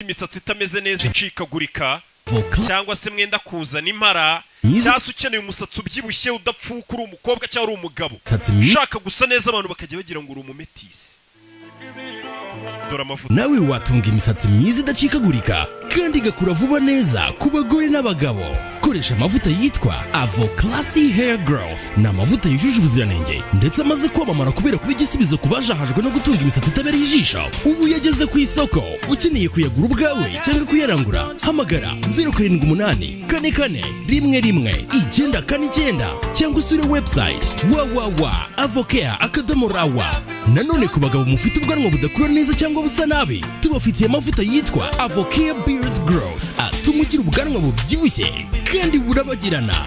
imisatsi itameze neza icikagurika cyangwa se mwenda kuzana impara cyangwa se ukeneye umusatsi ubyibushye udapfuka uri umukobwa cyangwa uri umugabo ushaka gusa neza abantu bakajya bagira ngo uri umumetisi. Nawe watunga imisatsi myiza idacikagurika kandi igakura vuba neza ku bagore n'abagabo. Koresha amavuta yitwa Avo Classy Hair Growth. Ni amavuta yujuje ubuziranenge ndetse amaze kwamamara kubera kuba igisubizo ku bajahajwe no gutunga imisatsi itabereye ijisho. Ubu yageze ku isoko. Ukeneye kuyagura ubwawe cyangwa kuyarangura, hamagara 078 44 11 949 cyangwa usure website www.avocare.rawa. Nanone ku bagabo mufite ubwanwa budakura neza cyangwa busa nabi, tubafitiye amavuta yitwa Avocare Beard Growth atuma ugira ubwanwa bubyibushye kandi burabagirana.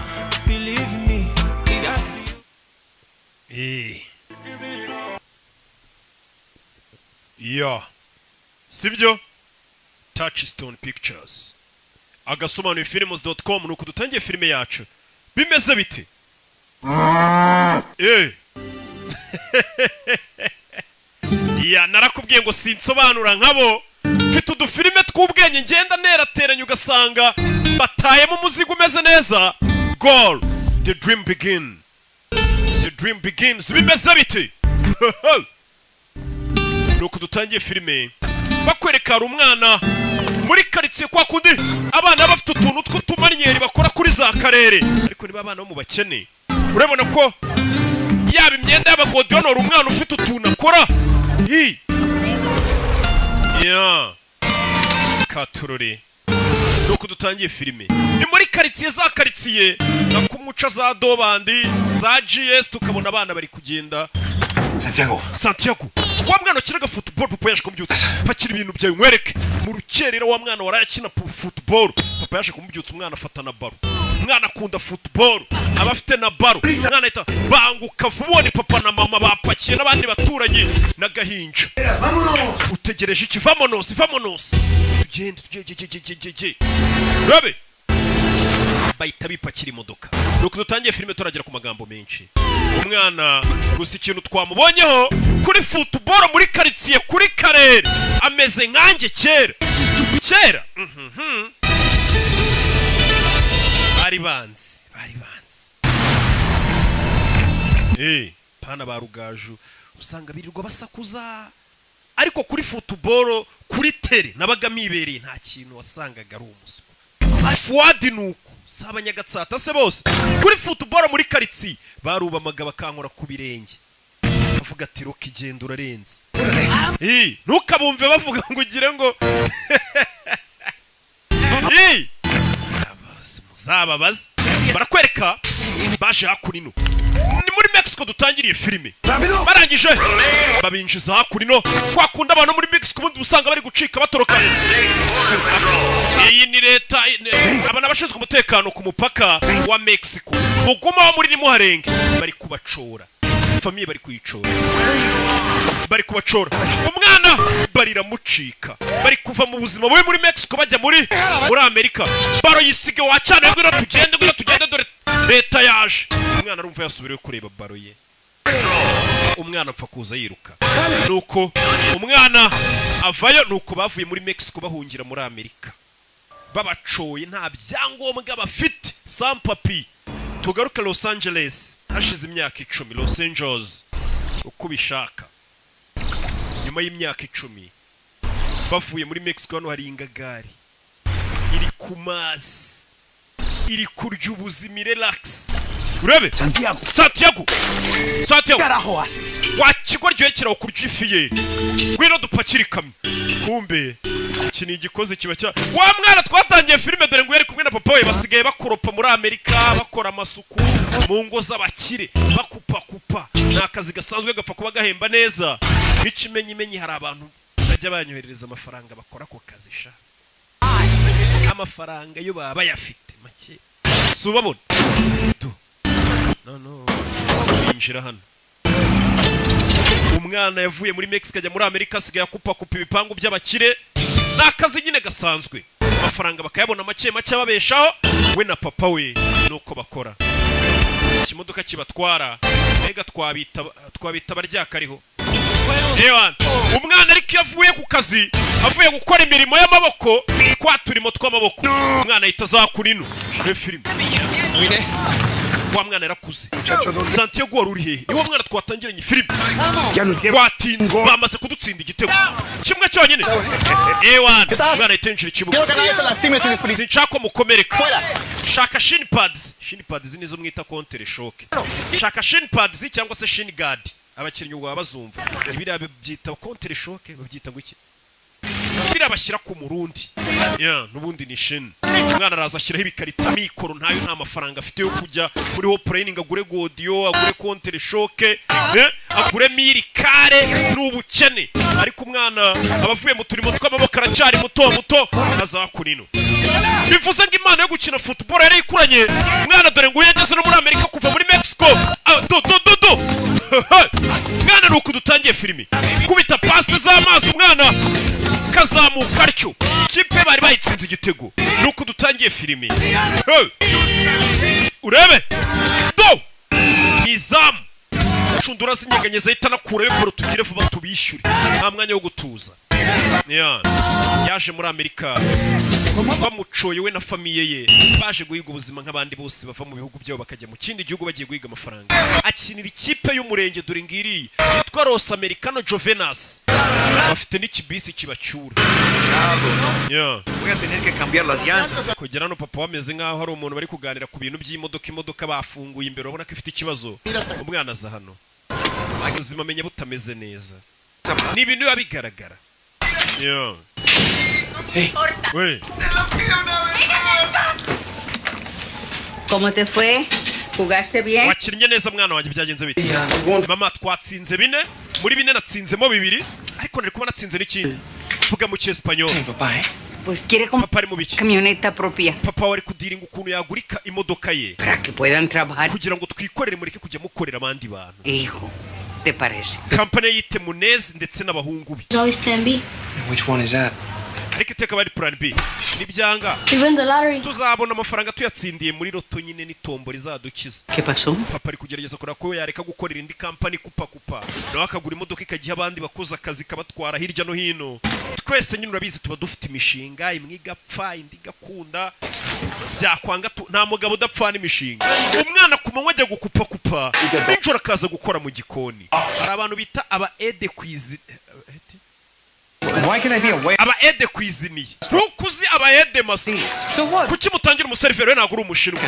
Sibyo? Touchstone Pictures. Agasobanuye films.com nuko dutangiye filime yacu. Bimeze bite? Narakubwiye ngo sinsobanura nkabo. Mfite udufilime tw'ubwenge ngenda nerateranya ugasanga batayemo umuzigo umeze neza. Goal, the dream begin. The dream begins. Bimeze bite? Nuko dutangiye filime bakwereka ari umwana muri karitsiye kwa kundi abana bafite utuntu tw'utumanyeri bakora kuri za karere, ariko niba abana bo mu bakene urabona ko yaba imyenda y'abagodiyonora umwana ufite utuntu akora. Katurore. Nuko dutangiye filime ni muri karitsiye za karitsiye na kumuca za dobandi za GS, tukabona abana bari kugenda. Santiago wa mwana ukinaga football papa yaje kumubyutsa, pakira ibintu byawe nkwereke mu rukerera wa mwana warayakina football, papa yaje kumubyutsa umwana afata na baro, umwana akunda football abafite na baro, umwana ahita banguka vuba, ni papa na mama bapakiye n'abandi baturage n'agahinja. Utegereje iki? Vamonos tugende rabe bahita bipakira imodoka. Nuko dutangiye filime turagera ku magambo menshi. Umwana gusa ikintu twamubonyeho kuri football muri karitsiye kuri karere ameze nkanjye kera. Bari banzi pana barugaju usanga birirwa basakuza, ariko kuri football kuri tele nabaga mibereye nta kintu wasangaga ari umuswa. Fuadi nuko sabanyagatsata se bose kuri football muri karitsiye barubamaga bakankora ku birenge bavuga ati roki genda urarenze. Ntukabumve bavuga ngo ugire ngo muzababaze. Barakwereka baje hakurino ni muri Mexico dutangiriye filime, barangije babinjiza hakurino kwa kunda abantu muri Mexico bundi usanga bari gucika batoroka. Iyi ni leta abana bashinzwe umutekano ku mupaka wa Mexico muguma wa muri nimuharenge bari kubacora, famiye bari kubacora umwana barira mucika, bari kuva mu buzima bubi muri Mexico bajya muri Amerika. Baro yisige wacana ngo tugende dore leta yaje. Umwana arumva yasubiriye kureba baro ye, umwana apfa kuza yiruka. Nuko umwana avayo, nuko bavuye muri Mexico bahungira muri Amerika babacoye nta byangombwa bafite, sans papier. Tugaruka Los Angeles hashize imyaka 10. Los Angeles uko bishaka nyuma y'imyaka 10 bavuye muri Mexico. Hano hari ingagari iri ku mazi iri kurya ubuzima relax. Urabe Santiago wakigoryoye kiraho kurya ifiye ngwino dupakira ikamyo. Kumbe iki ni igikoze kiba cya wa mwana twatangiye filime dore ngo yari kumwe na papa we basigaye bakoropa muri Amerika bakora amasuku mu ngo z'abakire bakupa. Ni akazi gasanzwe gapfa kuba gahemba neza. Ikimenyimenyi hari abantu bajya banyoherereza amafaranga bakora ku kazi sha, amafaranga yo baba bayafite make subabona no injira hano. Umwana yavuye muri Mexico ajya muri Amerika asigaye akupa ibipangu by'abakire. Nakazi nyine gasanzwe amafaranga bakayabona make babeshaho we na papa we nuko bakora. Ikimodoka kibatwara mbega twabita baryakariho Ewan umwana ariko yavuye ku kazi avuye gukora imirimo y'amaboko twaturimo tw'amaboko umwana ahita azakurino filime wa mwana yarakuze Santiago wari uri hehe niwo mwana twatangiranye filime watinze bamaze kudutsinda igitego kimwe cyonyine Ewan mwana yitenjira ikibuga sinshaka mukomereka shaka shin pads nizo mwita counter shock shaka shin pads cyangwa se shin guard abakinnyi ubwo bazumva ibira byita counter shock babyita guki birabashyira ku murundi nubundi ni shin umwana araza ashyiraho ibikarita mikoro ntayo nta mafaranga afite yo kujya muri ho training agure godiyo agure counter shock agure mirikare n'ubukene ariko umwana abavuye mu turimo tw'amaboko aracari muto azakurino bivuze ngo imana yo gukina football yari ikuranye umwana dore ngo yageze no muri Amerika kuva muri Mexico mwana nuko dutangiye filimi kubita passe z'amazi umwana kazamuka arcyo kipe bari bayitsinze igitego nuko dutangiye filimi urebe izamu cundura zinyeganyeza itana kure yo tugire vuba tubishyure nta mwanya wo gutuza yaje muri Amerika bamucoye we na famiye ye baje guhiga ubuzima nk'abandi bose bava mu bihugu byabo bakajya mu kindi gihugu bagiye guhiga amafaranga akinira ikipe y'umurenge dore ngiri yitwa Los Americano Jovenas bafite n'ikibisi kibacyura kugera no papa wameze nkaho hari umuntu bari kuganira ku bintu by'imodoka bafunguye imbere ubona ko ifite ikibazo umwana aza hano ubuzima amenye butameze neza ni ibintu biba bigaragara Hey. ¿Cómo te fue? ¿Jugaste bien? Wakinnye neza mwana wanjye byagenze bite? Mama twatsinze 4 muri 4 natsinzemo 2 ariko nari kuba natsinze n'ikindi. Vuga mu cyespanyo. Pues quiere comprar camioneta propia. Papa wari kudiringa ukuntu yagurika imodoka ye. Para que puedan trabajar. Kugira ngo twikorere mureke kujya mukorera abandi bantu. Hijo, ¿te parece? Company yite Munez ndetse n'abahungu bi. Always plan B. Which one is that? Ariko iteka bari plan B. Nibyanga. Even the lottery. Tuzabona amafaranga tuyatsindiye muri loto nyine n'itombo rizadukiza. ¿Qué pasó? Papa ari kugerageza kora ko yareka gukorera indi company kupa. Nawe akagura imodoka ikagiha abandi bakoza akazi kabatwara hirya no hino. Twese nyine urabizi tuba dufite imishinga imwe igapfa indi gakunda. Byakwanga nta mugabo udapfana imishinga. Umwana kumanywa ajya gukupa. Injora kaza gukora mu gikoni. Hari abantu bita aba aide cuisine. Why can I be away? Aba aide cuisine. Rukuzi aba aide masi. So what? Kuki mutangira umuseriveri nagura umushinwa.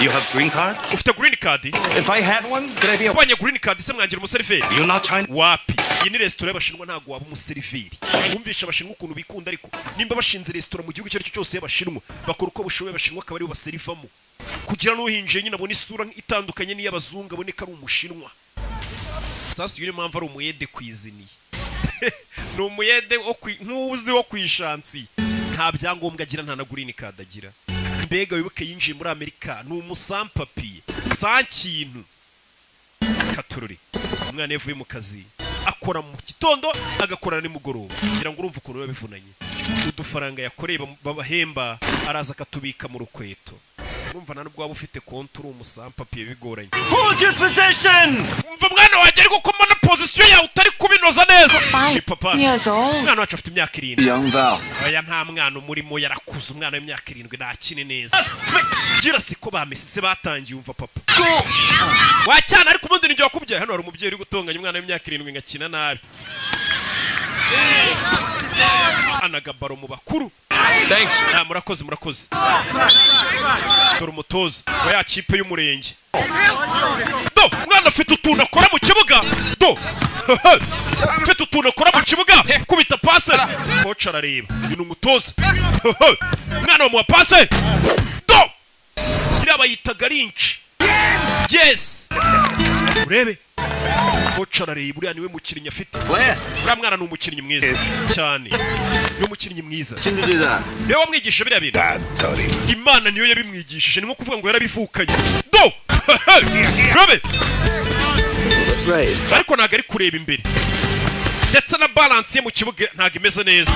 You have green card? Ufite green card? If I had one, could I be away? Wanye green card se mwangira umuseriveri. You're not China? Wapi? Iyi ni restaurant y'abashinwa ntago waba umuseriveri. Wumvisha abashinwa ukuntu bikunda ariko nimba bashinze restaurant mu gihugu cyo cyose y'abashinwa bakora uko bushoboye abashinwa akaba ari bo baserivamo. Kugira no hinje nyine abone isura itandukanye n'iy'abazungu aboneka ari umushinwa. Sasa yuri mpamvu ari umuyede cuisine. No muyede ntuzi wo kwishansi nta byangombwa agira nta na green card agira mbega wibuke yinjiye muri Amerika ni umusampapi sankintu katururi umwana yavuye mu kazi akora mu gitondo agakorana nimugoroba kugira ngo urumve ukuntu babivunanye udufaranga yakoreye babahemba araza akatubika mu rukweto urumva nta nubwo waba ufite konti uri umusampapi bigoranye Hold your possession! umva mwana wajya ariko ko mbona position yawe utari kubinoza neza ni papa mwana wacu afite imyaka 7 Young Val. aya nta mwana umurimo yarakuze umwana w'imyaka 7 ntakine neza gira siko bamesise batangiye umva papa wacyana ariko ubundi nijye wakubyaye hano hari umubyeyi uri gutonganya umwana w'imyaka 7 ngakina nabi anagabaro mu bakuru. Thanks. Murakoze. Dore umutoza wa ya kipe y'umurenge. Do mwana afite utuntu akora mu kibuga. Do afite utuntu akora mu kibuga kubita passe. Coach arareba. Ni umutoza. Mwana wa passe. Do iraba yitaga Lynch. Yes. Urebe. Coach arareba uriya niwe mukinnyi afite. Uriya mwana ni umukinnyi mwiza cyane. Ni umukinnyi mwiza. Niwe wamwigisha biriya bintu. Imana niyo yabimwigishije ni nko kuvuga ngo yarabivukanye. Do Robe. Ariko ntago ari kureba imbere. Ndetse na balance ye mu kibuga ntago imeze neza.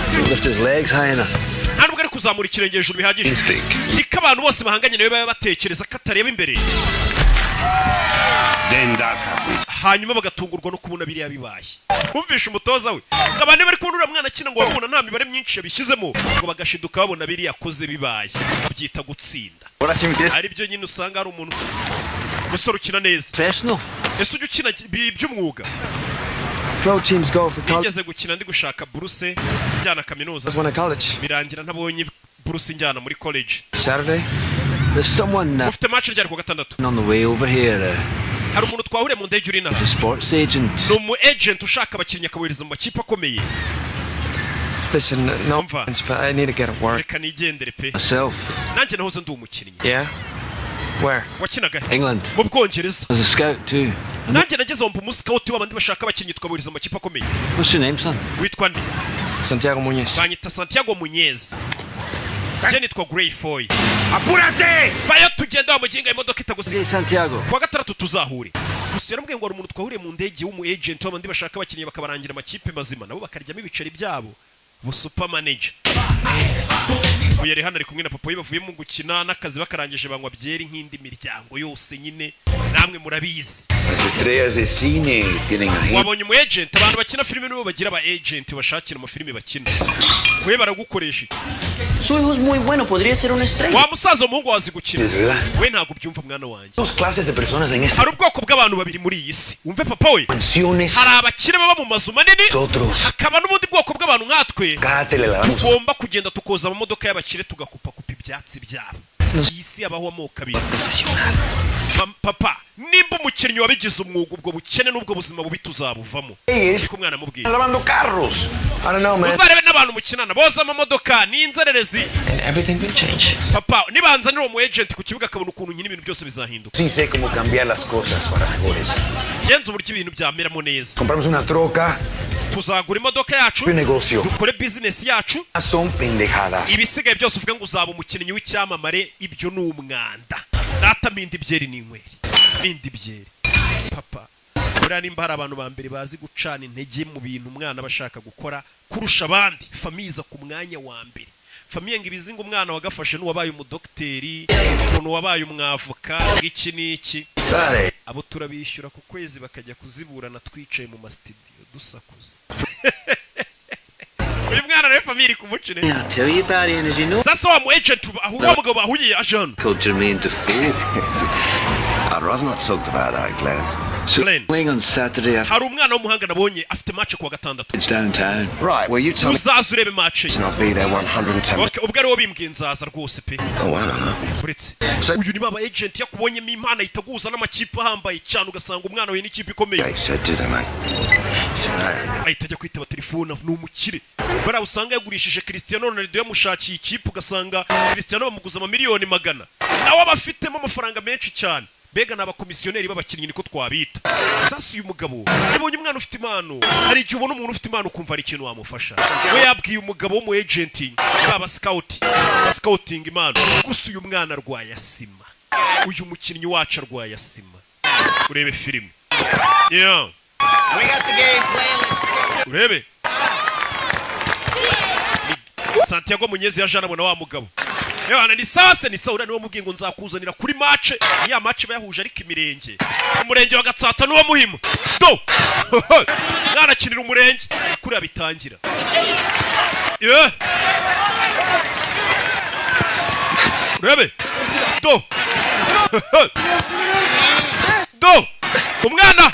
Ntabwo ari kuzamura ikirenge hejuru bihagije. Niko abantu bose bahanganye nawe baba batekereza ko atareba imbere. Then that happens. hanyuma bagatungurwa no kubona biriya bibaye umvisha umutoza we abandi bari kubona mwana akina ngo babona nta mibare myinshi yabishyizemo ngo bagashiduka babona biriya yakoze bibaye byita gutsinda ari byo nyine usanga ari umuntu musoro ukina neza Professional. ese ujya ukina by'umwuga Pro teams go for college. nigeze gukina ndi gushaka buruse njyana kaminuza That's when I college. birangira ntabonye buruse njyana muri college Saturday? There's someone ufite match ryari ku gatandatu on the way over here. hari umuntu twahuriye mu ndege uri He's a naho sports agent. ni umu agent ushaka abakinnyi akabohereza mu makipe akomeye Listen, no Umva. offense, but I need to get at work. reka nigendere pe Myself. nanjye nahoze ndi umukinnyi Yeah? Where? wakinaga he? England. mu Bwongereza I was a scout too. nanjye nageze aho mba umusikawuti w'abandi bashaka abakinnyi tukabohereza mu makipe akomeye What's your name, son? witwa nde Santiago Muñez. banyita Santiago Munyez njye nitwa Grey Foy ¡Apúrate! vayo tugenda wa muginga imodoka itagusiga Hey, Santiago. kuwa gatandatu tuzahure gusa yaramubwiye ngo hari umuntu twahuriye mu ndege w'umu agent w'abandi bashaka abakinnyi bakabarangira amakipe mazima nabo bakaryamo ibiceri byabo bu super manager ubu yari hano ari kumwe na papa we bavuye mu gukina n'akazi bakarangije banywa byeri nk'indi miryango yose nyine namwe murabizi Las estrellas de cine tienen agentes. wabonye umu agent abantu bakina filime nibo bagira aba agent bashakira amafilime bakina we baragukoresha Su hijo es muy bueno, podría ser una estrella. wa musaza umuhungu wazi gukina Es verdad. we ntabwo ubyumva mwana wanjye Dos clases de personas en esta hari ubwoko bw'abantu babiri muri iyi si wumve papa we mansiones. hari abakire baba mu mazu manini Nosotros hakaba n'ubundi bwoko bw'abantu nkatwe cada te le lavamos. tugomba kugenda tukoza amamodoka y'abakire tugakupakupa ibyatsi byabo iyi si habaho amoko abiri Profesional. papa nimba umukinnyi wabigize umwuga ubwo bukene n'ubwo buzima bubi tuzabuvamo niko umwana amubwiye Lavando carros. I don't know, man. uzarebe n'abantu mukinana boza amamodoka n'inzererezi And everything could change. papa nibanzanira umu agent ku kibuga akabona ukuntu nyine ibintu byose bizahinduka Sí sé cómo cambiar las cosas para mejores. genza uburyo ibintu byameramo neza Compramos una troca, tuzagura imodoka yacu un negocio. dukore bizinesi yacu Son pendejadas. ibisigaye byose uvuga ngo uzaba umukinnyi w'icyamamare ibyo ni umwanda data minda ibyeri n'inyweri minda ibyeri papa buriya nimba hari abantu ba mbere bazi gucana intege mu bintu umwana aba ashaka gukora kurusha abandi famiye iza ku mwanya wa mbere famiye ngo ibizi ngo umwana wagafashe n'uwabaye umudogiteri umuntu wabaye umwavoka ng'iki n'iki Dale. abo turabishyura ku kwezi bakajya kuziburana twicaye mu masitidiyo dusakuza uyu mwana nawe famiye iri kumucine I'll tell you about it, as you know. sasa wa mu agent wa mugabo bahuye aje hano Called Jermaine Defoe. I'd rather not talk about that, Glenn. Glenn, Playing on Saturday after hari umwana w'umuhanga nabonye afite match kuwa gatandatu downtown. Right, well, you tell me uzaza urebe match and I'll be there 110. okay, ubwo ari wo bimbwiye nzaza rwose pe Oh, I don't know. uretse So- uyu ni baba agent yakubonyemo impano ahita aguza n'amakipe ahambaye cyane ugasanga umwana we n'ikipe ikomeye Yeah, he said, do that, mate. He said, hey. ahita ajya kwitaba telefone ni umukire bariya usanga yagurishije Cristiano Ronaldo yamushakiye ikipe ugasanga Cristiano bamuguza amamiliyoni 100 nawe aba afitemo amafaranga menshi cyane mbega ni abakomisiyoneri b'abakinnyi niko twabita sasa uyu mugabo yabonye umwana ufite impano hari igihe ubona umuntu ufite impano ukumva hari ikintu wamufasha we yabwiye umugabo w'umu agent baba scouting impano gusa uyu mwana arwaye asima uyu mukinnyi wacu arwaye asima urebe filime yeah. urebe Santiago Munyezi yaje anabona wa mugabo Ewana ni sase ni saura niwo mubwiye ngo nzakuzanira kuri match ya match bayahuje ariko imirenge umurenge wa Gatsata nuwo muhima do mwarakinira umurenge kuri abitangira yeah. Urebe do do umwana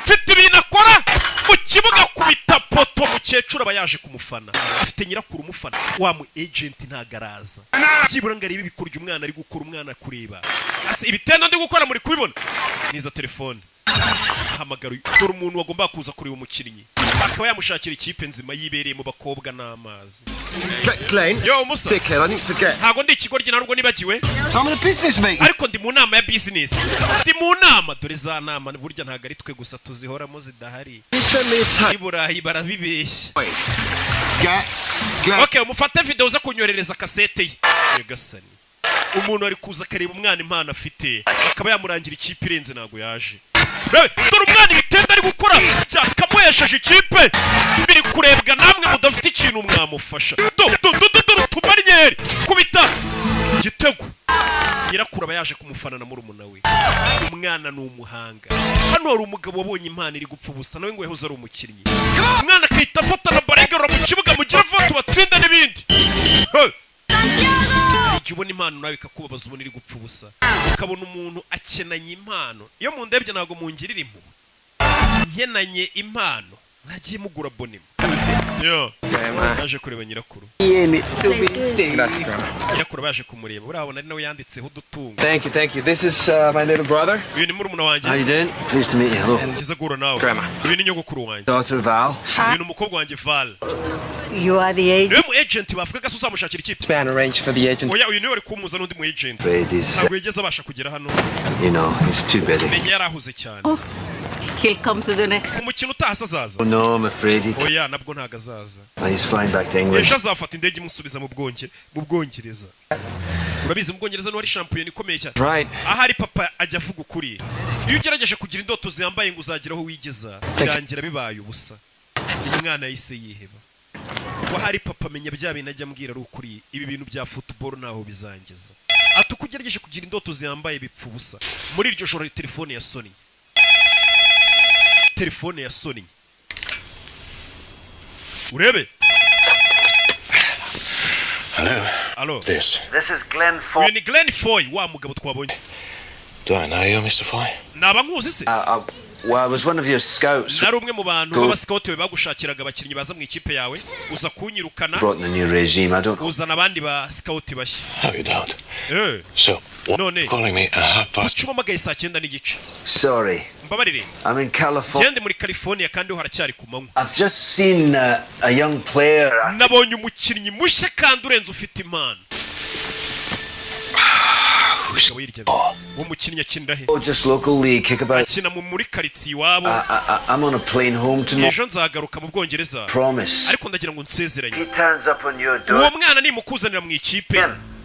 mfite ibintu akora mu kibuga kubita poto mukecuru aba yaje kumufana afite nyirakuru umufana wa mu agent ntagaraza byibura ngo arebe ibikoryo umwana ari gukora umwana kureba ase ibitendo ndi gukora muri kubibona niza telefone ahamagara dore umuntu wagomba kuza kureba umukinnyi akaba yamushakira ikipe nzima yibereye mu bakobwa n'amazi Glenn, yo musa dickhead, I didn't forget. ntago ndi ikigoryi ntabwo nibagiwe I'm in a business meeting. ariko ndi mu nama ya business ndi mu nama dore za nama burya ntago ari twe gusa tuzihoramo zidahari You sent me a tape. i Burayi barabibeshya Get. okay umufate video uza kunyorereza kasete ye Nyagasani umuntu ari kuza akareba umwana impano afite akaba yamurangira ikipe irenze ntago yaje dore umwana ibitenda ari gukora cyakamuhesheje ikipe biri kurebwa namwe mudafite ikintu mwamufasha dore tumaryeri kubita gitego nyirakuru aba yaje kumufana na murumuna we. Umwana ni umuhanga. Hano hari umugabo wabonye impano iri gupfa ubusa nawe ngo yahoze ari umukinnyi. Umwana akahita afata na barengero mu kibuga mugira vuba tubatsinda n'ibindi. Igihe ubona impano nawe ikakubabaza ubona iri gupfa ubusa. Ukabona umuntu akenanye impano. Iyo mu ndebye ntabwo mungirira impuhwe. Nkenanye impano nagiye mugura bonema. Yo. Naje kureba nyirakuru. Nyirakuru baje kumureba. Urabona ari nawe yanditseho udutungo. Thank you. This is my little brother. Uyu ni murumuna wanjye. How you doing? Pleased to meet you. Hello. Ngize gura nawe. Grandma. Uyu ni nyogokuru wanjye. Daughter Val. Uyu ni umukobwa wanjye Val. You are the agent. Niwe mu agent bavuga ko uzamushakira ikipe. Span arranged for the agent. Oya uyu niwe ari kumuza n'undi mu agent. Ladies. Ntabwo yigeze abasha kugera hano. You know, it's too bad. Menya yarahuze cyane. He'll come to the next. Umukino utahasa azaza. Oh no, I'm afraid he Oya nabwo ntago azaza. He's flying back to England. Ejo azafata indege imusubiza mu Bwongereza. Urabizi mu Bwongereza no ari champion ikomeye cyane. Right. Ahari papa ajya avuga ukuri. Iyo ugerageje kugira indoto ziyambaye ngo uzageraho wigeza, birangira bibaye ubusa. Umwana yise yiheba. Wahari papa menya bya bintu ajya ambwira ari ukuri. Ibi bintu bya football naho bizangeza. Atukugerageje kugira indoto ziyambaye bipfa ubusa. Muri iryo joro telefone ya Sony. Telefone ya Sony. Urebe. Hello. This This is Glenn Ford. Uyu ni Glenn Foy wa mugabo twabonye. Do I know you, Mr. Foy? Naba nkuzi se? Well, I was one of your scouts. Nari umwe mu bantu b'abascout bagushakiraga abakinnyi baza mu ikipe yawe. Uza kunyirukana. Brought in a new regime. I don't. Uzana abandi ba scout bashya. No, you don't. Eh. So, what None. calling me a half-past? Kuchuma magaye saa 9 n'igice. Sorry. Mbabarire. I'm in California. Gende muri California kandi haracyari ku manywa. I've just seen a young player. Nabonye umukinnyi mushya kandi urenze ufite impano. Umukinnyi akinira he? Oh, just local league, kick about. Akina muri quartier iwabo. I'm on a plane home tomorrow. Ejo nzagaruka mu Bwongereza. Promise. Ariko ndagira ngo nsezeranye. He turns up on your door. Uwo mwana ni mukuzanira mu ikipe.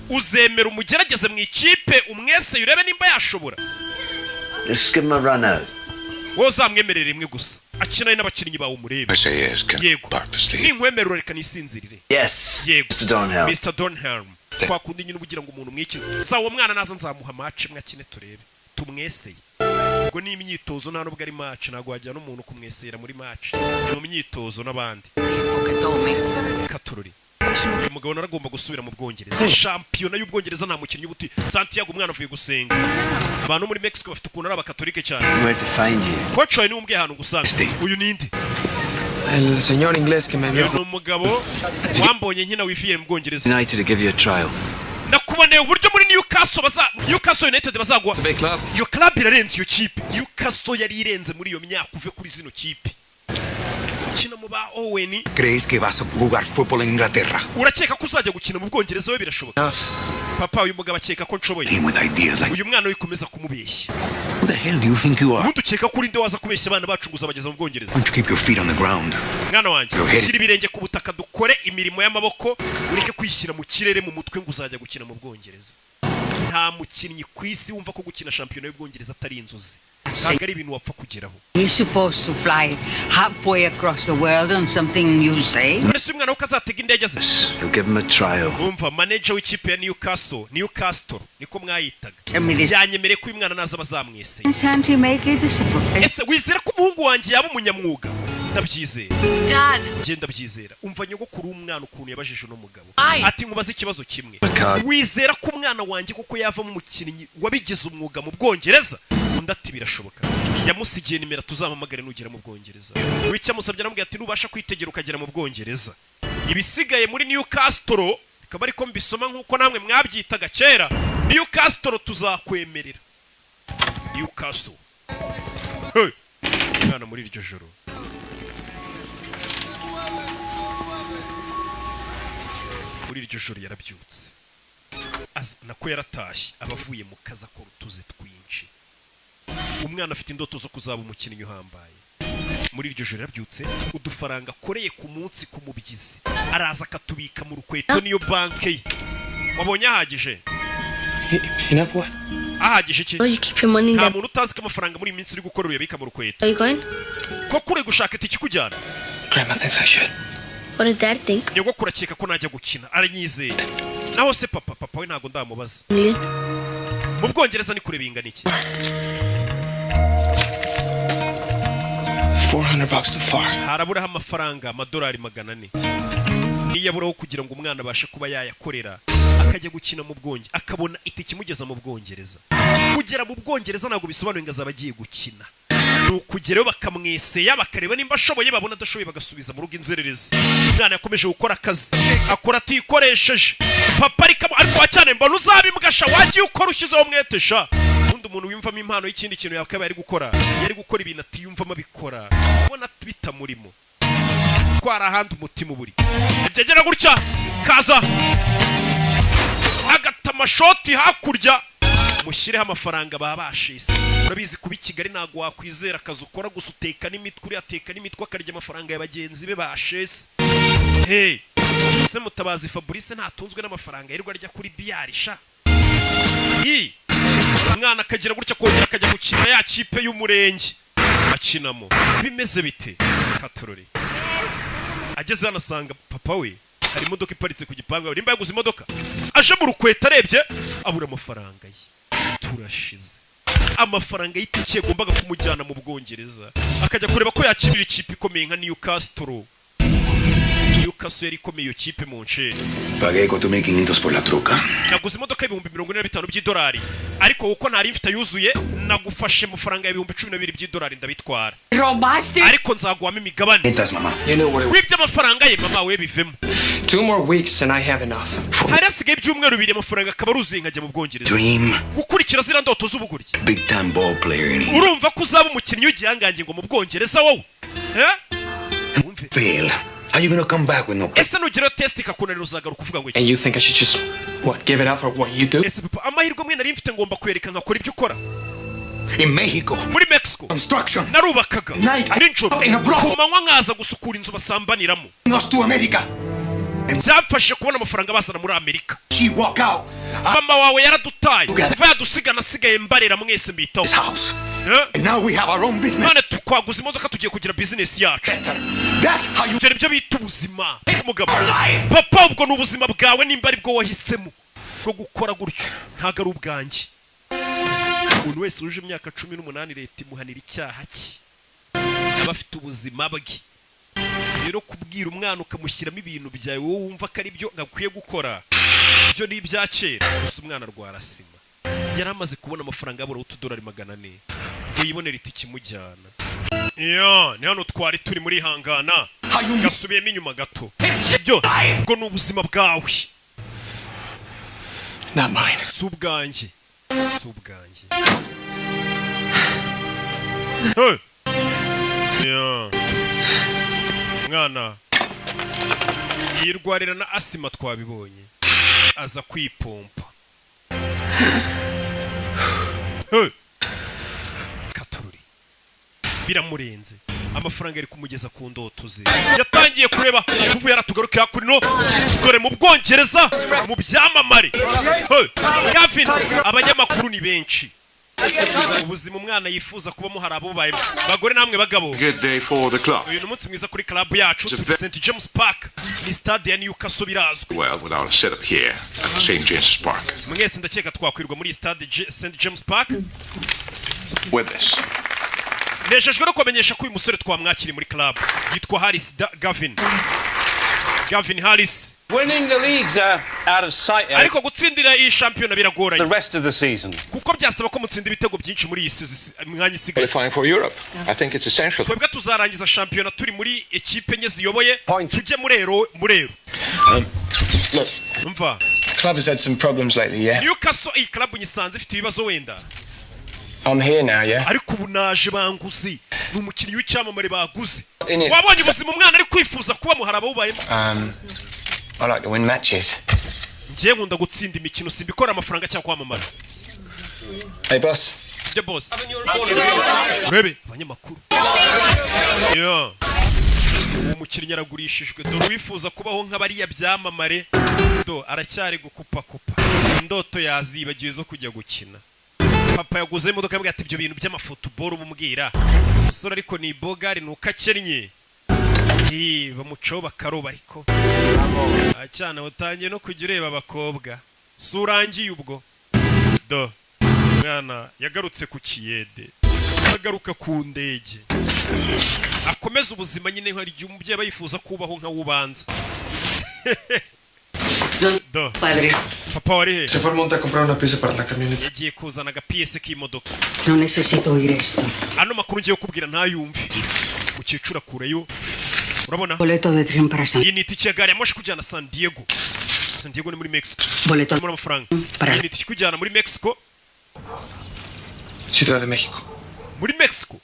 Uzemera umugerageze mu ikipe umwese urebe nimba yashobora. Just give him a run out. Wozamwemerera imwe gusa. Akina n'abakinnyi bawo murebe. I say yes, can Yego. back to sleep. Ninkwemerera reka nisinzirire. Yes. Yego. Mr. Donhelm. Mr. Donhelm. Twakundi nyine ubugira ngo umuntu mwikize. Sawa mwana naza nzamuha match mwakine turebe. Tumweseye. Ubwo ni imyitozo nta nubwo ari match nago wajya n'umuntu kumwesera muri match. Ni mu myitozo n'abandi. Katururi. Uyu mugabo naragomba gusubira mu Bwongereza. Champion y'Ubwongereza nta mukinnyi ubuti. Santiago umwana avuye gusenga. Abantu muri Mexico bafite ukuntu ari abakatolike cyane. Where to find you? Coach ni umbwe hano gusanga. Uyu ninde? El señor inglés que me vio. Uyu umugabo wambonye nkina wifiye mu Bwongereza. United to give you a trial. Nakuboneye uburyo muri Newcastle United bazagwa. It's a big club. Iyo club irarenze iyo kipe. Newcastle yari irenze muri iyo myaka uve kuri zino kipe. Kina mu ba Owen. ¿Crees que vas a jugar fútbol en Inglaterra? Urakeka ko uzajya gukina mu Bwongereza we birashoboka. Papa uyu mugabo akeka ko nshoboye. With ideas like, Uyu mwana wikomeza kumubeshya. who the hell do you think you are? Ubundi ukeka kuri nde waza kubeshya abana bacu ngo uzabageza mu Bwongereza. Why don't you keep your feet on the ground? Mwana wanjye shyira ibirenge ku butaka dukore imirimo y'amaboko ureke kwishyira mu kirere mu mutwe ngo uzajya gukina mu Bwongereza. Nta mukinnyi ku isi wumva ko gukina shampiyona y'Ubwongereza atari inzozi. Ntabwo ari ibintu wapfa kugeraho. You're supposed to fly halfway across the world on something you say. None se umwana uko azatega indege ze? You'll give him a trial. Umva manager w'ikipe ya Newcastle niko mwayitaga. Tell me this. Yanyemereye ko uyu mwana naza bazamwese. Can't you make it a profession? Ese wizera ko umuhungu wanjye yaba umunyamwuga? Ndabyizera. Dad. Genda byizera. Umva nyogokuru umwana ukuntu yabajije no mugabo. Aye. Ati ngubaze ikibazo kimwe. God. Wizera ko umwana wanjye kuko yavamo umukinnyi wabigize umwuga mu Bwongereza? Ati birashoboka. Yamusigiye nimero tuzamamagare nugera mu Bwongereza. Wicyamusabye aramubwira ati nubasha kwitegera ukagera mu Bwongereza. Ibisigaye muri Newcastle bikaba ariko mbisoma nkuko namwe mwabyitaga kera. Newcastle tuzakwemerera. Newcastle. Hey. Mwana muri iryo joro. Muri iryo joro yarabyutse. Nako yaratashye abavuye mu kaza ko rutuze twinshi. Umwana afite indoto zo kuzaba umukinnyi uhambaye. Muri iryo joro yarabyutse udufaranga akoreye ku munsi ku mubyizi. Araza akatubika mu rukweto niyo banke ye. Wabonye ahagije? Enough what? Ahagije iki? Oh, you keep your money Nta there. muntu utazi ko amafaranga muri minsi uri gukora uyabika mu rukweto. Are you going? Ko kure gushaka itiki kujyana. Grandma thinks I should. What does Dad think? Nyogokuru akeka ko najya gukina aranyizeye. Naho se papa we ntago ndamubaza. Million? Bwongereza ni kure bingana iki? $400 too far. Haraburaho amafaranga amadolari 400. Niyaburaho kugira ngo umwana abashe kuba yayakorera akajya gukina mu Bwongereza akabona itike imugeza mu Bwongereza. Kugera mu Bwongereza ntabwo bisobanuye ngo azaba agiye gukina. Nukugerayo bakamweseya bakareba nimba ashoboye, babona adashoboye bagasubiza mu rugo inzererezi. Umwana yakomeje gukora akazi akora atikoresheje. Papa ariko cyane mbona uzabimbwasha wagiye ukora ushizeho umwetesha. Undi umuntu wimvamo impano y'ikindi kintu yakaba yari gukora ibintu atiyumvamo abikora, ubona bitamurimo. Kwara ahandi umutima uburi agegera gutya kaza agatama shoti hakurya mushyireho amafaranga babashise. Urabizi kuba Kigali ntago wakwizera akazi ukora gusa uteka n'imitwe akarya amafaranga y'abagenzi be bashese. Hey, ese Mutabazi Fabrice ntatunzwe n'amafaranga yirirwa arya kuri biyarisha. Umwana akagira gutya kongera akajya gukina ya kipe y'umurenge akinamo. Bimeze bite? Katurori ageze hano asanga papa we hari imodoka iparitse ku gipangu. Nimba yaguze imodoka aje mu rukweta arebye abura amafaranga ye. Turashize amafaranga y'itike yagombaga kumujyana mu Bwongereza akajya kureba ko yakirira ikipe ikomeye nka Newcastle yari ikomeye iyo kipe mu nsheri. Pagué $4,500 por la truca. Naguze imodoka $45,000 by'idolari, ariko uko ntari mfite yuzuye nagufashe amafaranga $12,000 ndabitwara. Ariko nzaguhamo imigabane. Wibye amafaranga ye mama we bivemo. 2 more weeks and I have enough. Hari asigaye ibyumweru 2 amafaranga akaba aruzuye nkajya mu Bwongereza. Gukurikira zira ndoto z'ubuguryi. Big time ball player. Urumva ko uzaba umukinnyi w'igihangange ngo mu Bwongereza wowe? Fail. How you gonna come back with no? Ese nugira test ikakunanira uzagaruka kuvuga ngo iki? And you think I should just give it up for what you do? Ese papa amahirwe mwe nari mfite ngomba kwereka nkakora ibyo ukora. In Mexico. Muri Mexico. Construction. Narubakaga. Ninjoro. Kumanywa nkaza gusukura inzu basambaniramo. Nos to America. Byafashe kubona amafaranga bazana muri Amerika. She walk out. Mama wawe yaradutaye. Kuva yadusigana asigaye mbarera mwese mbitaho. And now we have our own business. None tukwaguza imodoka tugiye kugira business yacu. That's how you byo bita ubuzima. Umugabo. Papa ubwo n'ubuzima bwawe nimba ari bwo wahisemo bwo gukora gutyo ntago ari ubwanjye. Umuntu wese uje imyaka 18 leta imuhanira icyaha cye. Abafite ubuzima bwe. Rero kubwira umwana ukamushyiramo ibintu byawe wowe wumva ko ari byo ngakwiye gukora. Byo ni ibyakera gusa umwana rwarasima. Yaramaze kubona amafaranga abura $2,400 ngo yibonera itike imujyana. Ni hano twari turi muri hangana gasubiyemo inyuma gato. Byo ubwo ni ubuzima bwawe. Not mine. Subwanjye. Mwana yirwarira na asima twabibonye aza kwipompa. Katururi biramurenze amafaranga ari kumugeza ku ndoto ze. Yatangiye kureba tuvu yaratugaruka kuri no dore mu Bwongereza mu byamamare. Gavin abanyamakuru ni benshi. Ubuzima umwana yifuza kubamo hari abo baye bagore namwe bagabo. Good day for the club. Uyu munsi mwiza kuri club yacu St James Park ni stade ya Newcastle birazwi. Well, with our setup here at St James Park. Mwese ndakeka twakwirwa muri stade St James Park. With this. Nejejwe no kumenyesha ko uyu musore twamwakiri muri club yitwa Gavin Harris. Winning the leagues are out of sight. Ariko gutsindira iyi shampiyona biragoranye. The rest of the season. Kuko byasaba ko mutsinda ibitego byinshi muri iyi mwanya isigaye. Qualifying for Europe. I think it's essential. Twebwe tuzarangiza shampiyona turi muri ekipe enye ziyoboye tujye murero. Look. Umva. The club has had some problems lately, yeah? Newcastle iyi club nyisanze ifite ibibazo wenda. I'm here now, yeah? Ariko ubunaje banguzi n'umukinnyi w'icyamamare baguze. Wabonye ubuzima umwana ari kwifuza kuba muharaba ubayemo. I like to win matches. Ngiye nkunda gutsinda imikino simbikora amafaranga cyangwa kwamamara. Hey boss. The boss. Bebe abanyamakuru. Umukinnyi yaragurishijwe dore wifuza kubaho nk'abariya byamamare aracyari gukupa indoto yazibagiwe zo kujya gukina. Papa yaguze imodoka yabwiye ati ibyo bintu by'amafutuboro bumubwira umusore ariko ni bogari nuko akennye bamucaho bakaroba ariko cyane utangiye no kujya ureba abakobwa si urangiye ubwo mwana yagarutse ku kiyede agaruka ku ndege akomeza ubuzima nyine hari igihe umubyeyi bayifuza kubaho nka wubanza. Padre. Papa wari he? Se fue al monte a comprar una pieza para la camioneta. Yagiye kuzana agapiyese k'imodoka. No necesito oír esto. Ano makuru ngiye kubwira ntayumve. Mukecura kureyo. Urabona? Boleto de tren para San. Iyi ni itike ya gari ya moshi kujyana San Diego. San Diego ni muri Mexico. Boleto muri amafaranga. Iyi ni itike kujyana muri Mexico. Ciudad de México. Muri Mexico.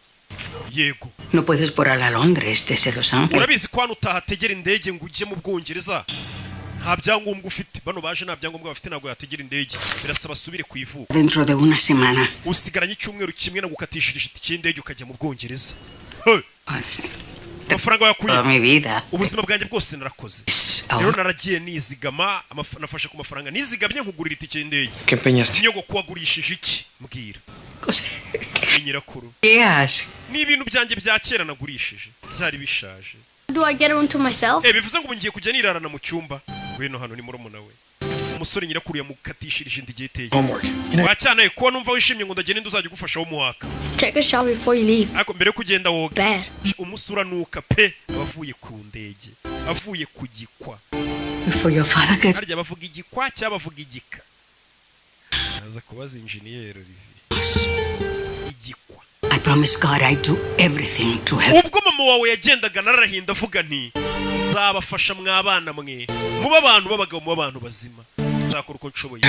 Yego. No puedes volar a Londres desde Los Ángeles. Urabizi ko hano utahategera indege ngo ujye mu Bwongereza. Nta byangombwa ufite. Bano baje nta byangombwa bafite ntabwo yategera indege. Birasaba subire ku ivuko. Dentro de una semana. Usigaranye icyumweru kimwe no gukatishirije itike y'indege ukajya mu Bwongereza. Amafaranga yakuye. Mi vida. Ubuzima bwanjye bwose narakoze. Rero naragiye nizigama nafashe ku mafaranga nizigamye nkugurira itike y'indege. Nyogo kuwagurishije iki mbwira. Nyirakuru. Yes. Ni ibintu byanjye bya kera nagurishije. Byari bishaje. Do I get it to myself? Bivuze ngo ngiye kujya nirarana mu cyumba. Gweno hano ni murumuna we. Umusore nyirakuru yamukatishirije indi giteye. Wacyanaye ko numva wishimye ngo ndagenda nduzajya gufasha wo muwaka. Take a shower before you leave. Ako mbere kugenda woga. Bad. Umusura nuka pe bavuye ku ndege. Avuye kugikwa. Before your father gets. Harya bavuga igikwa cyangwa bavuga igika. Naza kubaza engineer Olivier. Igikwa. I promise God I do everything to help. Ubwo mama wawe yagendaga narahinda avuga nti nzabafasha mwabana mwe muba abantu babagabo mu abantu bazima nzakora uko nshoboye.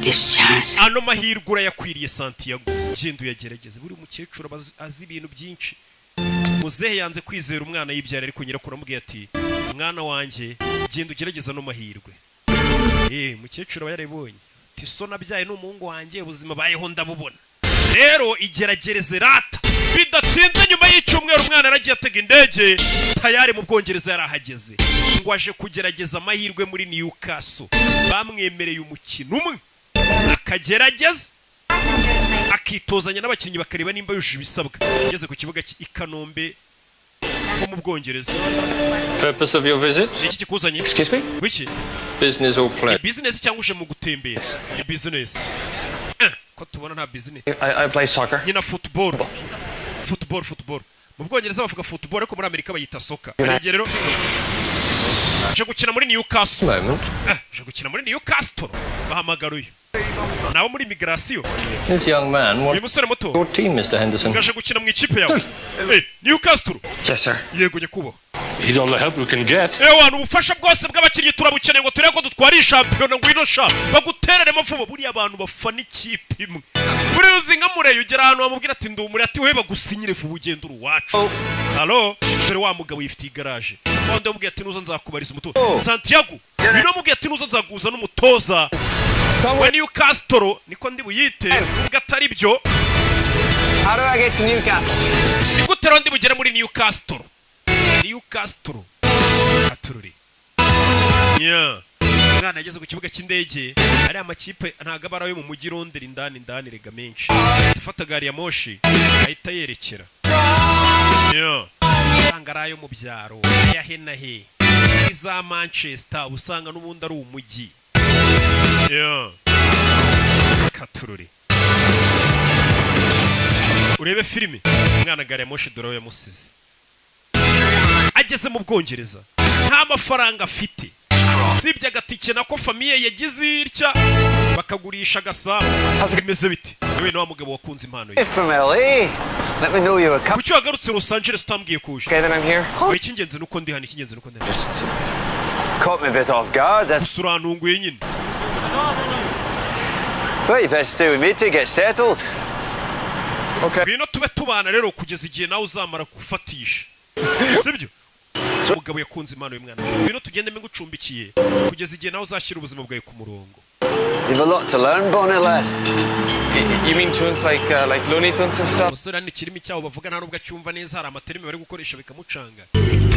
This chance. Ano mahirwe yakwiriye Santiago gendo yagerageze buri mukecuru azi ibintu byinshi. Muzehe yanze kwizera umwana yibyara ariko nyirakuru amubwiye ati mwana wanjye gendo ugerageza no mahirwe. Mukecuru yarabonye ati so nabyaye n'umuhungu wanjye ubuzima bayeho ndabubona. Rero igeragereze rata bidatinze nyuma y'icyumweru umwana aragiye atega indege tayari mu Bwongereza yarahageze ngo aje kugerageza amahirwe muri Newcastle. Bamwemereye umukino umwe akagerageza akitozanya n'abakinnyi bakareba nimba yujuje ibisabwa. Ageze ku kibuga i Kanombe mu Bwongereza. Purpose of your visit? Iki kikuzanye? Excuse me? Wiki? Business or pleasure? Business cyangwa uje mu gutembera? Business. Ko tubona nta business. I play soccer. Nyina football. Football. Mu Bwongereza bavuga football ariko muri Amerika bayita soccer. Rero je gukina muri Newcastle. Je gukina muri Newcastle. Bahamagaruye. Nawo muri migration. This young man, what your team, Mr. Henderson? Ngaje gukina mu ikipe yawe. Newcastle. Yes, sir. Yego nyekubo. Need all the help we can get. Wantu ubufasha bwose bw'abakinnyi turabukeneye ngo turebe ko dutwara shampiyona ngo ino sha baguterere mafubo buri abantu bafana ikipe imwe. Buri ruzinga mureyo ugera ahantu bamubwira ati ndumure ati we bagusinyire fu bugenda uruwacu. Allo, dore wa mugabo yifitiye garage. Wanda mubwiye ati nuzo nzakubariza umutoza. Santiago, bino mubwiye ati nuzo nzaguza n'umutoza. We Newcastle niko ndi buyite ubwo atari byo. How do I get to Newcastle? Nigutero ndi bugere muri Newcastle. Newcastle atururi. Mwana yageze ku kibuga cy'indege ari amakipe ntago abarayo mu mujyi Londres indani rega menshi. Tufata gari ya moshi ahita yerekera. Sangarayo mu byaro ya henahe iza Manchester usanga n'ubundi ari umujyi. Katururi. Urebe filime mwana gari ya moshi dore yamusize. Ageze mu Bwongereza nta mafaranga afite sibye agatike nako famiye yagize irya bakagurisha Agasabo. Bimeze biti yewe no mugabo wakunze impano ye from LA. Let me know you were coming. Kuki wagarutse Los Angeles utambwiye kuje? Okay, then I'm here. Ikingenzi nuko ndi hano ikingenzi nuko ndi Caught me a bit off guard. That's urantunguye nyine. Well, you better stay with me to get settled. Okay. Bino tube tubana rero kugeza igihe nawe uzamara gufatisha. Sibyo? Umugabo yakunze impano y'umwana. Bino tugende ngucumbikiye kugeza igihe nawe uzashyira ubuzima bwawe ku murongo. You've a lot to learn, Bonnie lad. You mean tunes like Looney Tunes and stuff? Musore ni kirimi cyaho bavuga nta nubwo acyumva neza hari amaterime bari gukoresha bikamucanga.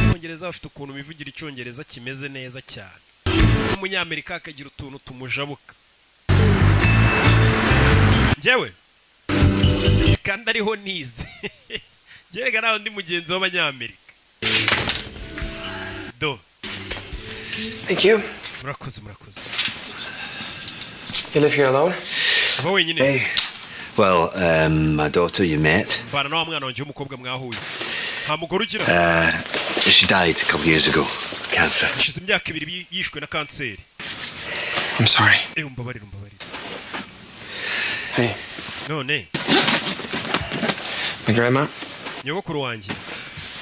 Abongereza bafite ukuntu bivugira icyongereza kimeze neza cyane. Umunyamerika akagira utuntu tumujabuka. Njyewe kandi ariho nize. Gerega naho ndi mugenzi w'abanyamerika. Do. Thank you. Murakoze. You live here alone? Aba wenyine. Hey, Well, my daughter you met. Bana na mwana wanje w'umukobwa mwahuye. Nta mugore ugira. She died a couple years ago. Cancer. Ishize imyaka 2 yishwe na kanseri. I'm sorry. Umbabarira. Hey. None. My grandma? Nyogokuru wanje.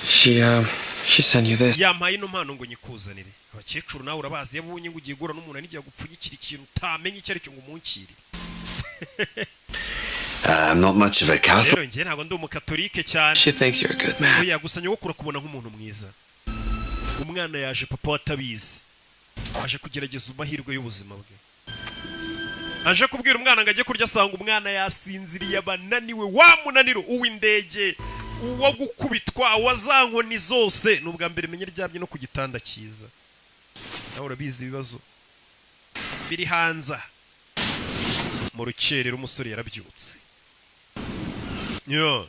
She sent you this. Yampaye no mpano ngo nyikuzanire. Abakecuru nawe urabazi yabunye ngo ugiye gura n'umuntu n'igiye gupfunyikira ikintu utamenye icyo ari cyo ngo umunkire. I'm not much of a Catholic. Rero ngiye ntabwo ndi umukatolike cyane. She thinks you're a good man. Oya gusa nyogokuru kubona nk'umuntu mwiza. Umwana yaje papa watabizi. Aje kugerageza amahirwe y'ubuzima bwe. Aje kubwira umwana ngo ajye kurya asanga umwana yasinziriye abananiwe wa munaniro uw'indege uwo gukubitwa wazankoni zose nubwa mbere menye ryabye no ku gitanda cyiza. Nawe urabizi ibibazo biri hanza mu rukerero umusore yarabyutse. Yo.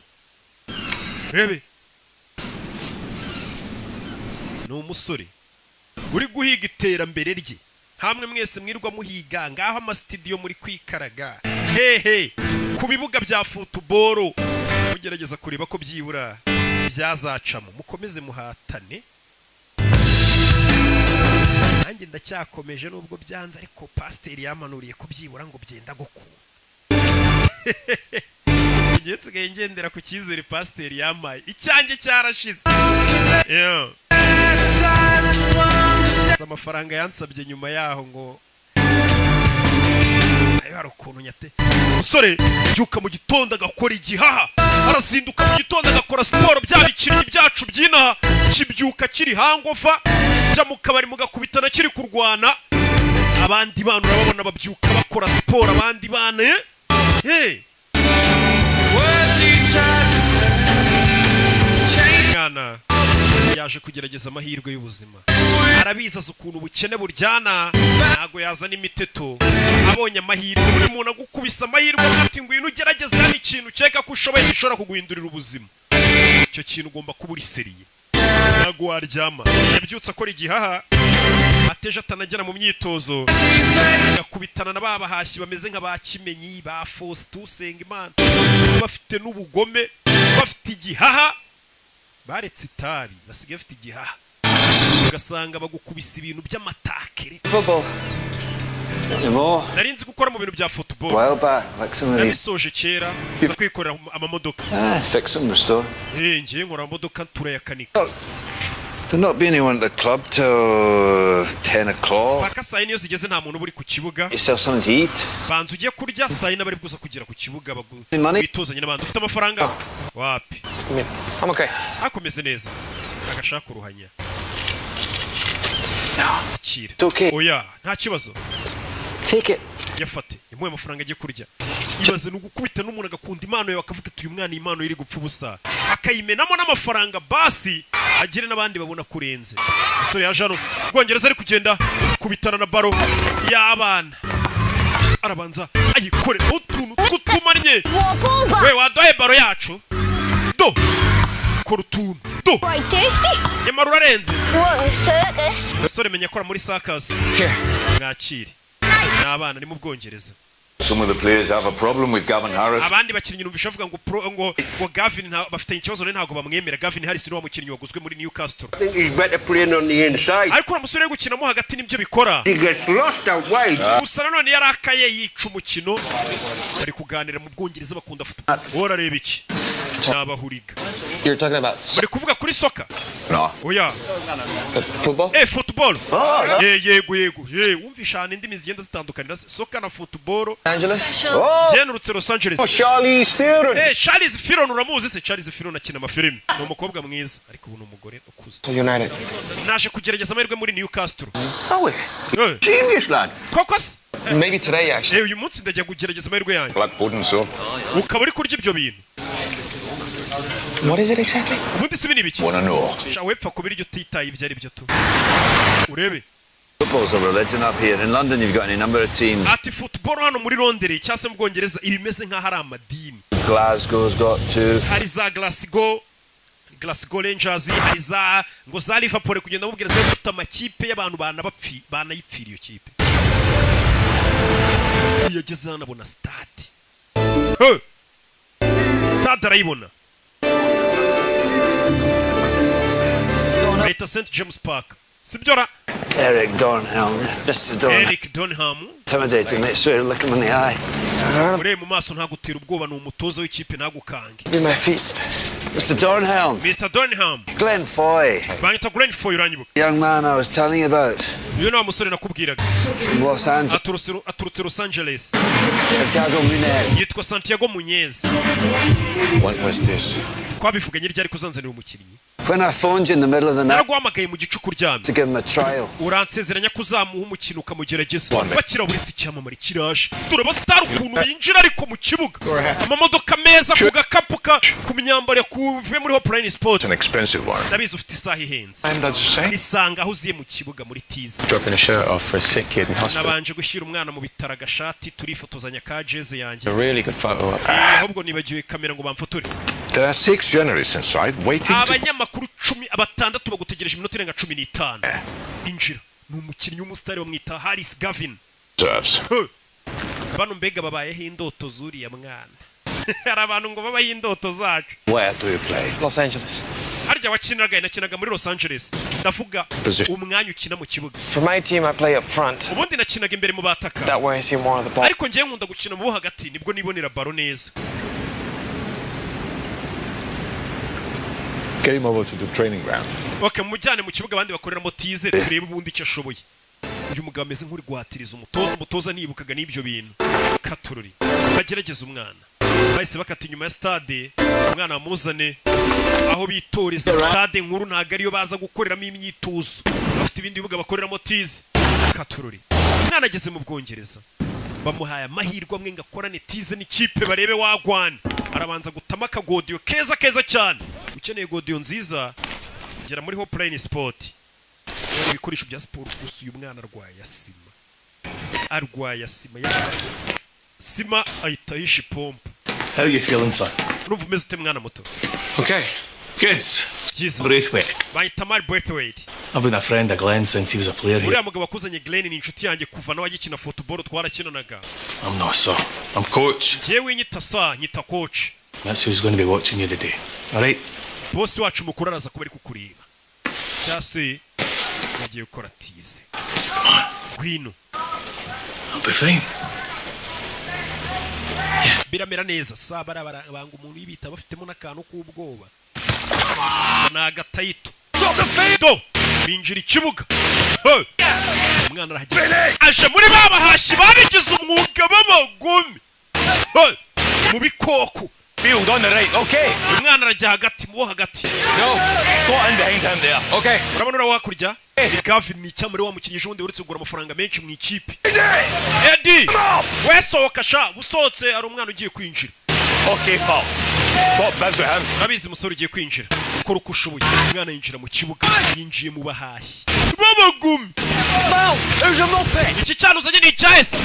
Rebe. No umusore uri guhiga iterambere rye. Hamwe mwese mwirwa muhiga ngaho ama studio muri kwikaraga. Hehe ku bibuga bya football mugerageza kureba ko byibura byazacamo mukomeze muhatane. Nanjye ndacyakomeje nubwo byanze ariko pasteur yamanuriye ko byibura ngo byenda gukunda. Ngiye tsigaye ngendera ku cyizere pasteur yamaye icyanjye cyarashize. Yo. Amafaranga yansabye nyuma yaho ngo ayo harukuntu nyate musore byuka mu gitondo agakora igihaha arazinduka mu gitondo agakora siporo byabikiri byacu byina kibyuka kiri hangofa cya mu kabari mugakubitana kiri kurwana abandi bantu urababona babyuka bakora siporo abandi bane Mwana yaje kugerageza amahirwe y'ubuzima. Arabiza ukuntu ubukene buryana ntago yazana imiteto. Abonye amahirwe buri muntu agukubisa amahirwe ati ngwino ugerageze yani ikintu ceka ko ushoboye gishora kuguhindurira ubuzima. Icyo kintu ugomba kubura iseriye. Ntago waryama. Yabyutse akora igihaha ateje atanagera mu myitozo. Yakubitana na baba hashi bameze nk'abakimenyi ba Faustin Sengimana. Bafite n'ubugome, bafite igihaha. Baretse itabi basigaye bafite igihaha. Ugasanga bagukubisa ibintu by'amatakere. Football. Narinzi gukora mu bintu bya football. Well, like some of these. Nabisoje kera za kwikorera amamodoka. Fix them, restore. Ngiye nkora amamodoka turayakanika. There'll not be anyone at the club till 10 o'clock. Paka saa niyo zigeze nta muntu buri ku kibuga. Yourself something to eat. Banza ugiye kurya saa yine bari bwuza kugera ku kibuga bitozanye n'abandi ufite amafaranga. Wapi? I'm okay. Akomeze neza. Agashaka uruhanya. It's okay. Oya, nta kibazo. Take it. Yafate. Imuye amafaranga agiye kurya. Ibaze n'ugukubita n'umuntu agakunda impano yawe akavuga ati uyu mwana impano iri gupfa ubusa. Akayimenamo n'amafaranga basi agire n'abandi babona kurenze. Musore yaje hano Bwongereza ari kugenda kubitana na baro y'abana. Arabanza ayikore utuntu tw'utumanye. We wadoye baro yacu. Do. Korutuntu. Do. Yamara urarenze. Musore menya akora muri circus. Ngakire. N'abana ni mu Bwongereza. Some of the players have a problem with Gavin Harris. Abandi bakinnyi numvisha avuga ngo Gavin bafite ikibazo ntago bamwemera. Gavin Harris ni wa mukinnyi waguzwe muri Newcastle. I think he's better playing on the inside. Ariko umusore ari gukinamo hagati nibyo bikora. He gets lost out wide. Gusa nanone yarakaye yica umukino. Bari kuganira mu Bwongereza bakunda football. Ora reba iki? Nabahuriga. You're talking about bari kuvuga kuri soccer? No. Oya. Football? Football. Yego. Wumvisha indimi zigenda zitandukanira soccer na football. Angeles? Jenurutse Los Angeles. Charlize Theron. Charlize Theron uramuzi se? Charlize Theron akina amafilimi. Ni umukobwa mwiza ariko ubu ni umugore ukuze. United. Naje kugerageza amahirwe muri Newcastle. Oh, genius lad. Kokos? Maybe today actually. Uyu munsi ndajya kugerageza amahirwe yanjye. Black pudding so. Ukaba uri kurya ibyo bintu. What is it exactly? Ubundi si binibiki? Wanna know? Shawepfa kubira ibyo titaye ibyo ari byo tu. Urebe. Football's a religion up here. In London you've got any number of teams. Ati football hano muri Londres cyase mu Bwongereza ibimeze nka hari amadini. Glasgow's got two. Hari za Glasgow Rangers, hari za ngo za Liverpool kugenda mubwira se zifite amakipe y'abantu banayipfira iyo kipe. Yageze hano abona stade. stade arayibona Leta St James Park sibyo ra Eric Dornhelm, Mr. Dornhelm. Eric Dornhelm. Intimidating, make sure you look him in the eye. Ure mu maso ntagutera ubwoba n'umutozo w'ikipe ntagukange. Be my feet. Mr. Dornhelm. Mr. Dornhelm. Glenn Foy. Banyita Glenn Foy uranyibuka. Young man I was telling you about. Uyu ni umusore nakubwiraga. From Los Angeles. Aturutse Los Angeles. Santiago Munez. Yitwa Santiago Munez. What was this? Twabivuganye ryari kuzanzanira umukinnyi. When I phoned you in the middle of the night to give him a trial. Uransezeranya kuzamuha umukino ukamugerageza. Bakira buritse icyamamare kiraje. Turaba star ukuntu yinjira ariko mu kibuga. Amamodoka meza ku gakapuka ku myambaro kuve muri Hopline Sport. An expensive one. Ndabizi ufite isaha ihenze. And that's the same. Isanga aho uziye mu kibuga muri Tiza. Dropping a shirt off for a sick kid in hospital. Nabanje gushyira umwana mu bitaro agashati turifotozanya ka jeze yanjye. A really good photo up. Ahubwo nibagiwe kamera ngo bamfotore. There are 6 journalists inside waiting to... Abanyamakuru 10 abatandatu bagutegereje iminota irenga 15. Injira n'umukinnyi w'umusitari bamwita Harris Gavin. Serves. Bano mbega babayeho indoto zuriya mwana. Hari abantu ngo babayeho indoto zacu. Where do you play? Los Angeles. Harya nakinaga muri Los Angeles. Ndavuga umwanya ukina mu kibuga. For my team I play up front. Ubundi nakinaga imbere mu bataka. That way I see more of the ball. Ariko ngiye nkunda gukina mu hagati nibwo nibonera baro neza. Get him over to the training ground. Okay, mujyane mu kibuga abandi bakoreramo tize turebe ubundi icyo ashoboye. Uyu mugabo ameze nk'uri guhatiriza umutoza nibukaga n'ibyo bintu. Katururi. Bagerageza umwana. Bahise bakata inyuma ya stade, umwana amuzane aho bitoreza stade nkuru ntago ariyo baza gukoreramo imyitozo. Bafite ibindi bibuga bakoreramo tize. Katururi. Umwana ageze mu Bwongereza. Bamuhaye amahirwe amwe ngakorane tize n'ikipe barebe wagwana. Arabanza gutama akagodiyo keza cyane. Ukeneye godiyo nziza gera muri Hopline Sport. Ibikoresho bya sport gusa uyu mwana arwaye asima sima ahita yishe pompe. How are you feeling, son? Urumva umeze ute mwana muto? Okay, good. Braithwaite. Bahita Mari Braithwaite. I've been a friend of Glenn since he was a player here. Uriya mugabo akuzanye Glenn ni inshuti yanjye kuva nawe agikina football twarakinanaga. I'm not sir. I'm coach. Jewe nyita sa nyita coach. That's who's going to be watching you today. All right? Boss wacu mukuru araza kuba ari kukureba. Cyase yagiye gukora tize. Gwino. I'll be fine. Biramera neza sabara banga umuntu yibita bafitemo nakantu k'ubwoba. Nagatayito. Do binjira ikibuga. Umwana arahageze. Aje muri babahashi babigize umwuga b'abagome. Mu bikoko. Field on the right, okay. Umwana arajya hagati mu hagati. No, slot in behind him there. Okay. Urabona wakurya? Gavin ni cyamure wa mukinyije undi uretse kugura amafaranga menshi mu ikipe. Eddie! Wesohoka sha, busohotse ari umwana ugiye kwinjira. Okay, pal. Swap bibs with him. Nabizi musore ugiye kwinjira. Ukora uko ushoboye. Umwana yinjira mu kibuga, yinjiye mu bahashyi. Babagumi. Pal, who's your moped? Iki cyano uzanye ni cyahise.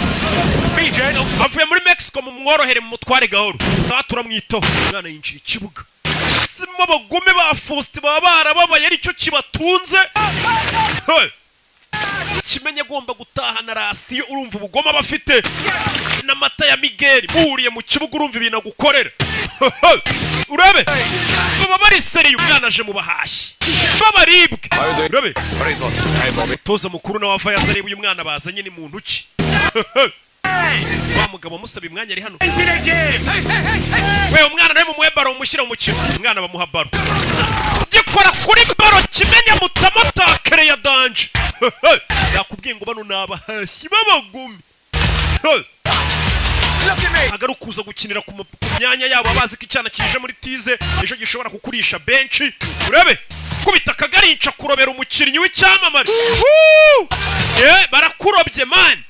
Be gentle. Avuye muri Mexico mu mworohere mu mutware gahoro. Saa turamwitaho. Umwana yinjira ikibuga. Sima bagome ba Faustin baba barababaye aricyo kibatunze. Kimenye agomba gutahana rasiyo urumva ubugoma bafite n'amata ya Miguel buriye mu kibuga urumva ibintu agukorera. Urabe baba bari seriye umwana aje mu bahashyi babaribwe. Urabe toza mukuru na wava yazareba uyu mwana bazanye ni muntu ki. Wa mugabo musaba imwanya ari hano. We umwana nawe mu mwebaro umushyira mu kibuga umwana bamuha baro. Gikora kuri baro kimenya mutamotakere ya danje. Yakubwiye ngo bano nabahashyi babagumi. Agarukuza gukinira ku myanya yabo abazi ko icyana kije muri tize ejo gishobora kukurisha benshi. Urebe kubita kagarinca kurobera umukinnyi w'icyamamare. Barakurobye man.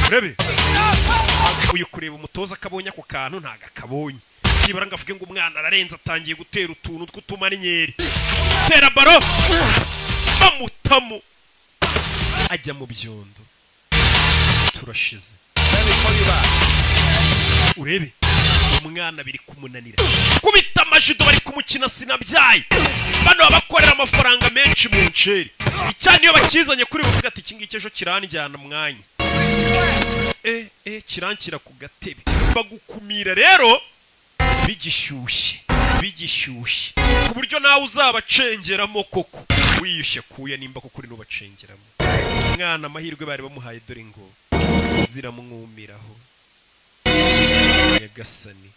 Urebe uyu kureba umutoza akabonye ako kantu ntaga akabonye. Kibara ngavuge ngo umwana ararenza atangiye gutera utuntu tw'utumarinyeri. Tera baro bamutamo ajya mu byondo. Turashize. Urebe umwana biri kumunanira. Kubita amajido bari kumukina sinabyaye. Bano babakorera amafaranga menshi mu nceri. Icyane iyo bakizanye kuri buvuga ati kingike ejo kiranjyana mwanya. Kirankira ku gatebe. Bagukumira rero bigishyushye ku buryo nawe uzabacengeramo koko wiyushye kuya nimba koko uri nubacengeramo. Umwana amahirwe bari bamuhaye dore ngo ziramwumiraho Nyagasani.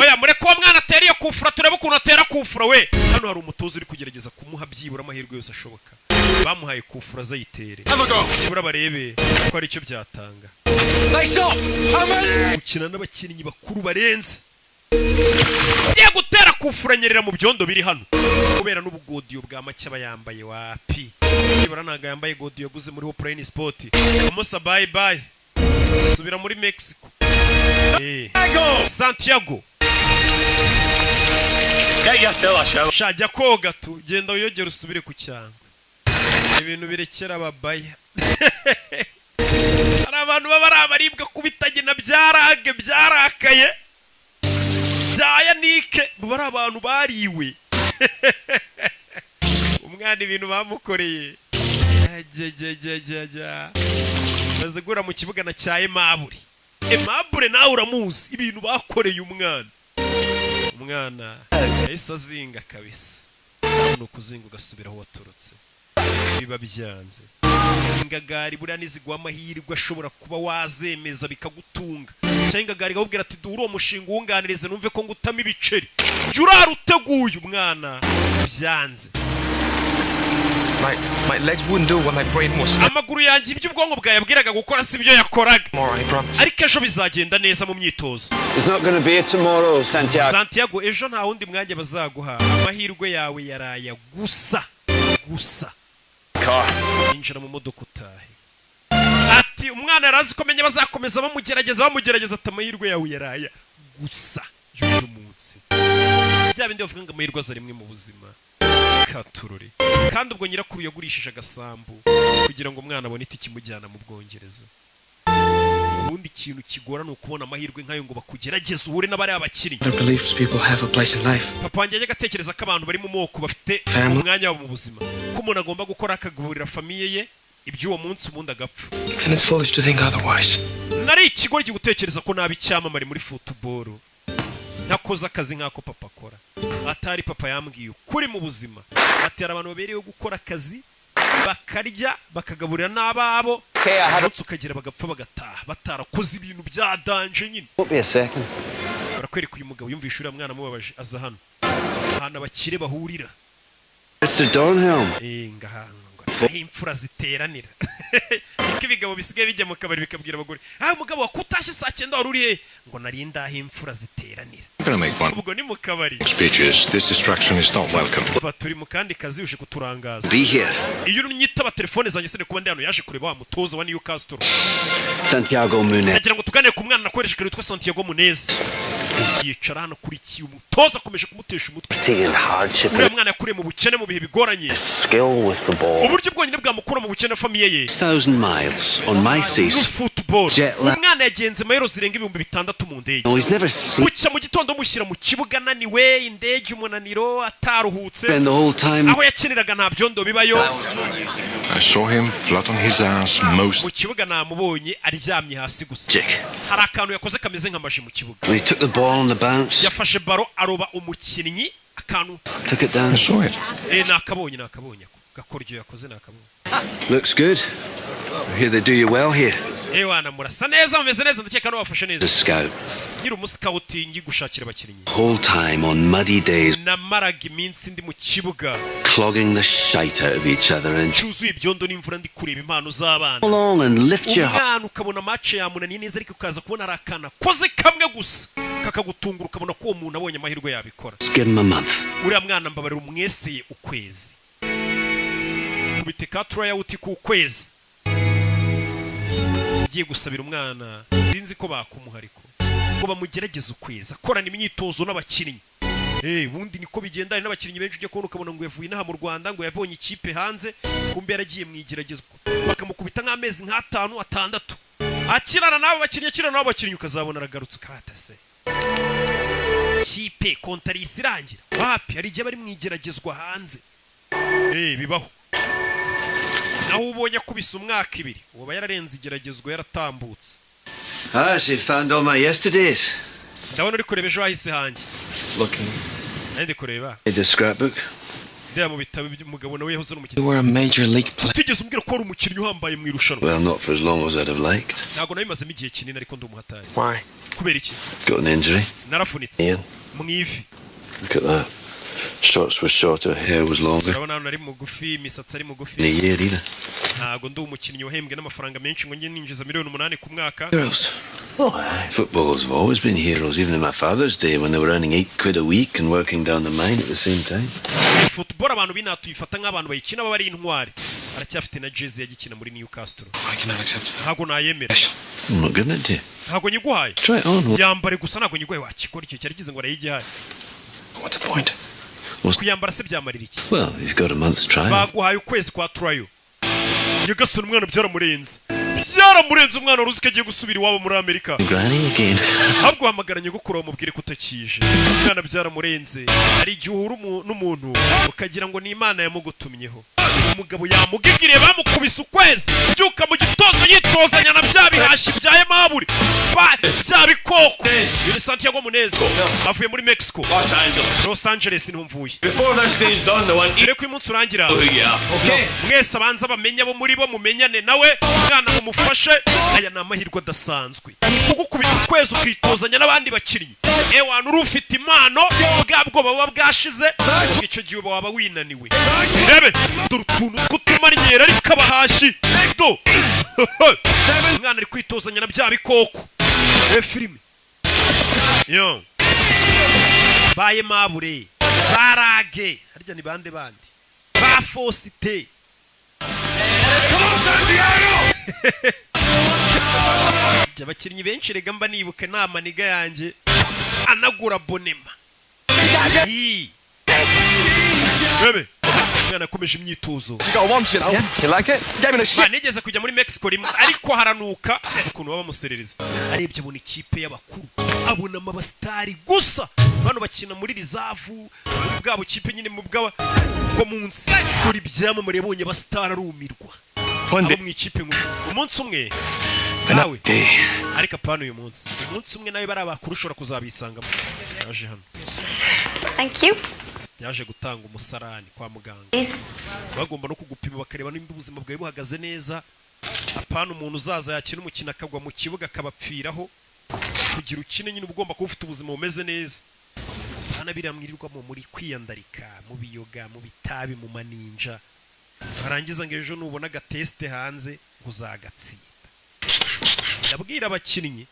Oya mureko wa mwana ateriye kufura turebe ukuntu atera kufura we. Hano hari umutozo uri kugerageza kumuha byibura amahirwe yose ashoboka. Bamuhaye kufura zayitere. Byibura barebe ko ari cyo byatanga. Gukina n'abakinnyi bakuru barenze. Ngiye gutera kufura nyerera mu byondo biri hano. Kubera n'ubugodiyo bwa make bayambaye wapi. Byibura ntago yambaye godiyo yaguze muri Plain Sport. Amosa bye bye. Subira muri Mexico. Santiago. Shajya koga tu genda uyogera usubire ku cyangwa. Ibintu birekera ababaya. Hari abantu baba abaribwa kubitagena byarakaye. Byaya nike bari abantu bariwe. Umwana ibintu bamukoreye. Bazegura mu kibuga na cya Emabure nawe uramuzi ibintu bakoreye umwana yahise azinga kabisa. Nuko kuzinga ugasubira aho waturutse biba byanze. Ingagari buriya nizigwa amahirwe ashobora kuba wazemeza bikagutunga cyangwa ingagari gahubwira ati duhura uwo mushinga uwunganirize numve ko ngutama ibiceri jya uraruteguye umwana byanze. My legs wouldn't do what my brain was. Amaguru yanjye ibyo ubwonko bwayabwiraga gukora si byo yakoraga. Ariko ejo bizagenda neza mu myitozo. It's not going to be tomorrow, Santiago. Santiago, ejo nta wundi mwanya bazaguha. Amahirwe yawe yaraya gusa. Injira mu modoka utahe. Ati umwana yarazi ko menye bazakomeza bamugerageza ati amahirwe yawe yaraya gusa y'uyu munsi. Bya bindi bavuga ngo amahirwe aza rimwe mu buzima. Katururi. Kandi ubwo nyirakuru yagurishije agasambu kugira ngo umwana abone itiki mujyana mu Bwongereza. Ubundi kintu kigora no kubona amahirwe nkayo ngo bakugerageze uhure n'abari abakinnyi. Papa wanjye yagatekereza ko abantu bari mu moko bafite umwanya mu buzima. Ko umuntu agomba gukora akagaburira famiye ye ibyo uwo munsi ubundi agapfa. And it's foolish to think otherwise. Nari ikigo gutekereza ko nabi cyamamare muri football. Nakoze akazi nk'ako papa akora. Atari papa yambwiye kuri mu buzima. Ati abantu babereyeho gukora akazi bakarya bakagaburira n'ababo ndetse ukagira bagapfa bagataha batarakoze ibintu bya danje nyine. Barakwereka uyu mugabo yumvisha uriya mwana mubabaje aza hano ahantu abakire bahurira. Imfura ziteranira. Ko ibigabo bisigaye bijya mu kabari bikabwira abagore umugabo wakutashye saa 9 waruriye ngo nari ndaho imfura ziteranira. Ubwo ni mu kabari. This distraction is not welcome. Turi mu kandi kazi uje kuturangaza. Be here. Iyo unyitaba telefone zanjye sene kuba ndi hano yaje kureba wa mutoza wa Newcastle. Santiago Munez. Nagira ngo tuganire ku mwana nakoresha kare witwa Santiago Munez. Yicara hano kuri ki umutoza akomeje kumutesha umutwe. Uriya mwana yakuriye mu bukene mu bihe bigoranye. Uburyo bwonyine bwamukura mu bukene famiye ye. 1000 miles on my seas. Football. Umwana yagenze mayero zirenga 6,000 mu ndege. Ucya mu gitondo mushyira mu kibuga naniwe indege umunaniro ataruhutse. Aho yakiniraga nta byondo bibayo. I saw him flat on his ass most. Mu kibuga namubonye aryamye hasi gusa. Hari akantu yakoze kameze nk'amaji mu kibuga. He took the ball on the bounce. Yafashe baro aroba umukinnyi akantu. Took it down. I saw it. Nakabonye gakoryo yakoze nakabonye. Looks good. I hear they do you well here. Wana murasa neza mumeze neza ndakeka no wafashe neza. The scout. Nyiri umuscouting gushakira abakinnyi. Whole time on muddy days. Namaraga iminsi ndi mu kibuga. Clogging the shite out of each other and cyuzuye ibyondo n'imvura ndi kureba impano z'abana. Along and lift your heart. Ukabona match yamunaniye neza ariko ukaza kubona arakana koze kamwe gusa kakagutungura ukabona ko uwo muntu abonye amahirwe yabikora. Give him a month. Uriya mwana mbabarira umweseye ukwezi. Kubiteka tryout ku kwezi. Giye gusabira umwana sinzi ko bakumuhariko ngo bamugerageze ukwezi akorana imyitozo n'abakinnyi. Bundi niko bigendana n'abakinnyi benshi ujye kubona ukabona ngo yavuye inaha mu Rwanda ngo yabonye ikipe hanze kumbe yaragiye mwigeragezwa bakamukubita nk'amezi 5 6 akirana nabo bakinnyi ukazabona aragarutse ukatase kipe kontarisi irangira wapi hari igihe bari mwigeragezwa hanze. Bibaho naho ubonye kubisa umwaka 2 uba yararenze igeragezwa yaratambutse Ah, she found all my yesterdays. ndabona uri kureba ejo hahise hanjye. Looking. Ndi kureba. The scrapbook. Ndeba mu bitabo by'umugabo nawe yahoze n'umukinnyi. You were a major league player. Tigeze umbwira ko ari umukinnyi uhambaye mu irushanwa. Well, not for as long as I'd have liked. Ntago nabimazemo igihe kinini ariko ndi umuhatari. Why? Kubera iki? Got an injury. Narafunitse. Ian. Mu ivi. Look at that. Shorts were shorter, hair was longer. Urabona nari mugufi, imisatsi ari mugufi. In a year either. Ntago ndi umukinnyi wahembwe n'amafaranga menshi ngo njye ninjiza $8,000,000 ku mwaka. Heroes. Oh, footballers have always been heroes, even in my father's day when they were earning £8 a week and working down the mine at the same time. Football abantu binatuyifata nk'abantu bayikina baba ari intwari. Aracyafite na jersey yagikina muri Newcastle. I cannot accept. Ntago nayemera. I'm not giving it to you. Ntago nyiguhaye. Try it on. Yambare gusa ntago nyiguhaye wakikora icyo cyari kize ngo arayigihaye. What's the point? Kuyambara se byamarira iki? Well, you've got a month's trial. Baguhaye ukwezi kwa trial. Nyagasani umwana byaramurenze. Byaramurenze umwana uruzi ko agiye gusubira iwabo muri Amerika. Granny again. Ahubwo hamagara nyogokuru mubwire kutakije. Umwana byaramurenze. Ari igihe uhura n'umuntu ukagira ngo ni Imana yamugutumyeho. Umugabo yamugigire bamukubise ukwezi. Byuka mu gitondo yitozanya na bya bihashi byaye maburi. Bya bikoko. Ni Santiago Muneza. Avuye muri Mexico. Los Angeles niho mvuye. Before this day's done, the one. Ire ku munsi urangira. Okay. Mwese abanza bamenya bo muri bo mumenyane nawe. Mwana umufashe aya na amahirwe adasanzwe. Kugukubita ukwezi ukitozanya n'abandi bakinnyi. Ewana uri ufite impano bwabwo baba bwashize. Icyo gihe waba winaniwe. Rebe durutuntu kutumanyera ariko abahashi. Do. Mwana ari kwitozanya na bya bikoko. Filime. Yo. Baye mabure. Barage. Harya ni bande bandi. Ba Fosite. Abakinnyi benshi rega mba nibuka nama niga yanjye anagura bonema. Bebe mwana akomeje imyitozo. You like it? Give me a shit. Nigeze kujya muri Mexico rimwe ariko haranuka ukuntu baba muserereza. Arebye abona ikipe y'abakuru abona amabastari gusa bano bakina muri rizavu muri bwabo kipe nyine mu bwa munsi dore ibyamamare yabonye abastari arumirwa. Abo mu ikipe umunsi umwe nawe ariko apana uyu munsi umwe nawe bari abakuru ushobora kuzabisanga yaje hano. Thank you. Yaje gutanga umusarani kwa muganga. Bagomba no kugupima bakareba nimba ubuzima bwawe buhagaze neza. Apana umuntu uzaza yakina umukino akagwa mu kibuga akabapfiraho. Kugira ukine nyine ugomba kuba ufite ubuzima bumeze neza. Hana biramwirirwamo muri kwiyandarika mu biyoga mu bitabi mu maninja. Barangiza ngo ejo nubona agateste hanze uzagatsinda. Ndabwira abakinnyi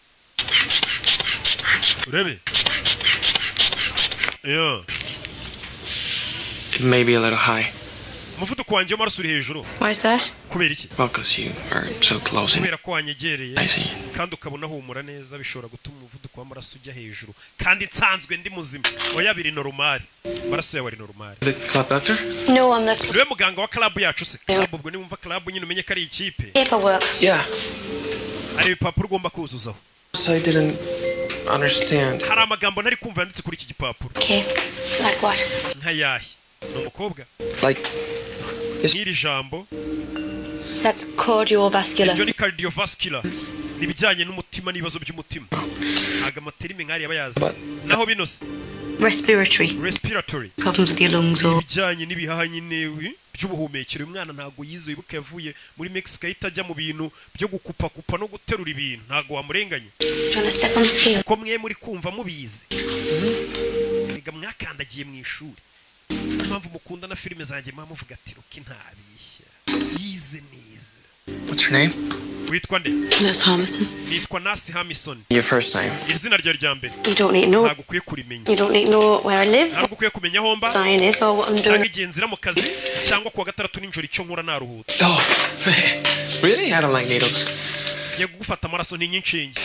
urebe. Yeah. It may be a little high. Umuvuduko wanjye w'amaraso uri hejuru. Why is that? Kubera iki? Well, because you are so close in. Kubera ko wanyegereye kandi ukabona humura neza bishobora gutuma umuvuduko w'amaraso ujya hejuru kandi nsanzwe ndi muzima. Oya biri normal. Maraso yawe ari normal. The club doctor? No, I'm not. Niwe muganga wa club yacu se. Club ubwo ni wumva club nyine umenye ko ari ikipe. Paperwork. Yeah. Ari ibipapuro ugomba kuzuzaho. I didn't understand. Hari amagambo ntari kumva yanditse kuri iki gipapuro. Okay. Like what? Nkayahe. No mukobwa. Like Iri jambo. That's cardiovascular. Ibyo ni cardiovascular. Nibijyanye n'umutima n'ibibazo by'umutima. Aga materime nkari yabayazi. Naho binose. Respiratory problems with your lungs or bijyanye n'ibihaha nyine by'ubuhumekero. Umwana ntago yizo ibuka yavuye muri Mexico itajya mu bintu byo gukupa kupa no guterura ibintu ntago wamurenganye. Ko mwe muri kumva mubizi. Ega mwakandagiye mu ishuri. Mpamvu mukunda na filime zanjye muvuga ati ruki ntabishya. Yize neza. What's your name? Witwa nde? Nurse Hamison. Nitwa Nurse Hamison. Your first name? Izina ryawe rya mbere. You don't need to know. Ntago ukwiye kurimenya. You don't need to know where I live. Ntago ukwiye kumenya aho mba. Sign is or what I'm doing. Cyangwa igenzira mu kazi cyangwa kuwa gatandatu n'injoro icyo nkora naruhutse. Oh, really? I don't like needles. Ye gufata amaraso ni nyinshinge.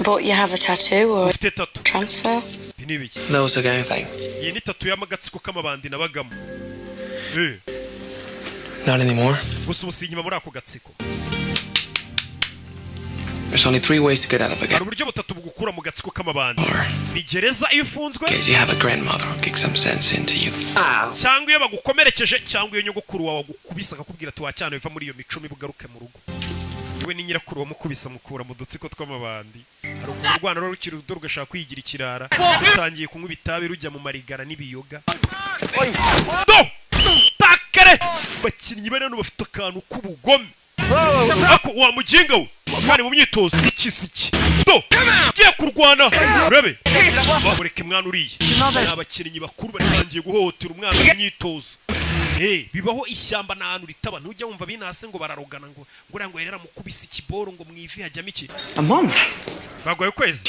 But you have a tattoo or ufite tattoo. Transfer? Binibiki. Those are gang thing. Iyi ni tattoo y'amagatsiko k'amabandi nabagamo. Not anymore. Gusa ubusinyima muri ako gatsiko. There's only 3 ways to get out of a gang. Hari uburyo butatu bugukura mu gatsiko k'amabandi. Ni gereza iyo ufunzwe. Guess you have a grandmother who kicks some sense into you. Cyangwa iyo bagukomerekeje cyangwa iyo nyogokuru wawe gukubisa akakubwira ati wacyane biva muri iyo mico mibugaruke mu rugo. we ni nyirakuru wamukubisa mukura mu dutsiko tw'amabandi hari urwana rukiri rudo rugashaka kwigira ikirara utangiye kunywa ibitabi rujya mu marigara n'ibiyoga takere bakinnyi bane no bafite akantu k'ubugome ako wa muginga we kandi mu myitozo ikisiki giye kurwana urabe mureke mwana uriye abakinnyi bakuru batangiye guhotera umwana mu myitozo bibaho ishyamba n'ahantu ritaba ntujya wumva binase ngo bararogana ngo ngo yerera mukubisa ikiboro ngo mwivi hajyamo iki A month? bagoye kwezi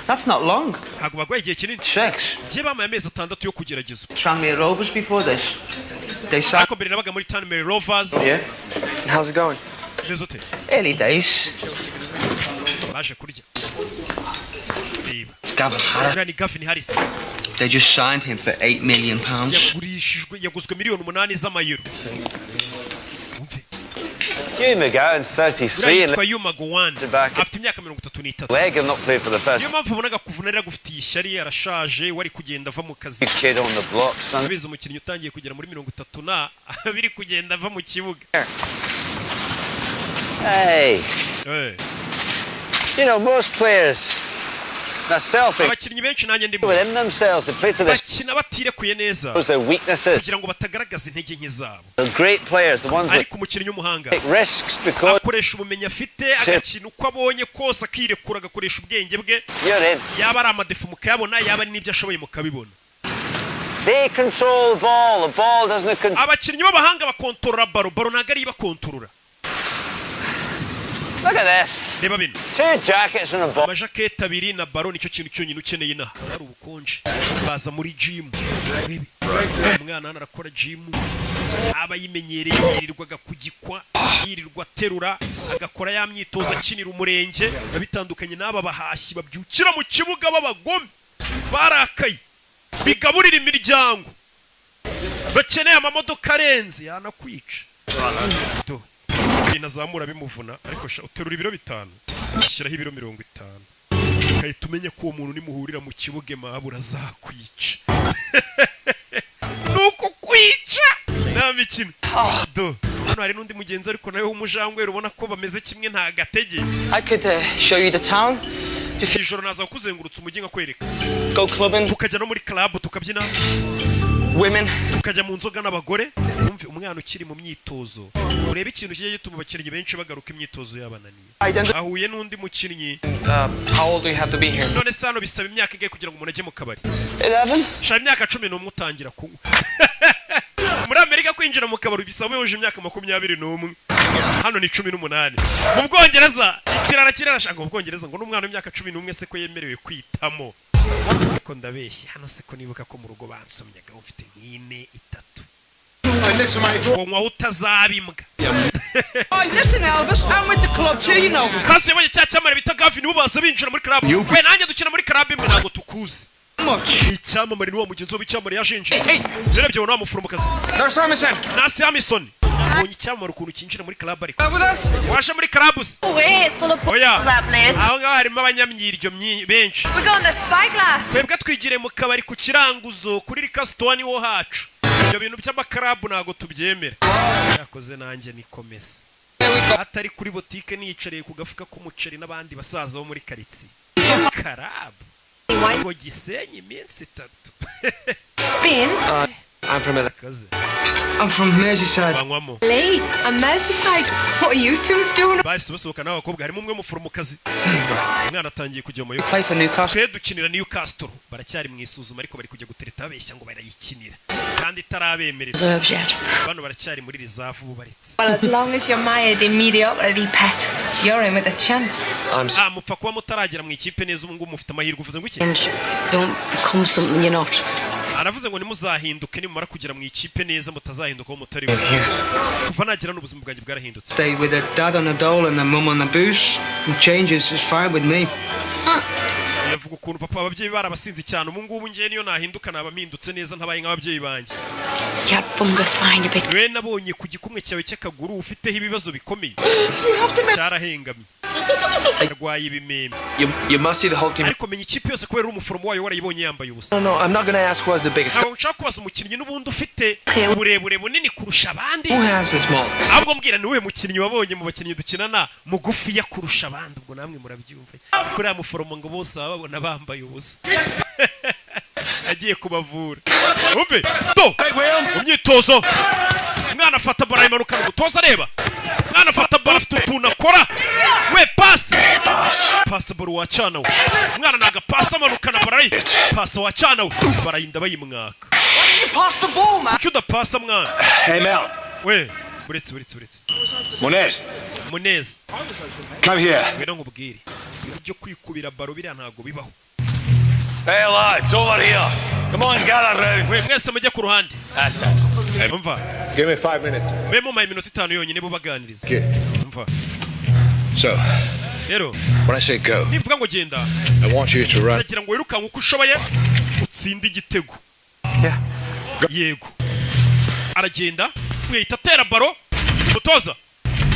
That's not long. ntabwo bagoye igihe kinini 6. giye bamaye amezi 6 yo kugerageza Tranmere Rovers before this. They signed. ariko mbere nabaga muri Tranmere Rovers. Yeah. How's it going? Bezote. Early days. baje kurya It's Gavin Harris. ni Gavin Harris. They just signed him for £8 million. yaguzwe miliyoni 8 z'amayero. UMWAKA 33 and afite imyaka 33. leg and not play for the first. Niyo mpamvu ubonaga kuvunira gufitiye ishyari yarashaje wari kugenda ava mu kazi. Kid on the block, son. Bize umukinnyi utangiye kugera muri 30 na biri kugenda ava mu kibuga. Hey. You know, most players are selfish. Abakinnyi benshi nanjye ndimo. Within themselves, they play to this. Bakina batirekuye neza. Their weaknesses. Kugira ngo batagaragaza intege nke zabo. The great players, the ones ariko umukinnyi w'umuhanga take risks because akoresha ubumenyi afite agakina uko abonye kose akirekura agakoresha ubwenge bwe yaba ari amadefu mukayabona yaba ari n'ibyo ashoboye mukabibona. They control the ball doesn't control. Abakinnyi b'abahanga bakontorora baro ntago ari bakontorora. Look at this. Reba bino. 2 jackets and a ball. Amajaketi abiri na baro nicyo kintu cyonyine ukeneye na hari ubukonje. Baza muri gym. Umwana arakora gym. Aba yimenyereye yirirwaga kugikwa, yirirwa terura, agakora ya myitozo akinira umurenge, bitandukanye n'aba bahashyi babyukira mu kibuga babagome. Barakaye. Bigaburira imiryango. Bakeneye amamodoka arenze yanakwica. Inazamura bimuvuna ariko uterura ibiro 5 ushyiraho ibiro 50 kahita umenya ko uwo muntu nimuhurira mu kibuge mahabura zakwica nuko kwica nta mikino hano hari n'undi mugenzi ariko nawe w'umujangwe ubona ko bameze kimwe nta gatege. I could show you the town. Ijoro naza kuzengurutsa umujyi nkakwereka. Go clubbing. Tukajya no muri club tukabyina. Women. Tukajya mu nzoga n'abagore. Umve umwana ukiri mu myitozo. Urebe ikintu kigiye gituma abakinnyi benshi bagaruka imyitozo yabananiye. Ahuye n'undi mukinnyi. How old do you have to be here? None sano bisaba imyaka ingahe kugira ngo umuntu ajye mu kabari? 11. Sha imyaka 11 utangira kunywa. Muri Amerika kwinjira mu kabari bisaba uje imyaka 21. Hano ni 18. Mu Bwongereza kirara shaka mu Bwongereza ngo n'umwana w'imyaka 11 se ko yemerewe kwitamo. Ko ndabeshya hano se ko nibuka ko mu rugo bansomyaga ufite nk'ine 3. Ngo utazabimbwa. Listen Elvis, I'm with the club too, you know. Sasa yabonye cyamare bita Gavin ubaza binjira muri club. We nanjye dukina muri club imwe nago tukuzi. Icyamamare ni wa mugenzi wo bicyamare yashinje. Yarebye ngo namuforomokazi. Nasi Amison. Bonye icyamamare ukuntu kinjira muri club ariko. Washa muri club. Oya. Aho ngaho harimo abanyamyiryo benshi. We're going to Spyglass. Twebwe twigire mu kabari ku kiranguzo kuri Rikastoni wo hacu. Ibyo bintu by'amakarabu nago tubyemera. Yakoze nanjye nikomeza. Atari kuri botike niyicariye ku gafuka k'umuceri n'abandi basaza bo muri karitsiye. Karabu. Ngo gisenye iminsi 3. Spain? I'm from I'm from Merseyside. Lee, I'm Merseyside. What are you two doing? Basi basohoka n'abakobwa harimo umwe muforomokazi. Umwana atangiye kujya mu Play for Newcastle. Dukinira Newcastle. Baracyari mu isuzuma ariko bari kujya gutereta abeshya ngo barayikinira. Kandi itarabemerera. Bano baracyari muri reserve bubaritse. Well, as long as you're mired in mediocrity, pet, you're in with a chance. Mupfa kuba mutaragera mu ikipe neza ubu ngubu mufite amahirwe uvuze ngo iki? Don't become something you're not. Aravuze ngo nimuzahinduke nimara kugera mu ikipe neza mutazahinduka aho mutari. Kuva nagira n'ubuzima bwanjye bwarahindutse. Stay with a dad on a dole and a mum on a booze. And changes is fine with me. avuga ukuntu papa ababyeyi barabasinzi cyane ubu ngubu ngiye niyo nahinduka nabamindutse neza ntabaye nk'ababyeyi banjye. We nabonye ku gikumwe cyawe cy'akaguru ufiteho ibibazo bikomeye. Cyarahengamye. Yarwaye ibimeme. You must see the whole team. Ariko menya ikipe yose kubera umuforomo wayo warayibonye yambaye ubusa. No, I'm not going to ask who has the biggest. Ntabwo nshaka kubaza umukinnyi n'ubundi ufite uburebure bunini kurusha abandi. Who has the small? Ahubwo mbwira ni uwe mukinnyi wabonye mu bakinnyi dukinana mugufi ya kurusha abandi ubwo namwe murabyumva. Kuri amuforomo ngo bose babona bambaye ubusa. Agiye kubavura. Umve, to. Umyitozo. Mwana afata bara imanuka n'umutoza areba. Mwana afata bara afite utuntu akora. We pasi. Pasi baro wacana we. Mwana naga pasi amanuka na bara. Pasi wacana we. Barayinda bayimwaka. Pass the ball, man. Kuki udapasa mwana? Hey Mel. We, buretse. Munez. Come here. We no ngubwire. Ibyo kwikubira baro biriya ntago bibaho. Hey lads, over here. Come on, gather round. We mwese mujye ku ruhande. That's it. Umva. Give me 5 minutes. Memo my minute 5 yonyine bo baganiriza. Okay. Umva. So, rero when I say go, nivuga ngo genda. I want you to run. Nagira ngo wirukanka uko ushoboye utsinde igitego. Yeah. Yego. Aragenda, wihita atera baro. Mutoza.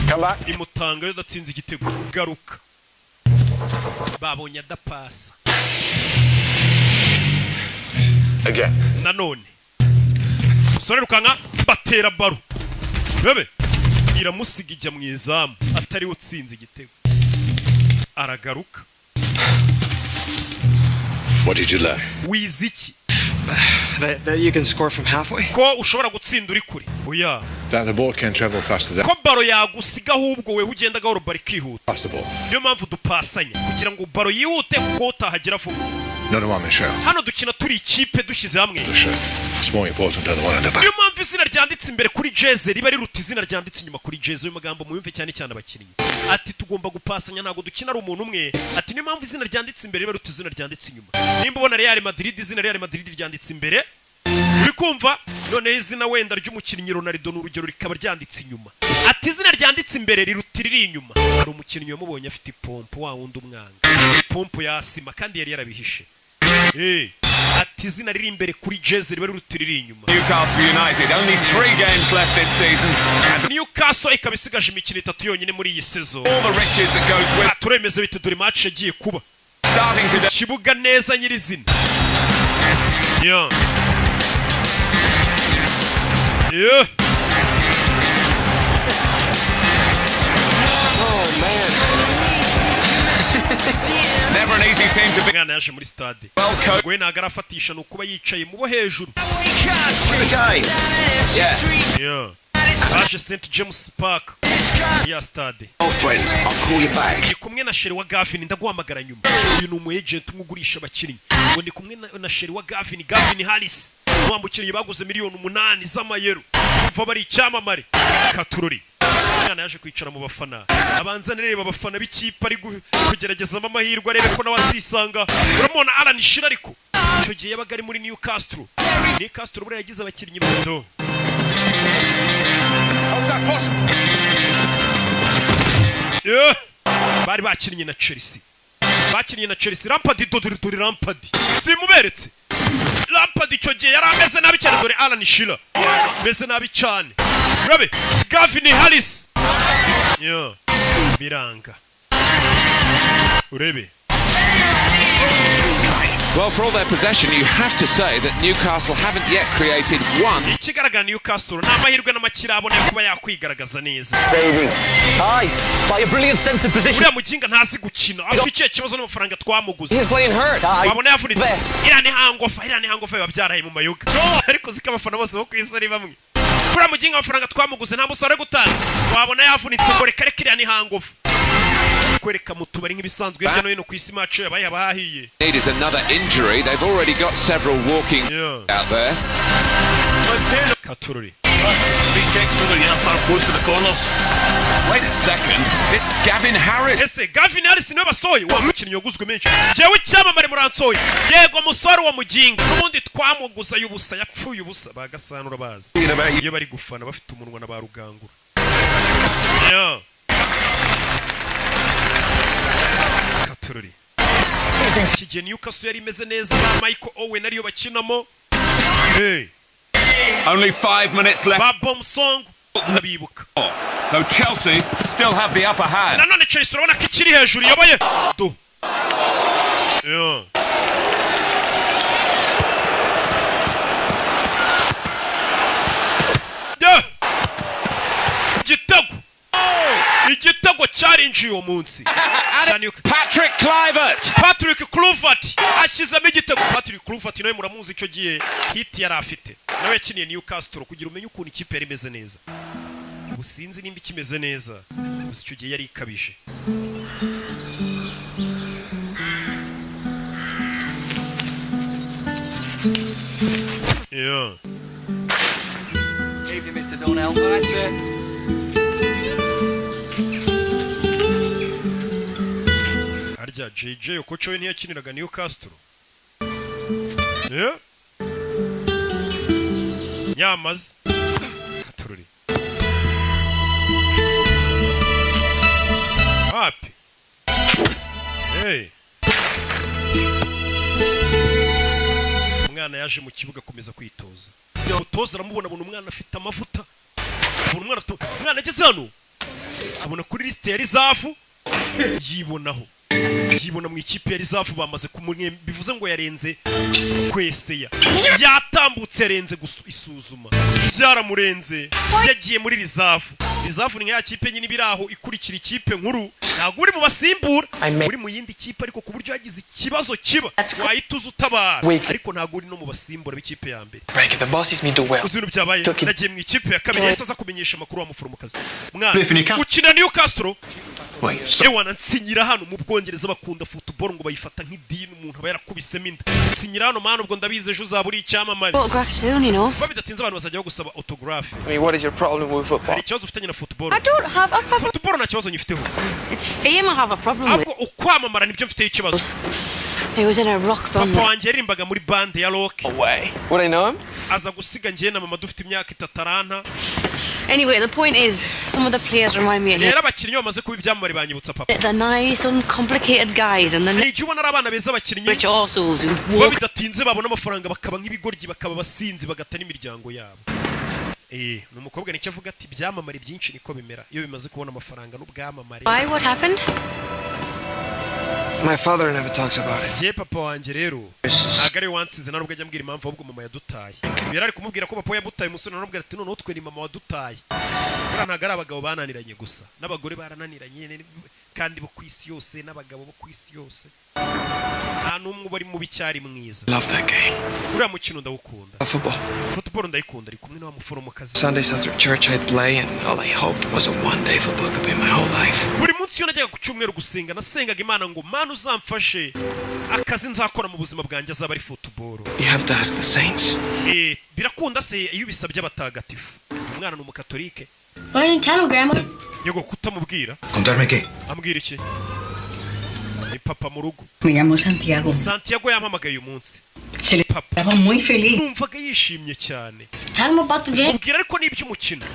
Come back. Imutanga yo datsinze igitego. Garuka. Babonye adapasa. Again. Nanone. Sore rukanga batera baro. Bebe. Iramusiga ijya mu izamu atari utsinze igitego. Aragaruka. What did you learn? Wiziki. That you can score from halfway. Ko ushobora gutsinda uri kure. Oya. That the ball can travel faster than Ko baro yagusiga ahubwo we ugenda gahoro bari kihuta. possible. Niyo mpamvu dupasanya kugira ngo baro yihute kuko utahagera vuba. Not a one man show. Hano dukina turi ikipe dushyize hamwe. The show. It's more important than the one at the back. Niyo mpamvu izina ryanditse imbere kuri jeze riba riruta izina ryanditse inyuma kuri jeze. Uyu magambo muyumve cyane cyane abakinnyi. Ati tugomba gupasanya ntago dukina ari umuntu umwe. Ati niyo mpamvu izina ryanditse imbere riba riruta izina ryanditse inyuma. Nimba ubona Real Madrid izina Real Madrid ryanditse imbere. Uri kumva none izina wenda ry'umukinnyi Ronaldo n'urugero rikaba ryanditse inyuma. Ati izina ryanditse imbere riruta riri inyuma. Hari umukinnyi wamubonye afite pompo wa wundi umwanga. Pompo ya asima kandi yari yarabihishe. Ati izina riri imbere kuri jeze riba riruta riri inyuma. Newcastle United only 3 games left this season. Newcastle ikaba isigaje imikino 3 yonyine muri iyi season. All the riches that goes with. Turemeze bite dore match yagiye kuba. Starting today. Kibuga neza nyirizina. Yeah. Yeah. Oh man. Never an easy team to be. Ngana yaje muri stade. Well coached. Gwe nagara afatisha nukuba yicaye mu bo hejuru. Yeah. Aje St James Park. Ya stade. Oh friends, I'll call you back. Ndi kumwe na Sherry wa Gavin ndaguhamagara nyuma. Uyu ni umu agent umugurisha abakinnyi. Ngo ndi kumwe na Sherry wa Gavin Harris. Wambukinnyi baguze miliyoni 8 z'amayero. Mva bari icyamamare. Katurori. Ngana yaje kwicara mu bafana. Abanza nereba abafana b'ikipe ari kugerageza amahirwe arebe ko nawazisanga. Uramubona Alan Shearer ariko. Icyo gihe yabaga ari muri Newcastle. Newcastle buri yagize abakinnyi bato. Yeah. Bari bakinnye na Chelsea. Bakinnye na Chelsea. Lampard dore Lampard. Simuberetse. Lampard icyo gihe yari ameze nabi cyane dore Alan Shearer. Meze nabi cyane. Urabe Gavin Harris. Yeah. Biranga. Urebe. Well, for all their possession, you have to say that Newcastle haven't yet created one. Ikigaragara Newcastle n'amahirwe n'amakirabone kuba yakwigaragaza neza. Aye, by a brilliant sense of position. Uriya muginga ntazi gukina. Afite icyo kibazo n'amafaranga twamuguze. He's playing hurt. Wabona yavunitse. Iriya ni hangofa babyaraye mu mayuga. Ariko zika abafana bose bo kwisa ari bamwe. Uriya muginga amafaranga twamuguze nta musare gutanga. Wabona yavunitse ngo reka iriya ni hangofa. Kwereka mutubari nk'ibisanzwe hirya no hino ku isi match yabaye abahiye. Need is another injury. They've already got several walking out there. Katururi. Big kicks from the far close to the corners. Wait a second. It's Gavin Harris. Ese Gavin Harris niwe basoye wa mukinnyi yaguzwe menshi. Jewe icyamamare muransoye. Yego musore wa muginga. N'ubundi twamuguza y'ubusa yapfuye ubusa bagasanura bazi. Iyo bari gufana bafite umunwa na ba rugangura. Yeah. Katururi. Kigiye Newcastle yari imeze neza na Michael Owen ariyo bakinamo. Only 5 minutes left. Babom song ndabibuka. Though Chelsea still have the upper hand. Nanone Chelsea urabona ko ikiri hejuru yoboye. Do. Igitego cyarinjiye uwo munsi. Patrick Kluivert ashyizemo igitego. Patrick Kluivert nawe muramuzi icyo gihe hit yari afite. Nawe yakiniye Newcastle kugira umenye ukuntu ikipe yari imeze neza. Ubu sinzi nimba ikimeze neza. Gusa icyo gihe yari ikabije. Yeah. Evening, Mr. Donnell. That's it. Harya JJ ukocho we ntiyakiniraga Newcastle. Yeah. Nyamaze. Katururi. Happy. Hey. Umwana yaje mu kibuga komeza kwitoza. Umutoza aramubona umwana afite amavuta. Umwana ageze hano. Abona kuri liste ya rizafu. Yibonaho. Yibona mu ikipe ya rizafu bamaze kumwe bivuze ngo yarenze kweseya. Yatambutse yarenze isuzuma. Byaramurenze. Yagiye muri rizafu. Rizafu ni ya kipe nyine biraho ikurikira ikipe nkuru. Ntabwo uri mu basimbura. Uri mu yindi kipe ariko ku buryo yagize ikibazo kiba. Wahituza utabara. Ariko ntabwo uri no mu basimbura b'ikipe ya mbere. The bosses me do well. Uzuru byabaye. Nagiye mu ikipe ya kabiri yesa kumenyesha amakuru w'amuforomokazi. Mwana ukina Newcastle. Ewana nsinyira hano mu Bwongereza bakunda football ngo bayifata nk'idini umuntu aba yarakubisemo inda. Nsinyira hano mwana ubwo ndabize ejo uzaburi icyamamare. Autograph soon, you know. Babidatinze abantu bazajya gusaba autograph. I mean, what is your problem with football? Hari ikibazo ufitanye na football. I don't have a problem. Football nta kibazo nyifiteho. It's fame I have a problem with. Ahubwo ukwamamara nibyo mfite ikibazo. He was in a rock band. Papa wanjye yarimbaga muri band ya rock. Away. Would I know him? Aza gusiga ngiye na mama dufite imyaka 3 Anyway, the point is, some of the players remind me of Rero abakinnyi bamaze kuba ibyamamare banyibutsa papa. the nice, uncomplicated guys and the Ije ubona abana beza abakinnyi. rich assholes who walk. Babidatinze babona amafaranga bakaba nk'ibigoryi bakaba basinzi bagatana imiryango yabo. Numukobwa nicyo avuga ati byamamare byinshi niko bimera iyo bimaze kubona amafaranga n'ubwamamare. Why? What happened? My father never talks about it. Je papa wanje rero agare wansize narubwo ajya mbwira impamvu ahubwo mama yadutaye. Yarari kumubwira ko papa yabutaye umusore narubwo ati none utwe ni mama wadutaye. Ntagara abagabo bananiranye gusa n'abagore barananiranye kandi bo kwisi yose n'abagabo bo kwisi yose. Nta numwe bari mu bicyari mwiza. Love that game. Uriya mukino ndawukunda. Football ndayikunda ari kumwe n'amuforomokazi. Sundays after church I'd play and all I hoped was a one-day football could be my whole life. Buri munsi yo najyaga ku cyumweru gusenga nasengaga Imana ngo Mana uzamfashe akazi nzakora mu buzima bwanjye azaba ari football. You have to ask the saints. Birakunda se iyo bisabye abatagatifu. Umwana ni umukatolike. Morning time, Grandma. Yego kutamubwira. ¿Contarme qué? Ambwira iki? Ni papa mu rugo. Me llamo Santiago. Santiago yampamagaye uyu munsi. Estaba muy feliz. Numvaga yishimye cyane. Tell him about the game. Mubwira ariko n'ibyo umukino.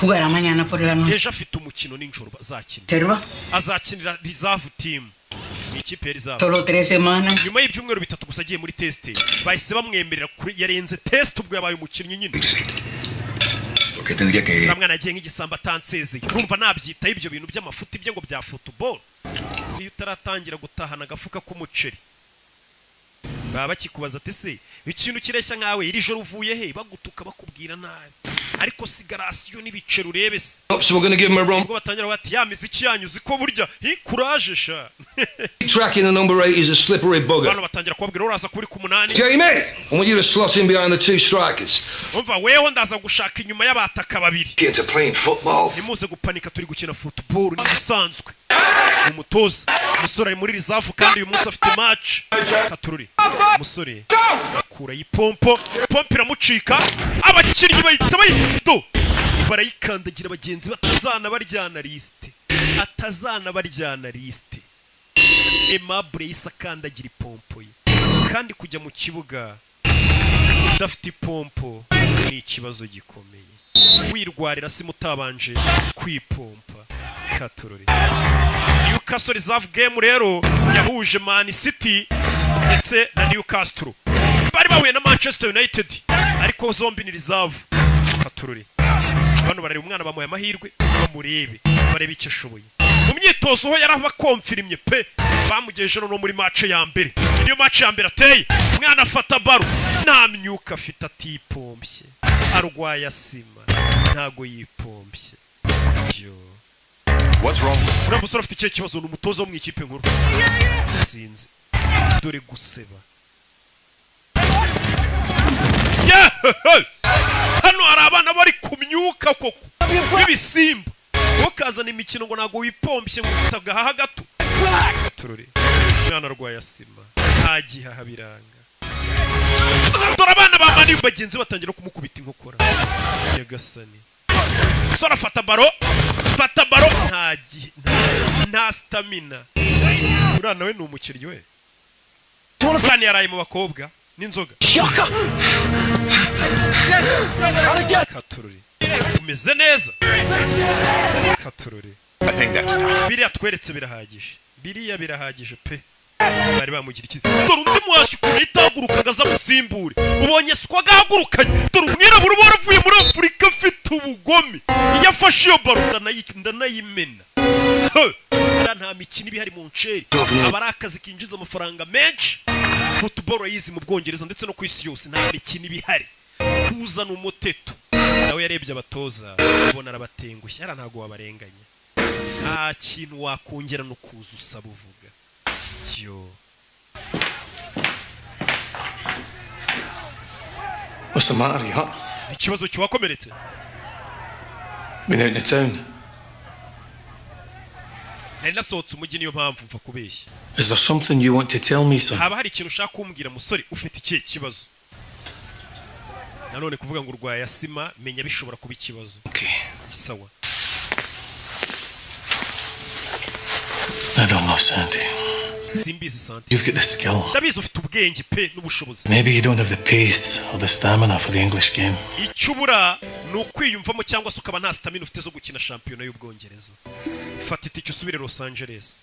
Jugará mañana por la noche. Ejo afite umukino n'injoro bazakina. Serva. Azakinira reserve team. Ni ikipe ya reserve. Solo 3 semanas. Nyuma y'ibyumweru 3 gusa agiye muri test. Bahise bamwemerera yarenze test ubwo yabaye umukinnyi nyine. Porque tendría que Mwana agiye nk'igisamba atansezeye. Urumva nabyita ibyo bintu by'amafuti bye ngo bya football. Iyo utaratangira gutahana agafuka k'umuceri. Baba bakikubaza ati se ikintu kireshya nkawe iri joro uvuye he bagutuka bakubwira nabi. Ariko sigarasiyo n'ibicero urebe se. So we're going to give him a run. Ubwo batangira bati ya miziki yanyuze ko burya courage sha. Tracking the number 8 is a slippery bugger. Bano batangira kubabwira uraza kuri ku 8. Jamie, I want you to slot in behind the 2 strikers. Umva weho ndaza gushaka inyuma y'abataka babiri. get to playing football. Nimuze gupanika turi gukina football ni bisanzwe. Umutoza umusore ari muri reserve kandi uyu munsi afite match. Katururi umusore akura yipompo iramucika abakinnyi bahita bayito barayikandagira abagenzi atazana baryana liste Aimable yisakandagira ipompo ye kandi kujya mu kibuga udafite ipompo ni ikibazo gikomeye wirwarira si mutabanje kwipompa Katururi Newcastle reserve game rero yahuje Man City ndetse na Newcastle bari bahuye na Manchester United ariko zombi ni reserve katururi abantu barari umwana bamuye amahirwe bamurebe barebe icyo ashoboye mu myitozo ho yari abakonfirimye pe bamugejeje no muri match ya mbere niyo match ya mbere ateye umwana afata baro nta myuka afite atipompye arwaye asima ntago yipompye yo What's wrong? Ura musore afite kibazo n'umutozo mu ikipe nkuru sinzi dore guseba hano hari abana bari kumyuka koko bibisimba ukazana imikino ngo nago wipompye ngo ufite agahaha gato turore mwana arwaye asima nta gihaha biranga dore abana bamani bagenzi batangira kumukubita inkokora Nyagasani sora fata baro nta stamina ura nawe ni umukiryi we Plan yaraye mu bakobwa n'inzoga Katururi umeze neza Katururi I think that's enough. Biriya tweretse birahagije pe bari bamugira iki dore undi mwashi kunitaguruka gaza musimbure ubonye swa gahagurukanye dore umwirabura baravuye muri Afrika afite ubugome yafashe iyo baro ndanayimena nta mikino ibihari mu nceri abarakazi kinjiza amafaranga menshi football yizi mu Bwongereza ndetse no ku isi yose nta mikino ibihari kuzana umuteto nawe yarebye abatoza ubona arabatengushya ara ntago wabarenganya nta kintu wakongera no kuza usaba uvuga yo What's the matter, you hurt? Ikibazo cyakomeretse Been out in the town. nasohotse umujyi niyo mpamvu mva kubeshya Is there something you want to tell me, son? haba hari ikintu ushaka kumbwira musore ufite ikihe kibazo nanone kuvuga ngo urwaye asima menya bishobora kuba ikibazo Okay. sawa I don't know, Sandy. simbizi Santi You've got the skill. ndabizi ufite ubwenge pe n'ubushobozi Maybe you don't have the pace or the stamina for the English game. icyubura ni ukwiyumvamo cyangwa se ukaba nta stamina ufite zo gukina shampiyona y'Ubwongereza fata itike usubire Los Angeles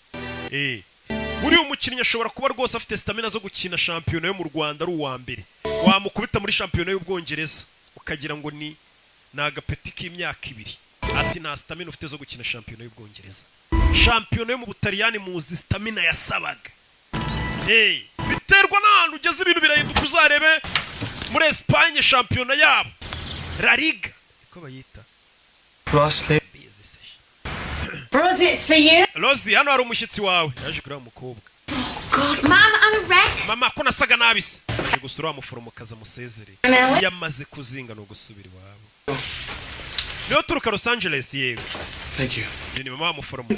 muri uyu mukinnyi ashobora kuba rwose afite stamina zo gukina shampiyona yo mu Rwanda ari uwa mbere wamukubita muri shampiyona y'Ubwongereza ukagira ngo ni agapeti k'imyaka 2 ati nta stamina ufite zo gukina shampiyona y'Ubwongereza shampiyona yo mu Butaliyani muzi stamina yasabaga biterwa n'ahantu ugeze ibintu birahinduka uzarebe muri Espagne shampiyona yabo La Liga ko bayita Rosie, it's for you. Rosie, hano hari umushyitsi wawe yaje kureba umukobwa God, Mom, I'm a wreck. mama ko nasaga nabise yaje gusura umuforomokazi amusezere yamaze kuzinga no gusubira iwabo niyo turuka Los Angeles yego Thank you. ni mama w'umuforomo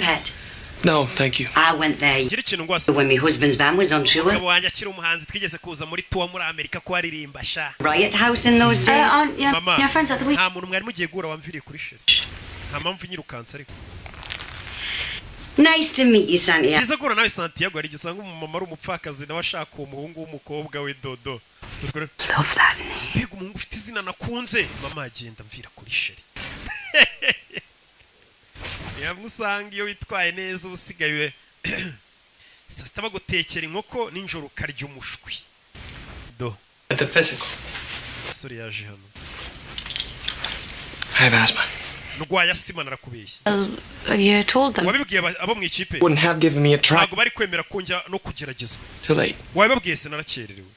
No, thank you. I went there kiri kintu ngwase when my husband's band was on tour. abo wanjye akiri umuhanzi twigeze kuza muri tour muri Amerika ko aririmba sha Riot House in those days. mama yeah, friends at the week. nta muntu mwari mugiye gura wamviriye kuri sheri nta mpamvu nyirukanse ariko Nice to meet you, Santiago. kiza gura nawe Santiago ari gisanga umumama ari umupfakazi nawe ashaka umuhungu w'umukobwa we Dodo Love that name. biga umuhungu ufite izina nakunze mama agenda mvira kuri sheri yamusanga iyo witwaye neza usigaye sasta bagutekera inkoko ninjoro karya umushwi do At the physical. sorry yaje hano I have asthma. Nugwaya sima narakubeshye You told them. wabibwiye abo mu ikipe Wouldn't have given me a try. ntago bari kwemera konjya no kugeragezwa Too late. wabibwiye se narakererewe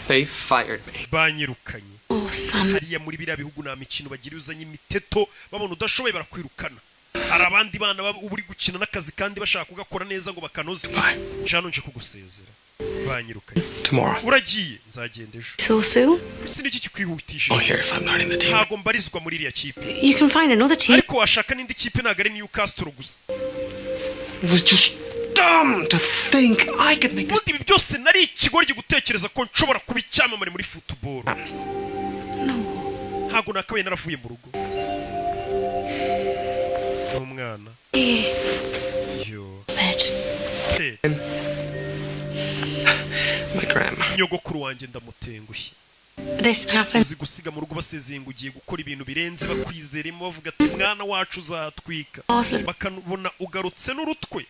They fired me. banyirukanye Oh, son. hariya muri biriya bihugu nta mikino bagira uzanye imiteto babona udashoboye barakwirukana hari abandi bana uri gukina n'akazi kandi bashaka kugakora neza ngo bakanoze jano nje kugusezera banyirukanye Tomorrow. uragiye nzagenda ejo So soon? siniki kikwihutisha Oh, here if I'm not in the team. ntago mbarizwa muri iriya kipe You can find another team. ariko washaka n'indi kipe ntago ari Newcastle gusa It was just dumb to think I could make this. ibi byose nari ikigoryi gutekereza ko nshobora kuba icyamamare muri football ntago nakabaye naravuye mu rugo umwana yo My grandma. nyogokuru wanjye ndamutengushye This happens. uzi gusiga mu rugo basezeye ngo ugiye gukora ibintu birenze bakwizeremo bavuga ati mwana wacu uzatwika bakabona ugarutse n'urutwe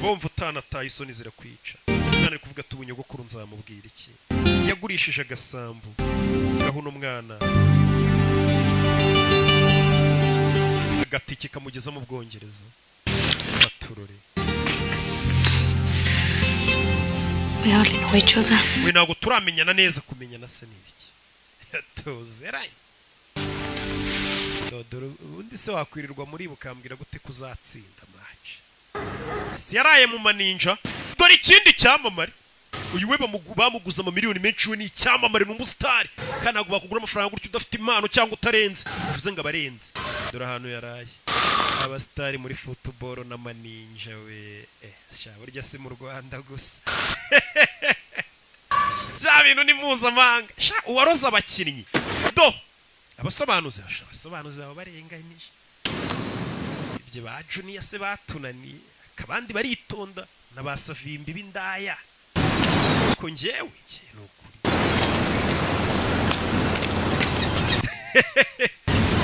bomva utanataye isoni zirakwica umwana ari kuvuga ati ubunyogokuru nzamubwira iki yagurishije agasambu aho n'umwana agatiki kamugeza mu Bwongereza baturore We hardly know each other. We ntabwo turamenyana neza kumenyana se n'ibiki tuzeranye dodoro ubundi se wakwirirwa muri bukambwira gute kuzatsinda match si yaraye mu maninja dore ikindi cyamamare uyu we bamuguza amamiliyoni menshi we ni icyamamare n'umusitari kandi ntabwo bakugura amafaranga gutyo udafite impano cyangwa utarenze uvuze ngo abarenze dore ahantu yaraye abasitari muri football n'amaninja we burya si mu Rwanda gusa bya bintu ni mpuzamahanga uwaroza abakinnyi do abasobanuzi abo barenganije ibyo ba junior se batunaniye kabandi baritonda n'abasavimbi b'indaya ko njyewe ikintu ukuri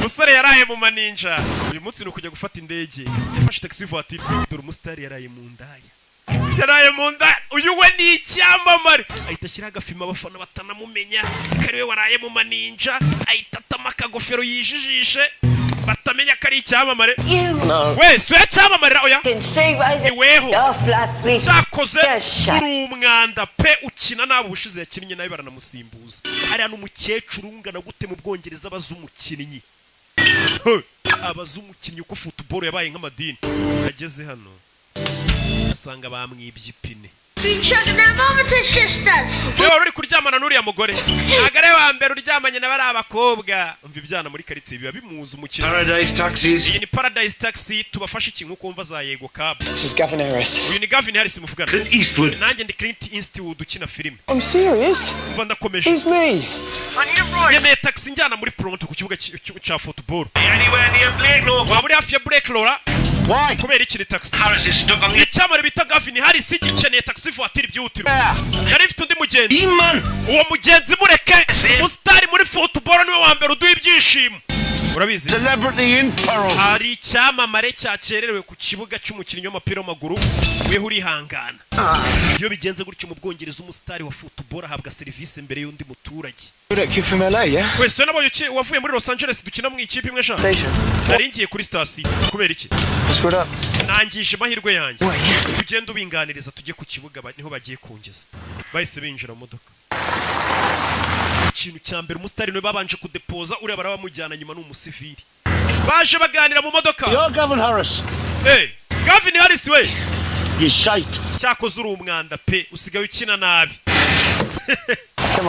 musore yaraye mu maninja uyu munsi ni ukujya gufata indege yafashe taxi voiture dore umusitari yaraye mu ndaya uyu we ni icyamamare ahita ashyira agafima abafana batanamumenya kariwe waraye mu maninja ahita atama akagofero yijijishe batamenya ko ari icyamamare we si yacyamamarira oya iweho cyakoze uri umwanda pe ukina nabo ubushize yakinnye nawe baranamusimbuza hariya n'umukecuru ungana gute mu Bwongereza abaza umukinnyi uko football yabaye nk'amadini ageze hano asanga bamwibye ipine Reba uri kuryamana n'uriya mugore agare wa mbere uryamanye na bari abakobwa umva ibyana muri karitsiye biba bimuza umukino Paradise Taxis. Iyi ni Paradise Taxi tubafashe ikintu uko umva za Yego Cab. This is Gavin Harris. Uyu ni Gavin Harris muvugana. Clint Eastwood. Nanjye ndi Clint Eastwood ukina filime. I'm serious. Umva ndakomeje. It's me. Yemeye taxi njyana muri Toronto ku kibuga cya football. Anywhere near Blake Law. Waburi hafi ya Blake Law. Why? Kubera iki taxi? Harris is stuck on the icyamare bita Gavin Harris igikeneye taxi voiture by'utiro. Yari ifite undi mugenzi. Uwo mugenzi mureke. Mustari muri football niwe wa mbere uduha ibyishimo. Urabizi? Celebrity in peril. Hari icyamamare cyakererewe ku kibuga cy'umukinnyi w'umupira w'amaguru weho urihangana. Iyo bigenze gutyo mu Bwongereza umusitari wa football ahabwa serivisi mbere y'undi muturage. Kid from LA, yeah? Wese nabonye wavuye muri Los Angeles dukina mu ikipe imwe sha. Naringiye kuri station kubera iki? Screwed up. Nangije amahirwe yanjye. Tugenda ubinganiriza tujye ku kibuga niho bagiye kungeza. Bahise binjira mu modoka. Ikintu cya mbere umusitari niwe babanje kudepoza ureba barabamujyana nyuma n'umusivili. Baje baganira mu modoka. You're Gavin Harris. Hey, Gavin Harris we. You shite. Cyakoze uri umwanda pe usigaye ukina nabi.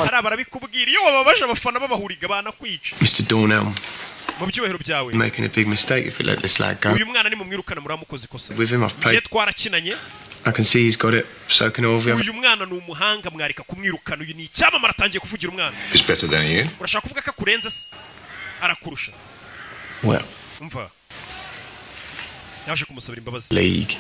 Ara barabikubwira iyo wababaje abafana babahuriga banakwica. Mr. Dornell. Mu byubahiro byawe. You're making a big mistake if you let this lad go. Uyu mwana ni mumwirukana muramukoze ikosa. With him I've played. Twarakinanye. I can see he's got it. So can all of you. Uyu mwana ni umuhanga mwarika kumwirukana uyu ni icyamamare atangiye kuvugira umwana. He's better than you. Urashaka kuvuga ko akurenze se? Arakurusha. Well. Umva. Yaje kumusabira imbabazi. League.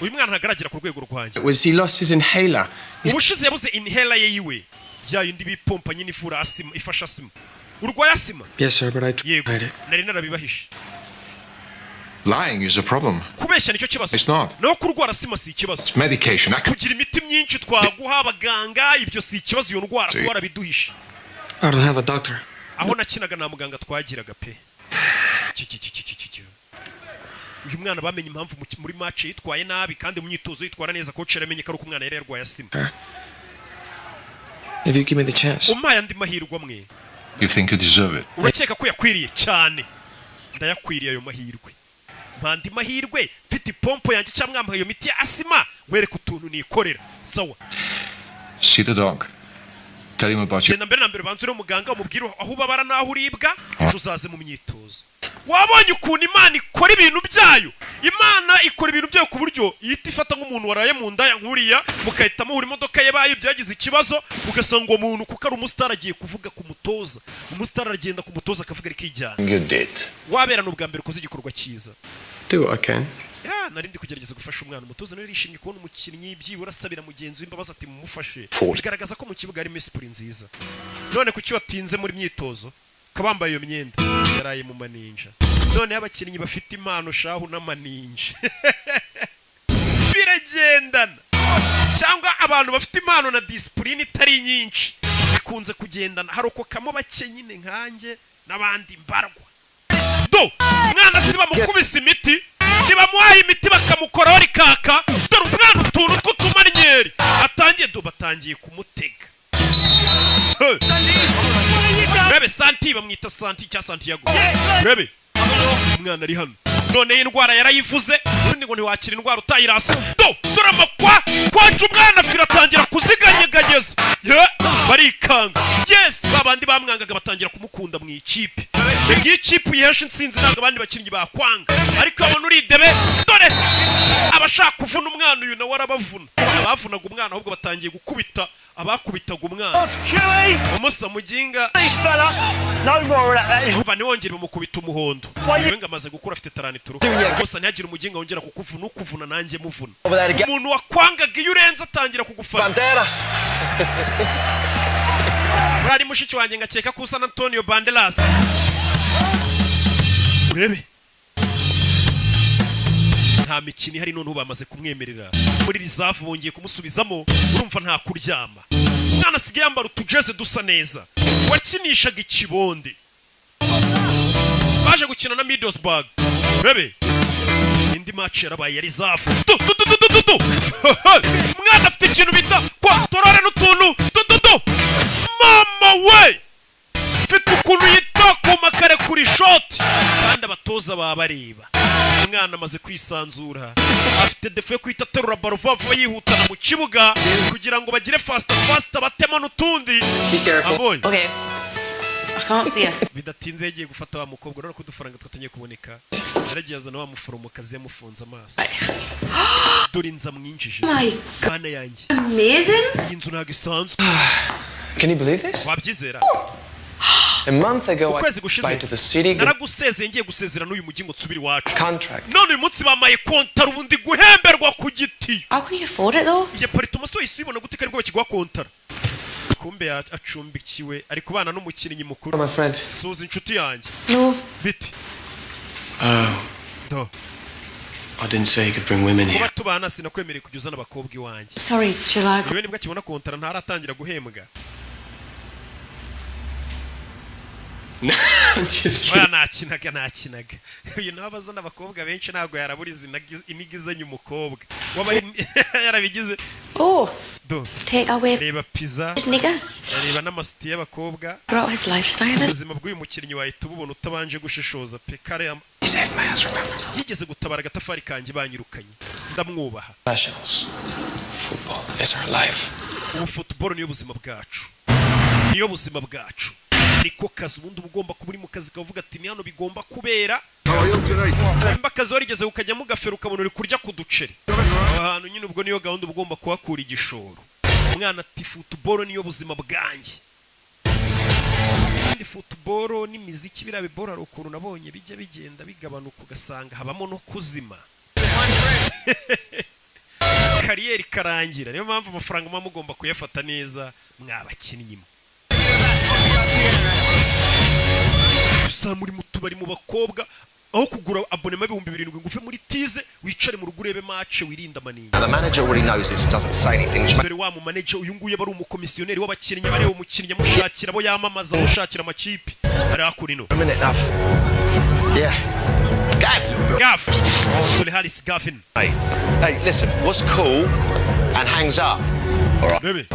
Uyu mwana ntagaragira ku rwego rwanjye. Was he lost his inhaler? Ubushize yabuze inhaler ye yiwe. Ya yindi bipompa nyine ifura asima ifasha asima. Urwaye asima? Yes sir, but I tried it. Nari narabibahishe. Lying is a problem. Kubeshya nicyo kibazo. It's not. No kurwara asima si ikibazo. It's medication. Kugira imiti myinshi twaguha abaganga ibyo si ikibazo iyo ndwara kuba biduhishe. I don't have a doctor. Aho nakinaga na muganga twagiraga pe. Uyu mwana bamenye impamvu muri match yitwaye nabi kandi mu myitozo yitwara neza coach yaramenye ko ari uko umwana yari yarwaye asima. If you give me the chance. Umpaye andi mahirwe amwe. You think you deserve it? Urakeka ko yakwiriye cyane. Ndayakwiriye ayo mahirwe. Mpandi mahirwe mfite ipompo yanjye cyangwa mwampaye iyo miti ya asima wereka utuntu nikorera. Sawa. See the dog. Tell him about you. Genda mbere na mbere banzure umuganga umubwire aho ubabara naho uribwa uzaze mu myitozo. Wabonye ukuntu Imana ikora ibintu byayo. Imana ikora ibintu byayo ku buryo yita ifata nk'umuntu waraye mu ndaya nkuriya mukahita muhura imodoka yabaye byagize ikibazo ugasanga uwo muntu kuko ari umusitari agiye kuvuga ku mutoza. Umusitari aragenda ku mutoza akavuga rikijyana. You did. Wabera n'ubwa mbere koze igikorwa cyiza. Do what I can. Ya narindi kugerageza gufasha umwana umutoza narishimye kubona umukinnyi byibura asabira mugenzi w'imbabazi ati mumufashe. Bigaragaza ko mu kibuga ari esprit nziza. None kuki watinze muri myitozo kabambaye iyo myenda yaraye mu maninja. None abakinnyi bafite impano shahu n'amaninja. abantu bafite impano na discipline itari nyinshi bikunze kugendana harokokamo bake nyine nkanjye n'abandi mbarwa do mwana siba mukubise imiti niba muhaye imiti bakamukoraho rikaka dore umwana utuntu tw'utumanyeri atangiye do batangiye kumutega Bebe Santi bamwita Santi cya Santiago Bebe umwana ari hano none indwara yarayivuze ubundi ngo ntiwakira indwara utayirasa do turamakwa kwaje umwana firatangira kuziganyeganyeza barikanga yes babandi bamwangaga batangira kumukunda mu ikipe ikipe yihesha insinzi nanga abandi bakinnyi bakwanga ariko abona uri debe dore abashaka kuvuna umwana uyu na warabavuna abavunaga umwana ahubwo batangiye gukubita abakubitaga umwana umusa muginga umva niwongere bamukubita umuhondo wenga amaze gukura afite tarani turu umusa ntihagire umuginga wongera kukuvuna ukuvuna nanjye muvuna umuntu wakwangaga iyo urenze atangira kugufana urari mushiki wanjye ngakeka ko usa na Antonio Banderas urebe nta mikini hari none bamaze kumwemerera muri rizavu bongeye kumusubizamo urumva nta kuryama umwana asigaye yambara utujeze dusa neza wakinishaga ikibonde baje gukina na Middlesbrough bebe indi match yarabaye ya rizavu umwana afite ikintu bita kwa torore n'utuntu mama we mfite ukuntu yita ku makare kuri shot kandi abatoza babareba umwana amaze kwisanzura afite defe kwita terura baro vuba yihutana mu kibuga kugira ngo bagire fast batemo n'utundi abonye Okay. I can't see her. bidatinze yagiye gufata wa mukobwa rero kudufaranga twatangiye kuboneka yaragiye azana wa muforomokazi yamufunze amaso dore inza mwinjije kana yanjye Amazing. inzu ntago isanzwe Can you believe this? wabyizera A month ago, I ukwezi gushize went to the city. naragusezeye ngiye gusezera n'uyu mugingo nsubiri wacu Contract. none uyu munsi bamaye kontara ubundi guhemberwa ku giti How can you afford it though? ya paritoma so isibona gute kariko bakigwa kontara kumbe acumbikiwe ari kubana n'umukinnyi mukuru My friend. suza inshuti yanjye No. biti do I didn't say you could bring women kuba here. tubana sinakwemereye kujya n'abakobwa iwanjye Sorry, Chilag. yewe nibwo akibona kontara ntaratangira guhembwa oya nakinaga uyu nawe abazana abakobwa benshi ntabwo yaraburiza inigizanye umukobwa waba yarabigize do Take away reba pizza his niggas. reba n'amasiti y'abakobwa Brought his lifestyle. ubuzima bw'uyu mukinnyi wahita ububona utabanje gushishoza pe kare yigeze gutabara agatafari kanjye banyirukanye ndamwubaha Professionals. Football is our life. ubu football niyo buzima bwacu niyo buzima bwacu niko kazi ubundi ugomba kuba uri mu kazi kavuga ati ni hano bigomba kubera nimba akazi warigeze ukajya mu gafero ukabona uri kurya ku duceri aho hantu nyine ubwo niyo gahunda ugomba kuhakura igishoro umwana ati football niyo buzima bwanjye kandi football n'imiziki biriya bibora ari ukuntu nabonye bijya bigenda bigabanuka ugasanga habamo no kuzima kariyeri karangira niyo mpamvu amafaranga muba mugomba kuyafata neza mwabakinnyi gusa muri mutubari mu bakobwa aho kugura abonema 7,000 ngufe muri tize wicare mu rugo urebe match wirinda manini The manager already knows this and doesn't say anything. dore wa mu manager uyu nguye bari umukomisiyoneri w'abakinnyi bari umukinnyi mushakira abo yamamaza mushakira amakipe ari akurino A minute, love. Yeah. Gav dore Harris Gavin Hey, listen, what's cool and hangs up? All right. Baby.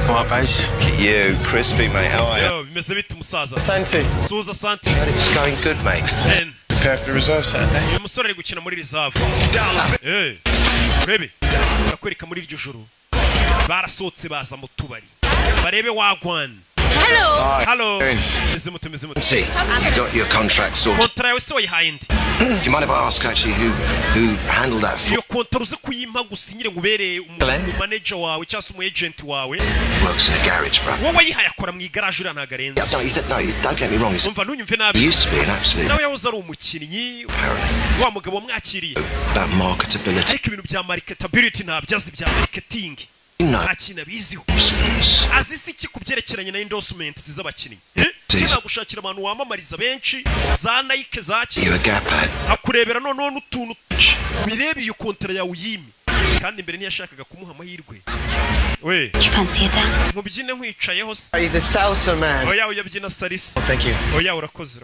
Alright, base. Look at you, crispy, mate. How are you? Yo, bimeze bite umusaza Santi. Suza Santi It's going good, mate. Prepare for the reserve Saturday. uyu musore ari gukina muri reserve baby ndakwereka muri iryo joro barasohotse baza mu tubari barebe wagwan hello meze mute See, you got your contract sorted. kontra yawe se wayihaye ndi Do you mind if I ask actually who handled that for iyo kontra uzi kuyimpa gusinyire ngo ubere manager wawe cyangwa umu agent wawe works in a garage, bro? wowe wayihaye akora mu igaraje uriya ntabwo arenze Yeah, no, he said no. Don't get me wrong. umva ntunyumve He nabi used to be an absolute nawe yahoze ari umukinnyi wa mugabo wamwakiriye about marketability. ariko ibintu bya marketability ntabyo azi bya marketing nta kintu abiziho azi si iki ku byerekeranye na endorsement z'abakinnyi kina gushakira abantu wamamariza benshi za Nike za ki akurebera noneho n'utuntu bireba iyo kontra yawe uyimi kandi mbere ntiyashakaga kumuha amahirwe. We Do you fancy a dance? mubyine nkwicayeho se. He's a salsa man. Oya uyabyina salisa. Thank you. Oya urakoze.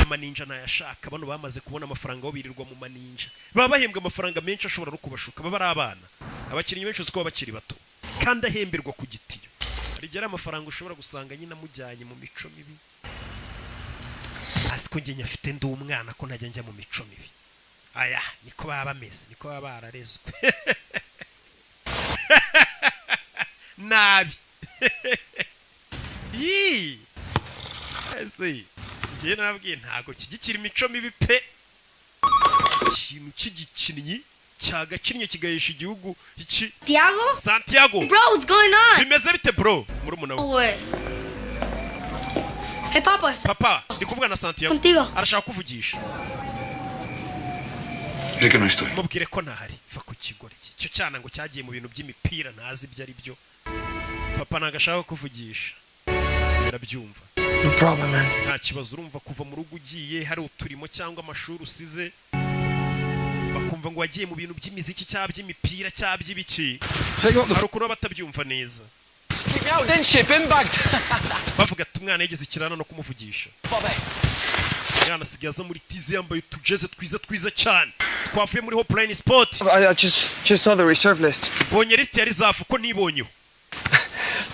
Amaninja nayashaka bano bamaze kubona amafaranga bo birirwa mu maninja. Baba bahembwa amafaranga menshi ashobora no kubashuka baba ari abana. Abakinnyi benshi uko bakiri bato. Kandi ahemberwa ku gitiyo. Rigera amafaranga ushobora gusanga nyina mujyanye mu mico mibi. Asiko nge nyafite ndi umwana ko ntajya njya mu mico mibi. Aya niko baba bameze, niko baba bararezwe. Nabi. Yi. Ese ngiye nabwiye ntago kigikira imico mibi pe. Ikintu cy'igikinnyi cyagakinnye kigayisha igihugu iki. Santiago. Bro, what's going on? Bimeze bite bro? Murumuna we. Hey Papa. Papa, ndikuvuga na Santiago. Contigo. Arashaka kuvugisha. Reka no estoy. Mubwire ko ntahari. Va ku kigore iki. Cyo cyana ngo cyagiye mu bintu by'imipira ntazi ibyo ari byo. Papa nagashaka kuvugisha. Birabyumva. No problem, man. Nta kibazo urumva kuva mu rugo ugiye hari uturimo cyangwa amashuri usize. Bakumva ngo wagiye mu bintu by'imiziki cyangwa by'imipira cyangwa by'ibiki. Hari ukuntu batabyumva neza. Keep me out, then ship him bagged. Bavuga ati umwana yigeze kirana no kumuvugisha. Mwana sigaza muri tize yambaye utujeze twiza cyane. Twavuye muri Hopline Sport. I just saw the reserve list. Bonye list yari zafu ko nibonyeho.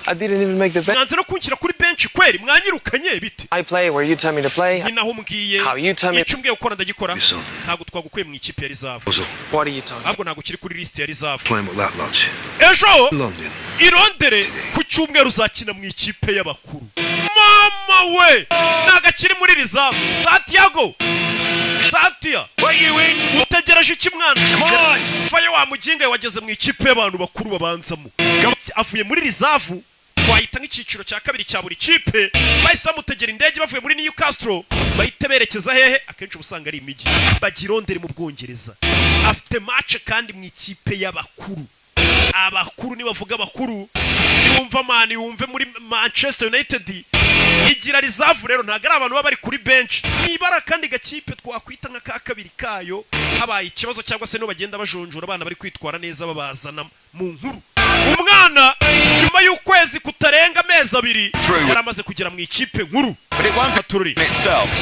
I didn't even make the bench. Mwanze no kunshyira kuri bench kweri mwanyirukanye bite? I play where you tell me to play. Ninaho mbwiye. How you tell me. Icumbwe ukora ndagikora. Ntago twagukuye mu ikipe yari zafu. What are you talking? Ahubwo ntago kiri kuri list yari zafu. Playing with that lot. Ejo London. Irondere ku cyumweru uzakina mu ikipe y'abakuru. Mama we nagakiri muri rizamu. Santiago. Santia. Utegereje iki mwana? Faye wa muginga wageze mu ikipe y'abantu bakuru babanzamo. Avuye muri rizavu twahita nk'ikiciro cya kabiri cya buri kipe. Bahise bamutegera indege bavuye muri Newcastle bahite berekeza hehe akenshi ubusanga ari imijyi. Bagirondere mu Bwongereza. Afite match kandi mu ikipe y'abakuru. Abakuru ni bavuga abakuru. Yumva mani yumve muri Manchester United. Igira rizavu rero ntago ari abantu baba bari kuri bench. Nibara kandi gakipe twakwita nka ka kabiri kayo habaye ikibazo cyangwa se no bagenda bajonjora abana bari kwitwara neza babazana mu nkuru. Umwana nyuma y'ukwezi kutarenga amezi abiri yaramaze kugera mu ikipe nkuru.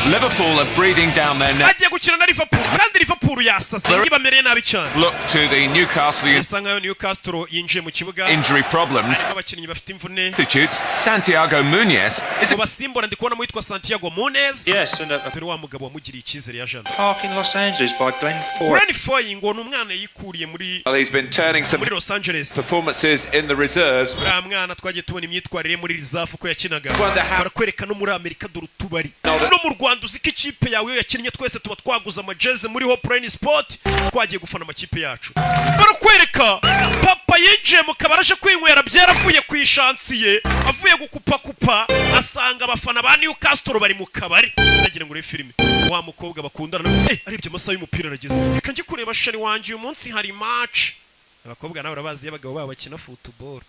Liverpool are breathing down their neck. Agiye gukina na Liverpool kandi Liverpool yasase ngibamereye nabi cyane. Look to the Newcastle yinjiye mu kibuga. Injury problems. Abakinnyi bafite imvune. Substitutes Santiago Munez is a basimbora ndikubona mwitwa Santiago Munez. Yes, and turi wa mugabo wamugiriye icyizere ya Jean. Park in Los Angeles by Glenn Foy. Glenn Foy ngo numwana yikuriye muri he's been turning some Los Angeles performances in the reserves. Mwana twagiye tubona imyitwarire muri reserve ko yakinaga. Barakwereka no muri Amerika dore tubari. No mu Rwanda uziko ikipe yawe yakinnye twese tuba twaguza amajeze muri Hopline Sport twagiye gufana amakipe yacu. Barakwereka papa yinjiye mu kabaraje kwinywera byaravuye ku ishansiye avuye gukupa asanga abafana ba Newcastle bari mu kabari. Nagira ngo re filime wa mukobwa bakundana aribye amasaha y'umupira arageze. Reka nje kureba shari wanje uyu munsi hari match. Abakobwa nawe urabazi y'abagabo babo bakina football.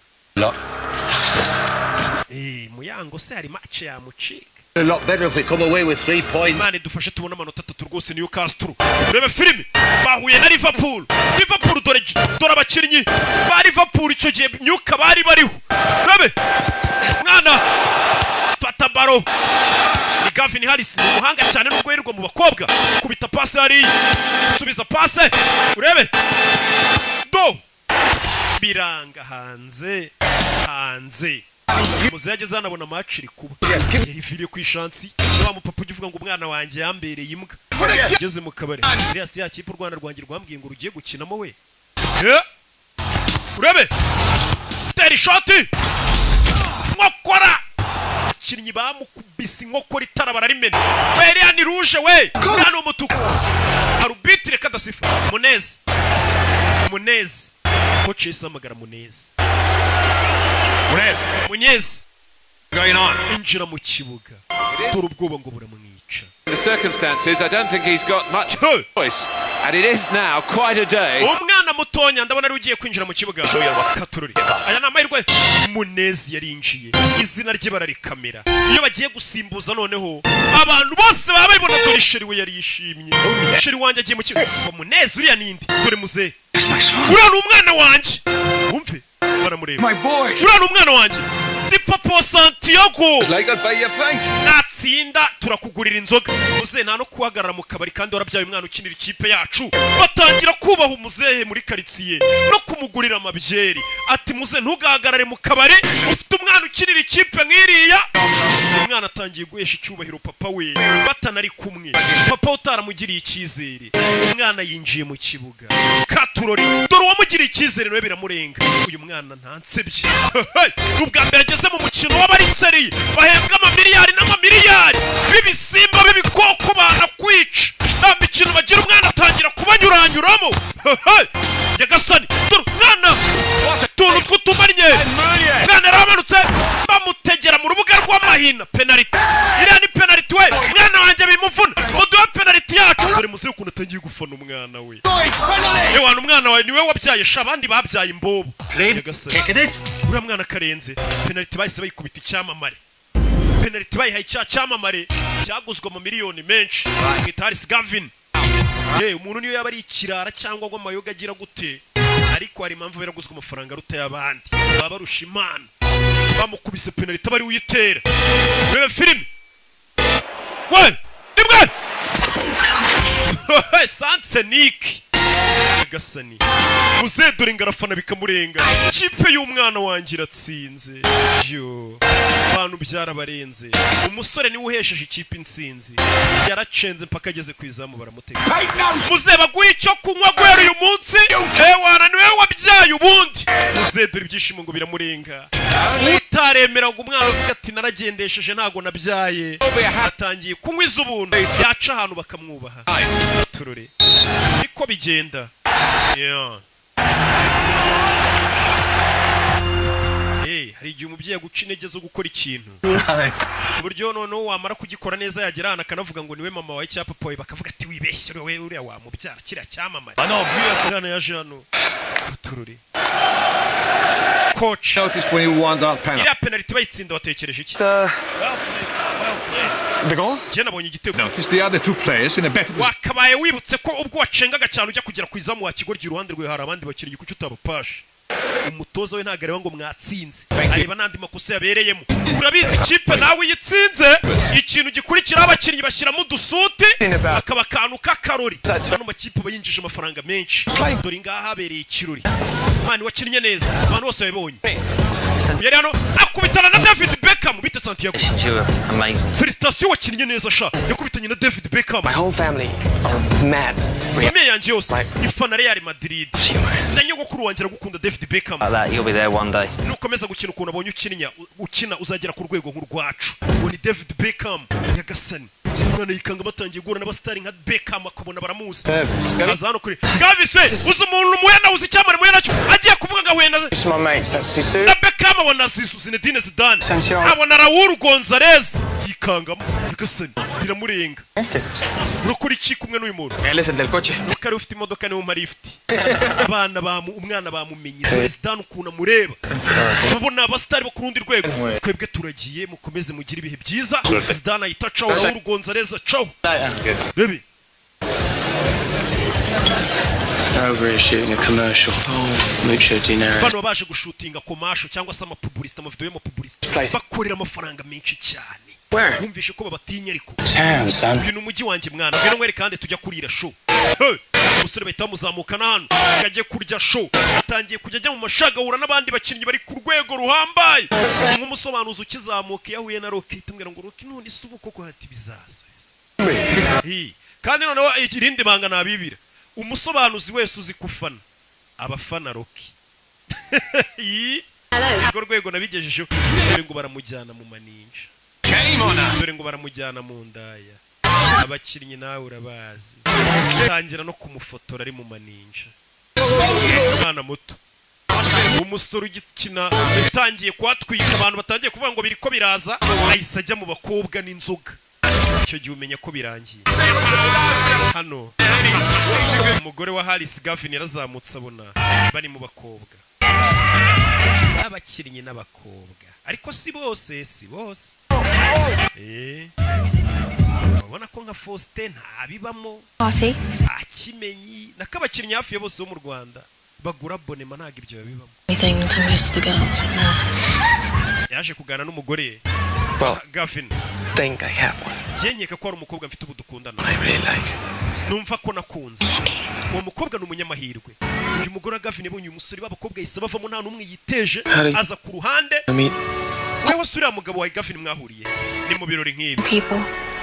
Muyango se hari match ya mucika. A lot better if we come away with 3 points. Mane dufashe tubona amanota 3 rwose Newcastle. Rebe filime bahuye na Liverpool. Liverpool dore abakinnyi ba Liverpool icyo gihe Newcastle bari bariho. Rebe mwana fata baro. Ni Gavin Harris umuhanga cyane no guherwa mu bakobwa. Kubita pass hari. Subiza pass. Urebe. Do. Biranga hanze. Muze yageze anabona match iri kuba. Yari ku ishansi. Wa mupapa ugivuga ngo umwana wanjye yambereye imbwa. Yageze mu kabari. Elias ya kipe u Rwanda rwangiye rwambwiye ngo rugiye gukinamo we. Urebe. Teri shot. Ngokora. Kinnyi bamukubise inkokora itara bararimena. Weriya ni rouge we. Nano umutuku. Arbitre kadasifa. Munez. Coach isamagara Munez. Munez. Going on. Injira mu kibuga. dore ubwoba ngo buramwica. The circumstances, I don't think he's got much choice, and it is now quite a day. Umwana mutonya ndabona ari ugiye kwinjira mu kibuga. Katururi. Aya ni amahirwe Munezi yarinjiye. Izina rye bararikamera. Iyo bagiye gusimbuza noneho abantu bose baba babibona dore sheri we yari yishimye. Sheri wanjye agiye mu kibuga. Munezi uriya nindi dore muze. Uriya ni umwana wanjye. Wumve baramureba. Uriya ni umwana wanjye. Di Papa Santiago. Like I'll buy you a pint. Natsinda turakugurira inzoga. Muze nta no kuhagarara mu kabari kandi warabyaye umwana ukinira ikipe yacu. Batangira kubaha umuzehe muri karitsiye no kumugurira amabyeri. Ati muze ntugahagarare mu kabari ufite umwana ukinira ikipe nk'iriya. Umwana atangiye guhesha icyubahiro papa we batanari kumwe. Papa utaramugiriye icyizere. Umwana yinjiye mu kibuga. Katurori dore wamugiriye icyizere nawe biramurenga. Uyu mwana ntansebye. Ubwa mbere ageze mu mukino w'abariseri bahembwa amamiliyari n'amamiliyari b'ibisimba b'ibikoko banakwica. Nta mikino bagira umwana atangira kubanyuranyuramo. Yagasani dore umwana tuntu tw'utumanye. Mwana yaramanutse bamutegera mu rubuga rw'amahina penalty. Iriya ni penalty we mwana wanjye bimuvuna. Muduhe penalty yacu. Dore muzi ukuntu atangiye gufana umwana we. Yewe umwana wawe niwe wabyaye sha abandi babyaye imbobo. Yagasani uriya mwana karenze penalty bahise bayikubita icyamamare. Penalty bayihaye icyamamare cyaguzwe mu miliyoni menshi. Mwitaris Gavin. Umuntu niyo yaba ari ikirara cyangwa ngo amayoga agira gute ariko hari impamvu biraguzwe amafaranga ruta y'abandi baba barusha Imana. Bamukubise penalty bari uyitera. Rebe filime. We nimwe. Sansenik. Yagasani muze dore ingarafana bikamurenga. Ikipe y'umwana wanjye iratsinze. Yo abantu byarabarenze. Umusore niwe uhesheje ikipe insinzi. Yaracenze mpaka ageze ku izamu baramutega. Muze baguye icyo kunywa gwera uyu munsi. Wana niwe wabyaye ubundi. Muze dore ibyishimo ngo biramurenga. Utaremera ngo umwana uvuga ati naragendesheje ntago nabyaye. Atangiye kunywa izubuntu. Yaca ahantu bakamwubaha. Turure. Niko bigenda. Yeah. Hari igihe umubyeyi aguca intege zo gukora ikintu. Uburyo noneho wamara kugikora neza yagera hano akanavuga ngo niwe mama wawe cyangwa papa wawe bakavuga ati wibeshye we uriya wamubyara kiriya cyamamare. Mwana yaje hano. Katururi. Coach. Iriya penalty bayitsinda watekereje iki? The goal? Notice the other two players in a better position. Wakabaye wibutse ko ubwo wacengaga cyane ujya kugera ku izamu wa kigoryi iruhande rwe hari abandi bakiri kuki utabapashe. Umutoza we ntagareba ngo mwatsinze. Areba nandi makosa yabereyemo. Urabizi ikipe nawe yitsinze ikintu gikurikira abakinnyi bashyiramo udusuti akaba kantu k'akarori. Hano makipe bayinjije amafaranga menshi. Dore ngaha habereye ikirori. Mani wakinnye neza. Abantu bose babonye. Yari hano akubitana na David Beckham bita Santiago. Amazing. Felicitation wakinnye neza sha. Yakubitanye na David Beckham. My whole family are mad. Famille yanjye yose ifana Real Madrid. Nyogokuru wanjye aragukunda David Beckham. You'll be there one day. Nukomeza gukina ukuntu abonye ukina uzagera ku rwego nk'urwacu. Uwo ni David Beckham. Yagasani. Mwana yikanga batangiye guhura n'abastari nka Beckham akabona baramuzi. Azano kuri. Gaviswe uzi umuntu muyana uzi cyamare muyana cyo agiye kuvuga ngo wenda. My mates, that's Sisu. Na Beckham abona Sisu Zinedine Zidane. Abona Raul Gonzalez yikangamo. Yagasani biramurenga. Urukuri iki kumwe n'uyu muntu. Listen del coche. Kare ufite imodoka niwo marifti. Abana umwana bamumenye. Zidane ukuntu amureba. Babona abastari bo kurundi rwego. Twebwe turagiye mukomeze mugira ibihe byiza. Zidane ayita ciao Raul Gonzalez ciao. Baby. Over shooting a commercial. Mucho dinero. Bano baje gushutinga commercial cyangwa se amapublicity amavideo y'amapublicity. Bakorera amafaranga menshi cyane. Wumvishe ko babatinya ariko. Uyu ni umujyi wanjye mwana. Ngeno ngwere kandi tujya kurira show. Umusore bahita muzamuka hano. Ngaje kurya show. Atangiye kujya ajya mu mashagahura n'abandi bakinnyi bari ku rwego ruhambaye. Nk'umusobanuzi ukizamuka yahuye na Rocky tumwira ngo Rocky none isubuko ko hati bizaza. Kandi noneho irindi banga nabibira. Umusobanuzi wese uzi kufana abafana Rocky. Urwo rwego nabigejeje dore ngo baramujyana mu maninja. Dore ngo baramujyana mu ndaya. Abakinnyi nawe urabazi. Tangira no kumufotora ari mu maninja. Mwana muto. umusore ugikina utangiye kwatwika abantu batangiye kuvuga ngo biriko biraza ahise ajya mu bakobwa n'inzoga icyo gihe umenya ko birangiye hano umugore wa Harris Gavin yarazamutse abona bari mu bakobwa abakinnyi n'abakobwa ariko si bose ubona ko nka Faustin ntabibamo akimenyi nakabakinnyi hafi ya bose bo mu Rwanda bagura abonema ntago ibyo babibamo yaje kugana n'umugore Gavin think I have one. Jenyeka ko ari umukobwa mfite ubudukundana I really like. Numva ko nakunze uwo mukobwa n'umunyamahirwe uyu mugore Gavin yabonye umusore b'abakobwa yise bavamo nta numwe yiteje aza ku ruhande wewe sura mugabo wa Gavin mwahuriye ni mu birori nk'ibi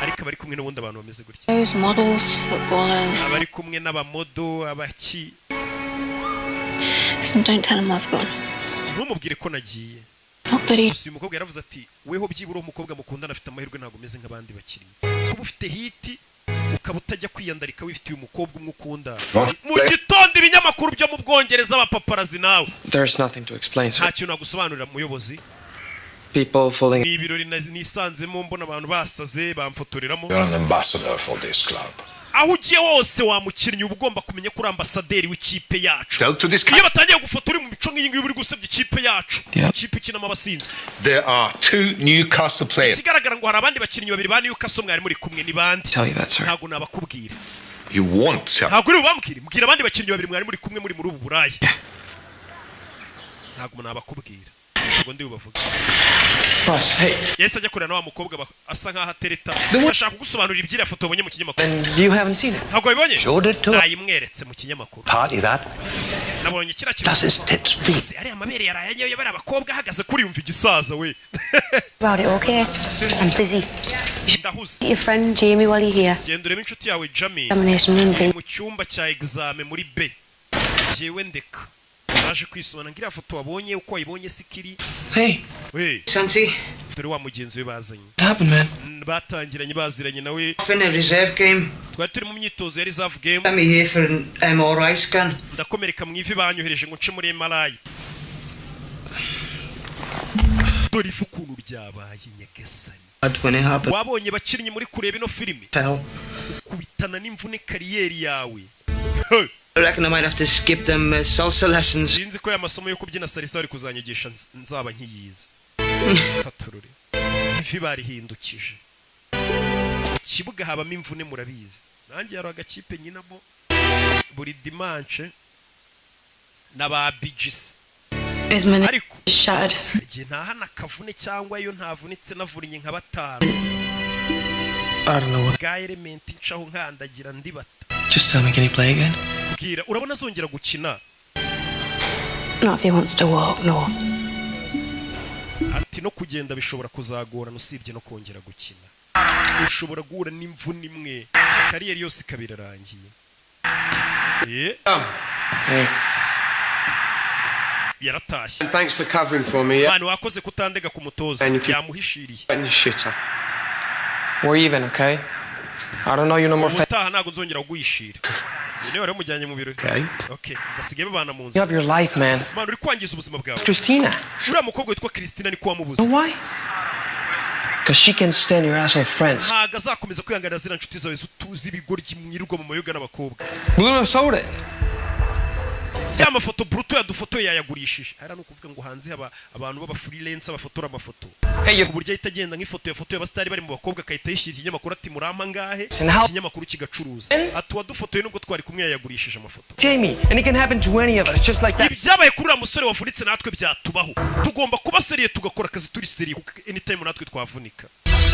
ariko bari kumwe n'ubundi abantu bameze gutya those models, footballers. abari kumwe n'abamodo abaki Listen, don't tell him I've gone. ntumubwire ko nagiye uyu mukobwa yaravuze ati weho byibura umukobwa mukundana afite amahirwe ntago meze nk'abandi bakiri kuba ufite hiti ukaba utajya kwiyandarika wifitiye umukobwa umwe ukunda mu gitondo ibinyamakuru byo mu Bwongereza abapaparazi nawe There's nothing to explain, sir. nta kintu nagusobanurira muyobozi People falling. ni ibirori nisanzemo mbona abantu basaze bamfotoreramo You're an ambassador for this club. aho ugiye wose wamukinnyi uba ugomba kumenya ko uri ambasaderi w'ikipe yacu iyo batangiye gufotora mu mico nk'iyi ngiyi uri gusebya ikipe yacu ikipe ikinamo abasinzi There are 2 Newcastle players. kigaragara ngo hari abandi bakinnyi babiri ba Newcastle mwari muri kumwe ni bandi Tell you that, sir. ntago nabakubwira You want to. ntago uri bubambwire mbwira abandi bakinnyi babiri mwari muri kumwe muri ubu buraya ntago nabakubwira ntago ndi bubavuga Boss, hey. Yes, ajya kurana wa mukobwa asa nkaho atereta ashaka kugusobanurira ibyira foto wabonye mu kinyamakuru And you haven't seen it? ntago wabibonye Showed it to her. nayimweretse mu kinyamakuru Party that. nabonye kira That's his tits free. ari amabere yaraye bari abakobwa ahagaze kuri yumva igisaza we About it, okay? I'm busy. ndahuze Your friend Jamie while you're here. genda urebe inshuti yawe Jamie Examination room B. mu cyumba cya examen muri B jewe ndeka naje kwisona ngira foto wabonye uko wayibonye sikiri Hey. we Santi. dore wa mugenzi we bazanye What happened, man? batangiranye baziranye nawe Off in a reserve game. twari turi mu myitozo ya reserve game Let me here for an MRI scan. ndakomereka mu ivi banyohereje ngo nce muri MRI dore ifu ukuntu ryabaye nyagasani When it happened. wabonye bakinnyi muri kureba ino filime kubitana n'imvune kariyeri yawe I reckon I might have to skip them salsa lessons. sinzi ko amasomo yo kubyina salsa bari kuzanyigisha nzaba nkiyize katurure ivi barihindukije kibuga habamo imvune murabizi nanjye yaro agakipe nyinamo buri dimanche n'aba BGC ariko shattered. igihe ntahana kavune cyangwa yo ntavunitse navurinye nka batanu I don't know what. ga element ncaho nkandagira ndibata Just tell me, can he play again? bwira urabona azongera gukina Not if he wants to walk, no. ati no kugenda bishobora kuzagorana usibye no kongera gukina ushobora guhura n'imvune imwe kariyeri yose ikabirarangiye Hey. yaratashye Thanks for covering for me. mwana wakoze kutandega ku mutoza yamuhishiriye We're even, okay? I don't know you no more. utaha ntago nzongera kugwishira niwe wari mujyanye mu birori okay basigaye babana mu nzu You have your life, man. mwana uri kwangiza ubuzima bwawe Christina. uriya mukobwa witwa Christina ni ko wamubuze Why? Because she can stand your asshole friends. ntago azakomeza kwihanganira ziriya nshuti zawe tuzi ibigoryi mwirirwa mu mayoga n'abakobwa Bruno sold it. ya mafoto bruto yadufotoye yayagurishije ara no kuvuga ngo hanze haba abantu baba freelance abafotora amafoto ku buryo ahita agenda nk'ifoto yafotoye abastari bari mu bakobwa akahita yishyira ikinyamakuru ati murampa ngahe ikinyamakuru kigacuruza ati wadufotoye nubwo twari kumwe yayagurishije amafoto Jamie, and it can happen to any of us just like that. ibyabaye kuri uriya musore wavunitse natwe byatubaho tugomba kuba seriye tugakora akazi turi seriye kuko anytime natwe twavunika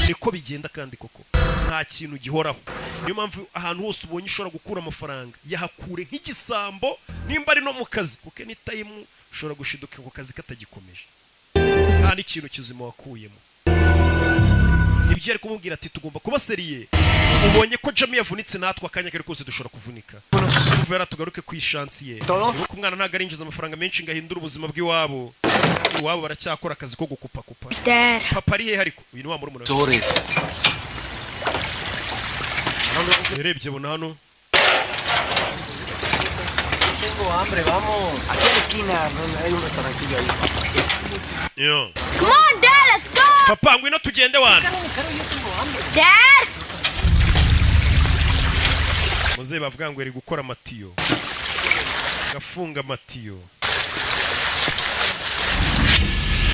niko bigenda kandi koko nta kintu gihoraho niyo mpamvu ahantu hose ubonye ushobora gukura amafaranga yahakure nk'igisambo nimba ari no mu kazi kuko anytime ushobora gushiduka ku kazi katagikomeje nta n'ikintu kizima wakuyemo ibyo ari kumubwira ati tugomba kuba seriye ubonye ko Jamie yavunitse natwe akanya kare kose dushobora kuvunika tuvera tugaruke ku ishansi ye nuko umwana ntago arinjiza amafaranga menshi ngahindura ubuzima bw'iwabo iwabo baracyakora akazi ko gukupa kupa papa ari he ariko uyu ni wa murumuna yarebye bona hano tengo hambre, vamos. Aquí en la esquina hay un restaurancillo ahí. Yo. Come on, Dad, let's go! Papa, ngwino tugende wana. Dad! Muze bavuga ngo eri gukora amatiyo. Gafunga amatiyo.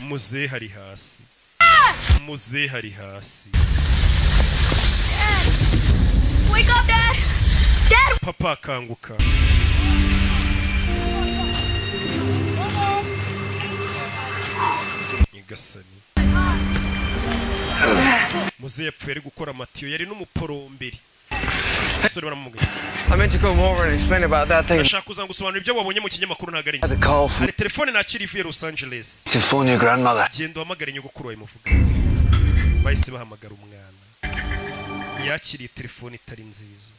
Muze hari hasi. Muze hari hasi. Wake up, Dad! Dad! Papa kanguka. Nyagasani. Muze yapfuye ari gukora amatiyo yari n'umuporomberi. I meant to come over and explain about that thing. Ndashaka kuzagusobanura ibyo wabonye mu kinyamakuru nagari. Hari telefone nakiri ivuye Los Angeles. Telephone your grandmother. Genda uhamagare nyogokuru wawe muvuga. Bahise bahamagara umwana. Yakiriye telefone itari nziza.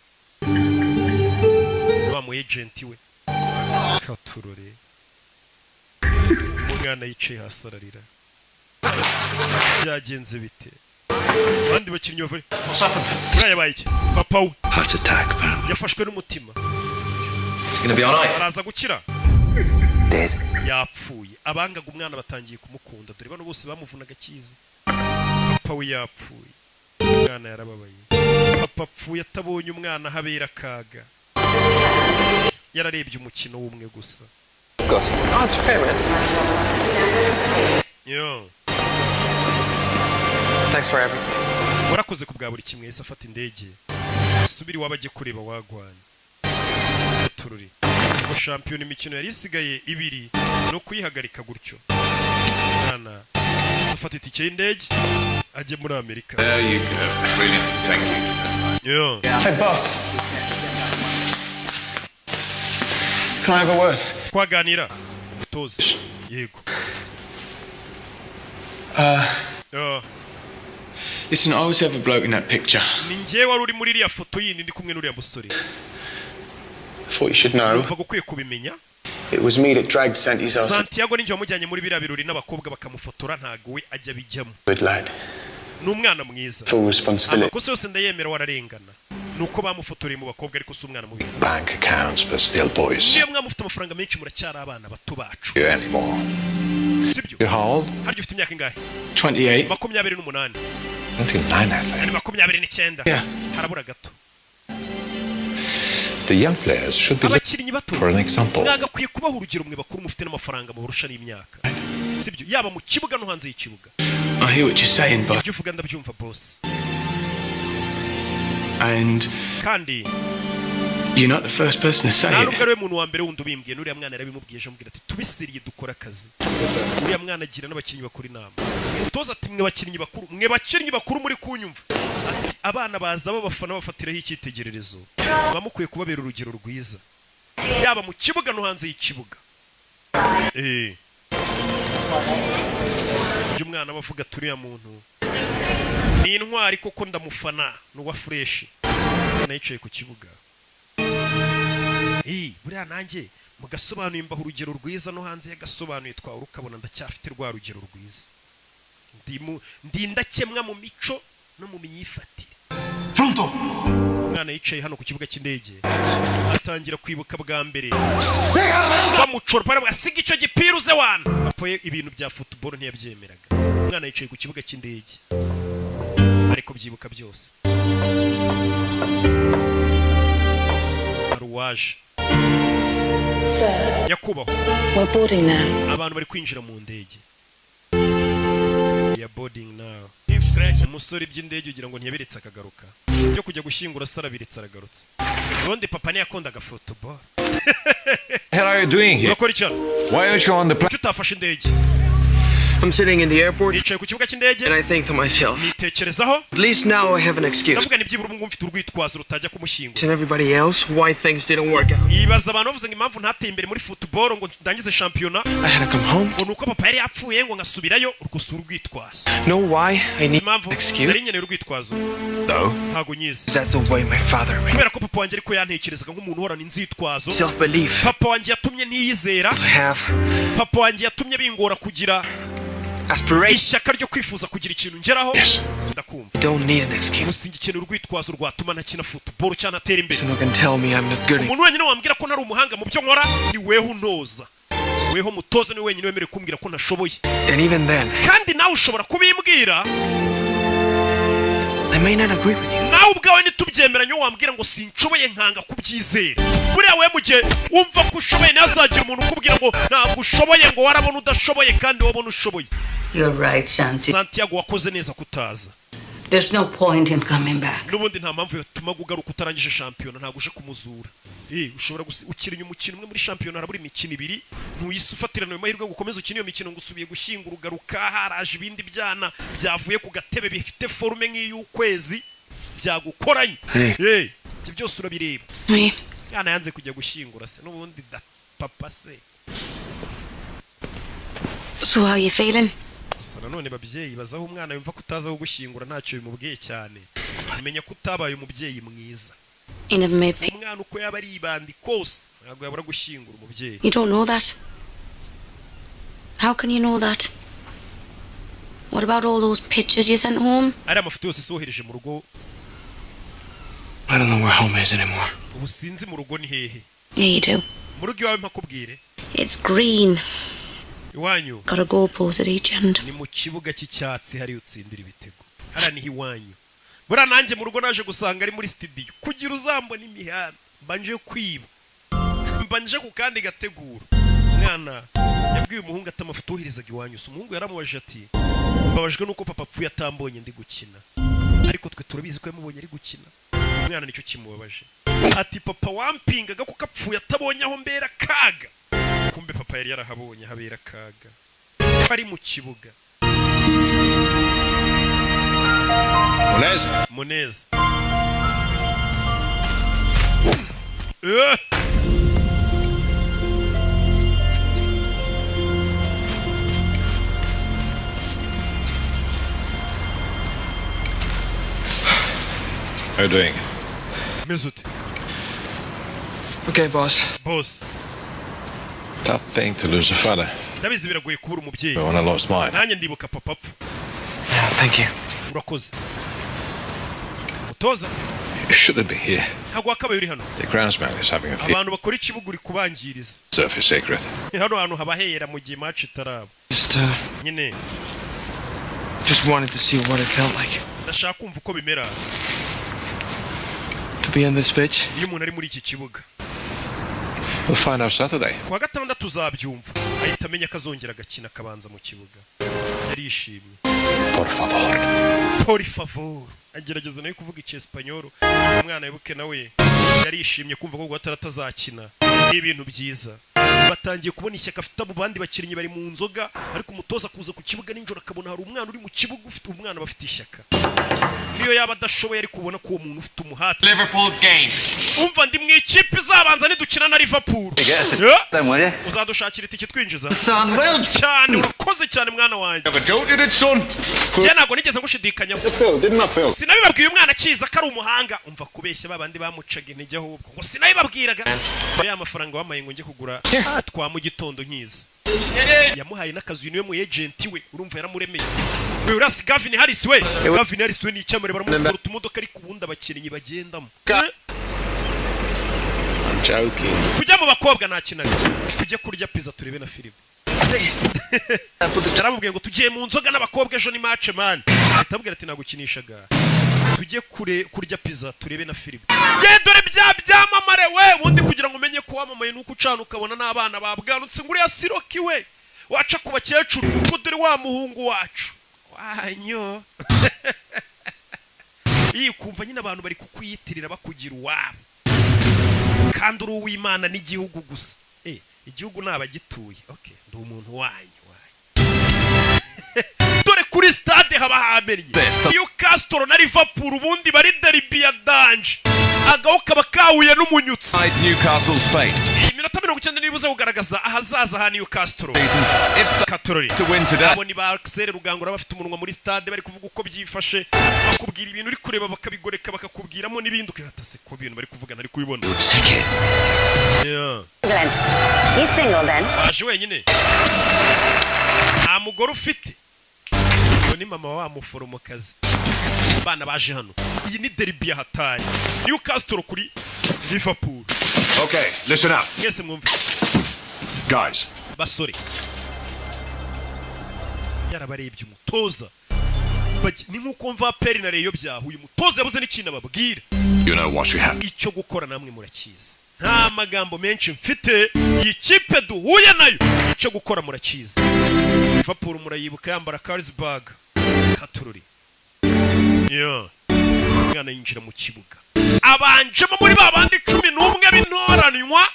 Wa mu agent we. Katurore. Umwana yicaye hasi ararira. Byagenze bite? Bandi bakinnyi bava. Yabaye iki? Papa we. Heart attack, man. Yafashwe n'umutima. It's gonna be all right. Araza gukira. Dead. Yapfuye. Abangaga umwana batangiye kumukunda. Dore bano bose bamuvunaga kizi. Papa we yapfuye. Umwana yarababaye. Papa apfuye atabonye umwana habera kaga. Yararebye umukino w'umwe gusa. God. Oh, it's okay, man. Yo. Thanks for everything. Warakoze kubwa buri kimwe yese afata indege. Subiri wabajye kureba wagwana. Tururi. Ngo champion imikino yari isigaye ibiri no kuyihagarika gutyo. Nana. Safata itike y'indege ajye muri Amerika. There you go. Brilliant. Thank you. Yo. Hey, boss. Can I have a word? Kwaganira. Utoze. Yego. Listen, I was ever bloke in that picture. Ninjye wari uri muri iriya foto yindi ndi kumwe n'uriya musore. I thought you should know. Umva gukwiye kubimenya. It was me that dragged Santi's ass. Santiago ninjye wamujyanye muri biriya birori n'abakobwa bakamufotora ntago we ajya bijyamo. Good lad. N'umwana mwiza. Full responsibility. Amakosa yose ndayemera wararengana. Nuko bamufotoreye mu bakobwa ariko si umwana mubi. Bank accounts, but still boys. Niyo mwamufite amafaranga menshi muracyari abana bato bacu. You anymore. Sibyo. You how old? Haryo ufite imyaka ingahe? 28. 28. 29, I think. 29. Yeah. Harabura gato. The young players should be abakinnyi bato for an example. Mwagakwiye kubaha urugero mwe bakuru mufite n'amafaranga mu burusha n'imyaka. Sibyo yaba mu kibuga no hanze y'ikibuga. I hear what you're saying, but ibyo uvuga ndabyumva boss. And kandi you're not the first person to say it. Ntabwo ari we muntu wa mbere wundi ubimbwiye n'uriya mwana yarabimubwiye ejo ambwira ati tubisiriye dukora akazi. Uriya mwana agira n'abakinnyi bakuru inama. Utoza ati mwe bakinnyi bakuru muri kunyumva. Ati abana baza babafana bafatiraho icyitegererezo. Bamukwiye kubabera urugero rwiza. Yaba mu kibuga no hanze y'ikibuga. Umwana bavuga turiya muntu ni intwari koko ndamufana n'uwa fresh. Nayicaye ku kibuga. Buriya nanjye mugasobanuye imbaho urugero rwiza no hanze y'agasobanuye twawe ukabona ndacyafite rwa rugero rwiza. Ndindakemwa mu mico no mu myifatire. Pronto. Umwana yicaye hano ku kibuga cy'indege atangira kwibuka bwa mbere. Bamucora para asiga icyo gipira uze wana. Apoye ibintu bya football ntiyabyemeraga. Umwana yicaye ku kibuga cy'indege. Ariko byibuka byose. Aruwaje. Sir. Yakubaho. We're boarding now. Abantu bari kwinjira mu ndege. We are boarding now. Umusore iby'indege ugira ngo ntiyaberetse akagaruka. Byo kujya gushyingura sara biretsa aragarutse. Ubundi papa ne yakundaga football. What are you doing here? Why aren't you on the plane? Utafashe indege. I'm sitting in the airport Nicaye ku kibuga cy'indege. and I think to myself, nitekerezaho. at least now I have an excuse. Ndavuga nibyibura ubu mfite urwitwazo rutajya kumushyingura. And everybody else, why things didn't work out. Ibaza abantu bavuze ngo impamvu ntateye imbere muri football ngo ndangize championa. I had to come home. Ngo nuko papa yari yapfuye ngo ngasubirayo urkusura urwitwazo. Know why I need an excuse? Nari nkeneye urwitwazo. No. Ntago nyizi. That's the way my father made. Kubera ko papa wanjye ariko yantekerezaga nk'umuntu uhorana inzitwazo. Self-belief. Papa wanjye yatumye ntiyizera. To have. Papa wanjye yatumye bingora kugira Aspiration. Ishyaka ryo kwifuza kugira ikintu ngeraho. Ndakumva. I don't need an excuse. Musingikenera urwitwazo rwatuma ntakina football cyane atera imbere. So no can tell me I'm not good. Umuntu wenyine wambwira ko ntari umuhanga mu byo nkora ni weho untoza. Weho mutoza ni wenyine wemereye kumbwira ko ntashoboye. And even then. Kandi nawe ushobora kubimbwira. I may not agree with you. Nawe ubwawe nitubyemeranye wambwira ngo sinshoboye nkanga kubyizera. Buriya we mugihe wumva ko ushoboye nazagira umuntu ukubwira ngo ntabwo ushoboye ngo warabona udashoboye kandi wabona ushoboye. You're right, Santiago wakoze neza kutaza. There's no point in coming back. Nubundi nta mpamvu yatuma ugaruka utarangije shampiyona ntabwo uje kumuzura. Ushobora ukirinya umukino umwe muri shampiyona haraburi imikino ibiri ntuyisufatirana mu mahirwe gukomeza ukina iyo mikino ngusubiye gushyingura ugaruka haraje ibindi byana byavuye ku gatebe bifite forume nk'iy'ukwezi byagukoranye. Ibyo byose urabireba. Yana yanze kujya gushyingura se nubundi da papa se. So how are you feeling? Gusa nanone babyeyi bazaho umwana yumva kutazaho gushyingura ntacyo bimubwiye cyane. Amenya kutabaye umubyeyi mwiza. Umwana uko yaba ari ibandi kose ntabwo yabura gushyingura umubyeyi. You don't know that. How can you know that? What about all those pictures you sent home? Ari amafoto yose sohereje mu rugo. I don't know where home is anymore. Ubu sinzi mu rugo ni hehe. Yeah, you do. Mu rugo iwawe mpakubwire. It's green. Iwanyu. Got a goal post at each end. Ni mu kibuga cy'icyatsi hari utsindira ibitego. Hara ni iwanyu. Bura nanjye mu rugo naje gusanga ari muri studio. Kugira uzambona imihanda. Mbanje kwiba. Mbanje ku kandi gategura. Mwana yabwiye umuhungu atamafoto uhirizaga iwanyu. Umuhungu yaramubaje ati mbabajwe nuko papa apfuye atambonye ndi gukina. Ariko twe turabizi ko yamubonye ari gukina. Umwana nicyo kimubabaje. Ati papa wampingaga kuko apfuye atabonye aho mbera kaga. Kumbe papa yari yarahabonye habera kaga. Bari mu kibuga. Munez. How are you doing? Mesut. Okay, boss. Boss. Tough thing to lose a father. Ndabizi biragoye kubura umubyeyi. But when I lost mine. Nanjye ndibuka papa apfu. Yeah, thank you. Urakoze. Mutoza. You should have been here. Ntabwo wakabaye uri hano. The groundsman is having a field. Abantu bakora ikibuga uri kubangiriza. Surface secret. Hano hantu habahera mu gihe match itaraba. Nyine. Just wanted to see what it felt like. Ndashaka kumva uko bimera. To be on this pitch. Iyo umuntu ari muri iki kibuga. We'll find out Saturday. Kuwa gatandatu tuzabyumva. Ahita amenya kazongera agakina kabanza mu kibuga. Yarishimye. Por favor. Por favor. Agerageza nayo kuvuga icyesipanyoro. Umwana yabuke nawe yarishimye kumva ko atarazakina. Ni ibintu byiza. Batangiye kubona ishyaka afite abo bandi bakinnyi bari mu nzoga ariko umutoza kuza ku kibuga ninjoro akabona hari umwana uri mu kibuga ufite umwana bafite ishyaka. Niyo yaba adashoboye ari kubona ko uwo muntu ufite umuhate. Liverpool game. Umva ndi mu ikipe izabanza nidukina na Liverpool. Uzadushakira itike twinjiza. Cyane urakoze cyane mwana wanjye. Njye ntabwo nigeze ngushidikanya. Sinabibabwiye umwana akiza ko ari umuhanga. Umva kubeshya babandi bamucaga intege ahubwo. Ngo sinabibabwiraga. Ya mafaranga wamaye ngo njye kugura twa mu gitondo nkiza. Yamuhaye n'akazi niwe mu agent we urumva yaramuremeye. We urasi Gavin Harris we. Gavin Harris we ni icyamure baramusura utumodoka ari kubunda abakinnyi bagendamo. I'm joking. Tujya mu bakobwa nakinaga. Tujye kurya pizza turebe na film. Yaramubwiye ngo tugiye mu nzoga n'abakobwa ejo ni match man. Atabwira ati nagukinishaga. Tujye kurya pizza turebe na film. Ye dore byamamare we ubundi kugira ngo umenye ko wamamaye nuko ucana ukabona n'abana babwanutse nguri ya siroki we. Waca ku bakecuru kuko dore wa muhungu wacu. Wanyo. Iyi kumva nyine abantu bari kukwiyitirira bakugira uwabo. Kandi uri uw'Imana n'igihugu gusa. Igihugu nabagituye. Okay, ndi umuntu wanyu. Dore kuri stade haba hamenye. Newcastle na Liverpool ubundi bari derby ya danje. Agaho kaba kawuye n'umunyutsi. Newcastle's fate. Iminota 90 nibuze kugaragaza ahazaza ha Newcastle. To win today. Abo ni ba Axel Rugangura bafite umunwa muri stade bari kuvuga uko byifashe. Bakubwira ibintu uri kureba bakabigoreka bakakubwiramo n'ibindi ukihatase ko ibintu bari kuvuga nari kubibona. Yeah. He's single then. Waje wenyine. Nta mugore ufite. ni mama wa muforomokazi bana baje hano iyi ni derby ya hatari Newcastle kuri Liverpool. Okay, listen up. Yes, mwumve. Guys. Basore. Yarabarebye umutoza. Ni nkuko mva peri na reyo byahuye umutoza yabuze n'ikintu ababwira. You know what you have. Icyo gukora namwe murakiza. Nta magambo menshi mfite ikipe duhuye nayo icyo gukora murakiza. Liverpool murayibuka yambara Carlsberg katururi. Mwana yinjira mu kibuga abanjemo muri babandi 11 bintoranywa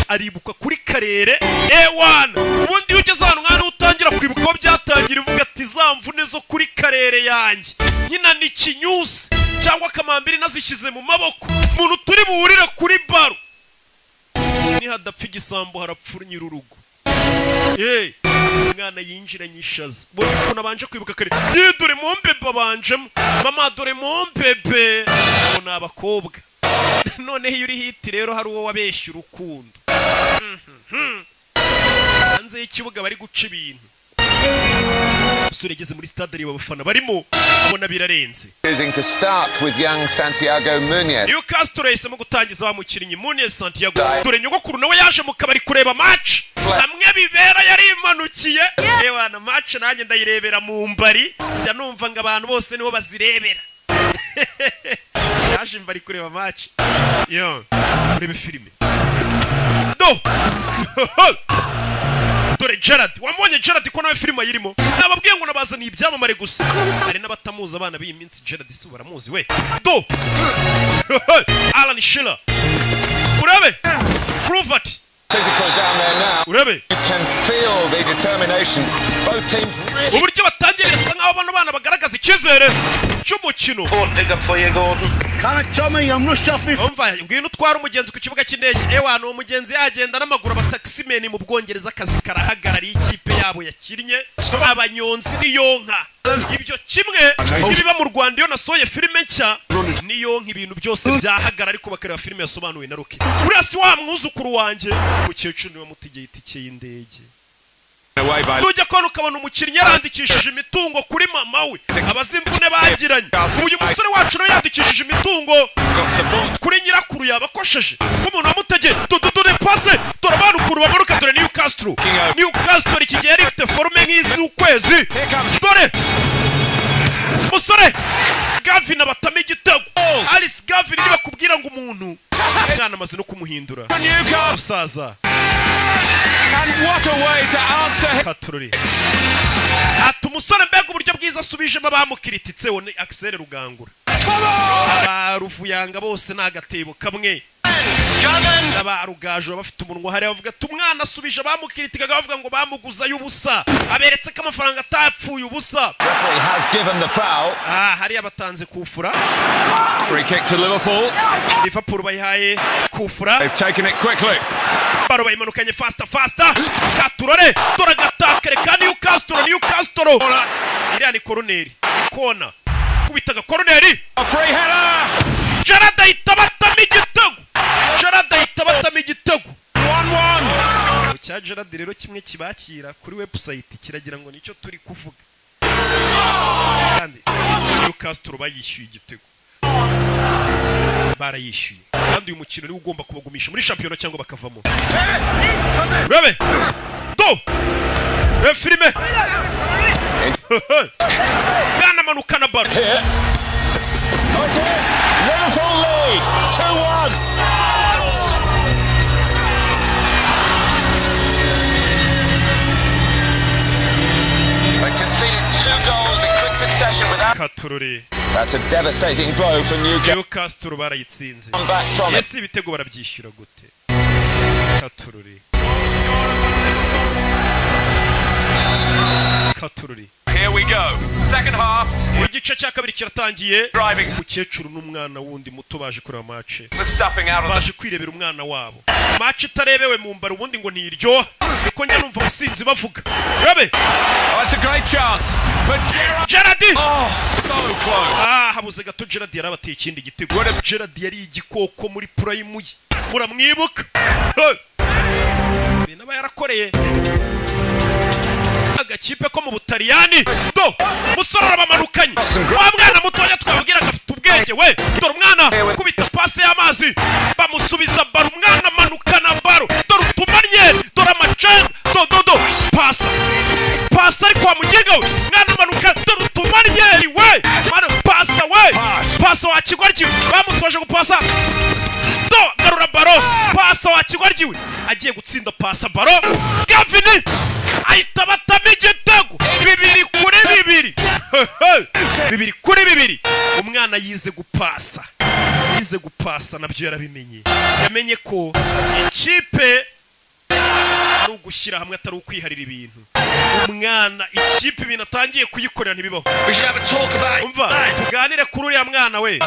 aribuka kuri karere A1 ubundi ugeze hano mwana utangira kwibuka ko byatangira ivuga ati zamvune zo kuri karere yanjye nkina ni kinyusi cyangwa kamambiri nazishize mu maboko umuntu turi buhurira kuri baro ni hadapfa igisambo harapfura nyir'urugo mwana yinjira nyishaza bo ko nabanje kwibuka kare dore mombebe abanjemo mama dore mombebe ona abakobwa none iyo uri hiti rero hari uwo wabeshya urukundo hanze y'ikibuga bari guca ibintu usure geze muri stade ari abafana barimo abona birarenze Choosing to start with young Santiago Newcastle yahisemo gutangiza wa mukinnyi Munez Santiago dore nyogokuru nawe yaje mu kabari kureba match hamwe bibera yari imanukiye ewana match nanjye ndayirebera mu mbari jya numva ngo abantu bose niho bazirebera yaje mbari kureba match urebe filime dore Gerard wamubonye Gerard ko nawe filime yirimo nababwiye ngo nabazaniye ibyamamare gusa hari n'abatamuza abana b'iyi minsi Gerard isi baramuzi we Alan Shearer urebe Provert physical down there now. Urebe you can feel the determination both teams really uburyo batangiye birasa nkaho bano bana bagaragaza icyizere cy'umukino Dig up for you, Gordon. Can't Tommy, I'm rushed off me. Umva ngwino utwara umugenzi ku kibuga cy'indege ewana uwo mugenzi yagenda n'amaguru abataximeni mu Bwongereza akazi karahagarariye ikipe yabo yakinnye abanyonzi n'iyonka ibyo kimwe ibiba mu Rwanda iyo nasoye filime nshya n'iyonka ibintu byose byahagara ariko bakareba filime yasobanuwe na Rocky urasi wa mwuzukuru wanjye umukecuru niwe mutegeye itike y'indege nujya kubona ukabona umukinnyi yarandikishije imitungo kuri mama we abazimvune bagiranye uyu musore wacu nawe yandikishije imitungo kuri nyirakuru yabakosheje umuntu wamutegeye dore pase dore abantu ukuru bamanuka dore Newcastle iki gihe yari ifite forume nk'izi ukwezi dore musore Gavin abatama igitego Alice Gavin niba kubwira ngo umuntu mwana amaze no kumuhindura musaza and what a way to answer katururi ati umusore mbega uburyo bwiza asubijemo abamukirititseho ni Axel Rugangura abaruvuyanga bose nagatebo kamwe abarugajo bafite umunwa hari bavuga ati umwana asubije abamukiritigaga bavuga ngo bamuguza y'ubusa aberetse ko amafaranga atapfuye ubusa referee has given the foul hari abatanze kufura free kick to Liverpool bayihaye kufura they've taken it quickly baro bayimanukanye faster katurore dore gatakere ka Newcastle iriya ni koroneri kona kubitaga koroneri free header Gerard ahitabatamo igitego 1-1 cya Gerard rero kimwe kibakira kuri website kiragira ngo nicyo turi kuvuga kandi Newcastle bayishyuye igitego barayishyuye kandi uyu mukino ni ugomba kubagumisha muri championnat cyangwa bakavamo rebe filime gana manukana baro Liverpool lead 2-1 they conceded 2 goals in quick succession without katururi that's a devastating blow for Newcastle barayitsinze yes ibitego barabyishyura gute katururi here we go second half igice cya kabiri kiratangiye umukecuru n'umwana wundi muto baje kureba match baje kwirebera umwana wabo match itarebewe mu mbaro ubundi ngo niryo niko njya numva abasinzi bavuga rebe that's a great chance for Gerard oh so close habuze gato Gerard yarabateye ikindi gitego Gerard yari igikoko muri prime ye muramwibuka bina bayarakoreye agakipe ko mu Butaliyani do musore arabamanukanye wa mwana mutoya twabwiraga afite ubwenge we dore umwana kubita pase y'amazi bamusubiza baro umwana manukana baro dore utumanye dore amacen do pasa ariko wamugenga we mwana manuka dore utumanye we mwana pasa wa kigoryi bamutoje gupasa do garura baro pasa wa kigoryi we agiye gutsinda pasa baro Gavin ahita batama igitego 2-2 umwana yize gupasa nabyo yarabimenye yamenye ko ikipe ari ugushyira hamwe atari ukwiharira ibintu umwana ikipe ibintu atangiye kuyikorera ntibibaho umva tuganire kuri uriya mwana we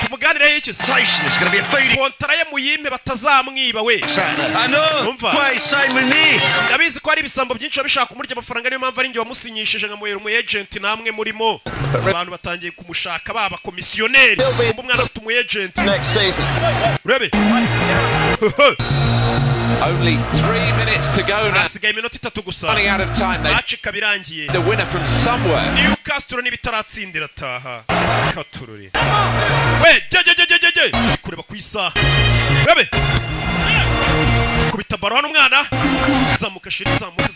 tumuganire y'iki kontara ye muyime batazamwiba we umva ndabizi ko hari ibisambo byinshi babishaka kumurya amafaranga niyo mpamvu ari njye wamusinyishije nkamuhera umu agent namwe murimo abantu batangiye kumushaka baba komisiyoneri umwana afite umu agent urebe Only 3 minutes to go now. Running out of time. The winner from somewhere. Newcastle nibitaratsindira taha. Katururi. We, je. Kureba ku isaha. Bebe. Kubita baro hano umwana. Zamuka shiri zamuka.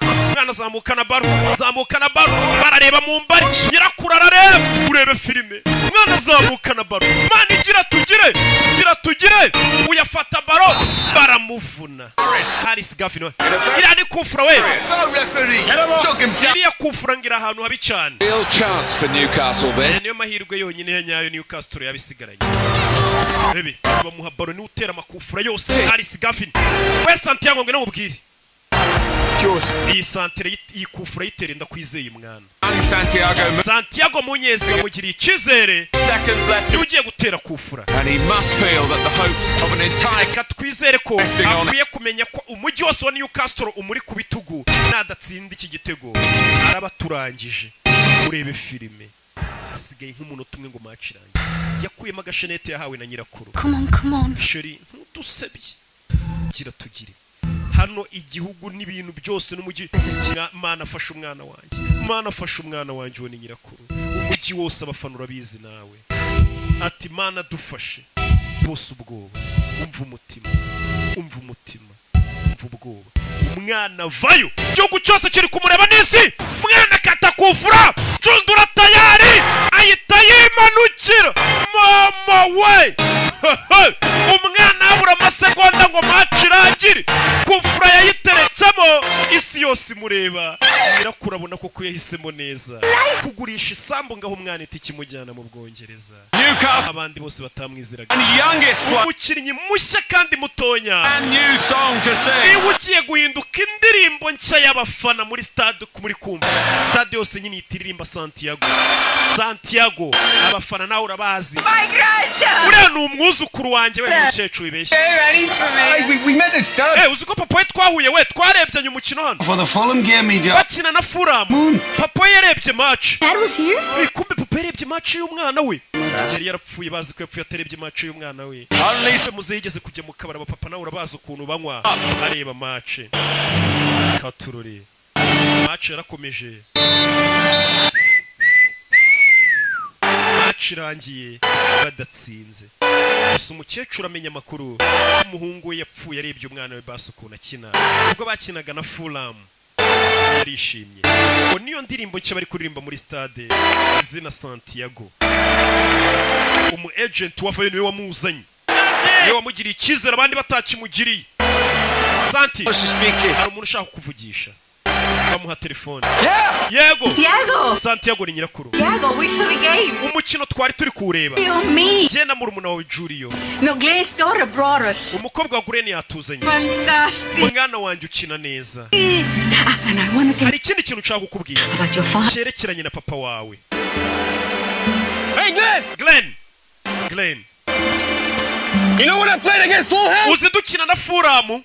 Mwana zamuka na baro. Barareba mu mbari. Nyirakuru arareba. Urebe filime. Mwana zamuka na baro. Mani gira tugire. Uyafata baro. Baramuvuna. Haris Gavin. Irani kufura we. Iriya kufura ngira ahantu habi cyane. Real chance for Newcastle this. Niyo mahirwe yonyine yanyayo Newcastle yabisigaranye. Bebe, bamuha baro ni utera makufura yose. Haris Gavin. We Santiago ngene mubwire. Iyi santere yikufura yitera ndakwizeye mwana. Santiago Munyezi bamugiriye ikizere. Niwe ugiye gutera kufura. And he must feel that the hopes of an entire twizere ko akwiye kumenya ko umujyi wose wa Newcastle umuri ku bitugu nadatsinda iki gitego arabaturangije. Urebe filime asigaye nk'umunota umwe ngo match irangiye. Yakuyemo agashenete yahawe na nyirakuru. Come on. Sheri ntusebye. Gira tugire. Hano igihugu n'ibintu byose n'umujyi Mana afasha umwana wanjye wo ni nyirakuru. Umujyi wose abafana urabizi nawe. Ati Mana dufashe. Bose ubwoba. Umva umutima. Ubwoba. Umwana vayo. Igihugu cyose kiri kumureba n'isi. Umwana katakufura. Cundura tayari. Ayita yimanukira. Mama we. Umwana abura amasegonda ngo match irangire. Kufura yayiteretsemo isi yose imureba. Irakurabona ko yahisemo neza. Kugurisha isambu ngaho umwana itikimujyana mu Bwongereza. Abandi bose batamwiziraga. Umukinnyi mushya kandi mutonya. Ugiye guhinduka indirimbo nshya y'abafana muri stade muri kumva. Stade yose nyine itiririmba Santiago. Abafana nawe urabazi. Uriya ni umwuzukuru wanjye we mukecuru ibeshye. We met this dad. Uzi ko papa we twahuye we twarebyanye umukino hano. For the Fulham game he bakina na Fulham. Papa yarebye match. Dad was here? Kumbe papa yarebye match y'umwana we. Yari yarapfuye bazi ko yapfuye atarebye match y'umwana we. Alise muzigeze kujya mu kabara papa nawe urabazi ukuntu banywa areba match. Katururi. Match yarakomeje. Match irangiye badatsinze. Gusa umukecuru amenya amakuru umuhungu we yapfuye arebye umwana we basukuna akina. Ubwo bakinaga na Fulham. Yarishimye. Ngo niyo ndirimbo nshya bari kuririmba muri stade izina Santiago. Umu agent wavuye niwe wamuzanye. Niwe wamugiriye ikizere abandi batakimugiriye. Santi. Hari umuntu ushaka kuvugisha. Bamuha telefone. Yego. Santiago ni nyirakuru. We saw the game. Umukino twari turi kureba. Je na murumuna wawe Julio. No, Glenn's daughter brought us. Umukobwa wa Glen yatuzanye. Fantastic. Umwana wanjye ukina neza. And I want to hari ikindi kintu nshaka kukubwira. Cyerekeranye na papa wawe. Hey Glenn. You know when I played against Fulham? Uzi dukina na Fulham.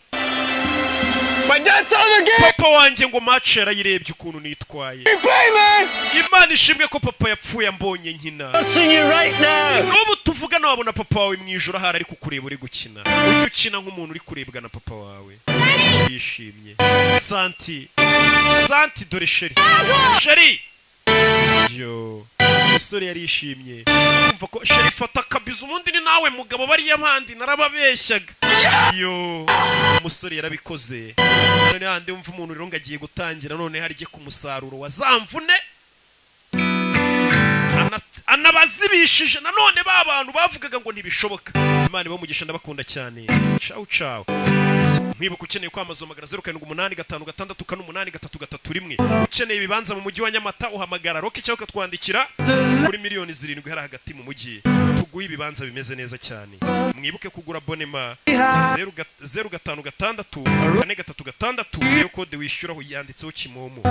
My dad saw the game. Papa wanjye ngo match yarayirebye ukuntu nitwaye. You play, man. Imana ishimwe ko papa yapfuye ambonye nkina. Watching you right now. N'ubu tuvugana wabona papa wawe mwijoro hari ari kukureba uri gukina. Ujye ukina nk'umuntu uri kurebwa na papa wawe. Yishimye. Santi Santi dore sheri yo umusore yarishimye umva ko sheri fata kabiza ubundi ni nawe mugabo bariya mpandi narababeshyaga yo umusore yarabikoze none handi umva umuntu rero ngagiye gutangira none harije ku musaruro wazamvune anabazibishije nanone babantu bavugaga ngo ntibishoboka Imana bamugisha ndabakunda cyane ciao ciao mwibuka ukeneye kwamazomagara 0785638331 ukeneye ibibanza mu mujyi wa Nyamata uhamagara Roki cyangwa ukatwandikira kuri miliyoni 7 hari hagati mu mujyi tuguye ibibanza bimeze neza cyane mwibuke kugura bonema 056 iyo kode wishyuraho yanditseho Kimomo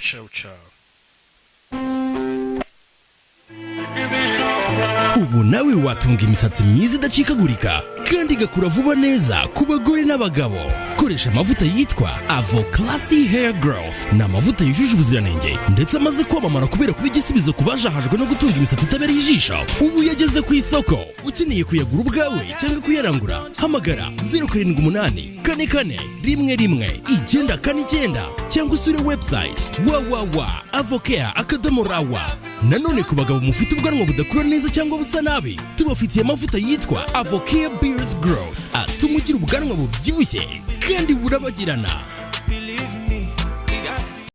ciao ciao ubu nawe watunga imisatsi myiza idacikagurika kandi igakura vuba neza ku bagore n'abagabo koresha amavuta yitwa Avo Classy Hair Growth ni amavuta yujuje ubuziranenge ndetse amaze kwamamara kubera kuba igisubizo ku bajahajwe no gutunga imisatsi itabereye ijisho ubu yageze ku isoko ukeneye kuyagura ubwawe cyangwa kuyarangura hamagara 07881111 cyangwa usure website www.avocare.rawa nanone ku bagabo mufite ubwanwa budakura neza cyangwa busa nabi tubafitiye amavuta yitwa Avocare Beard Growth atuma ugira ubwanwa bubyibushye kandi burabagirana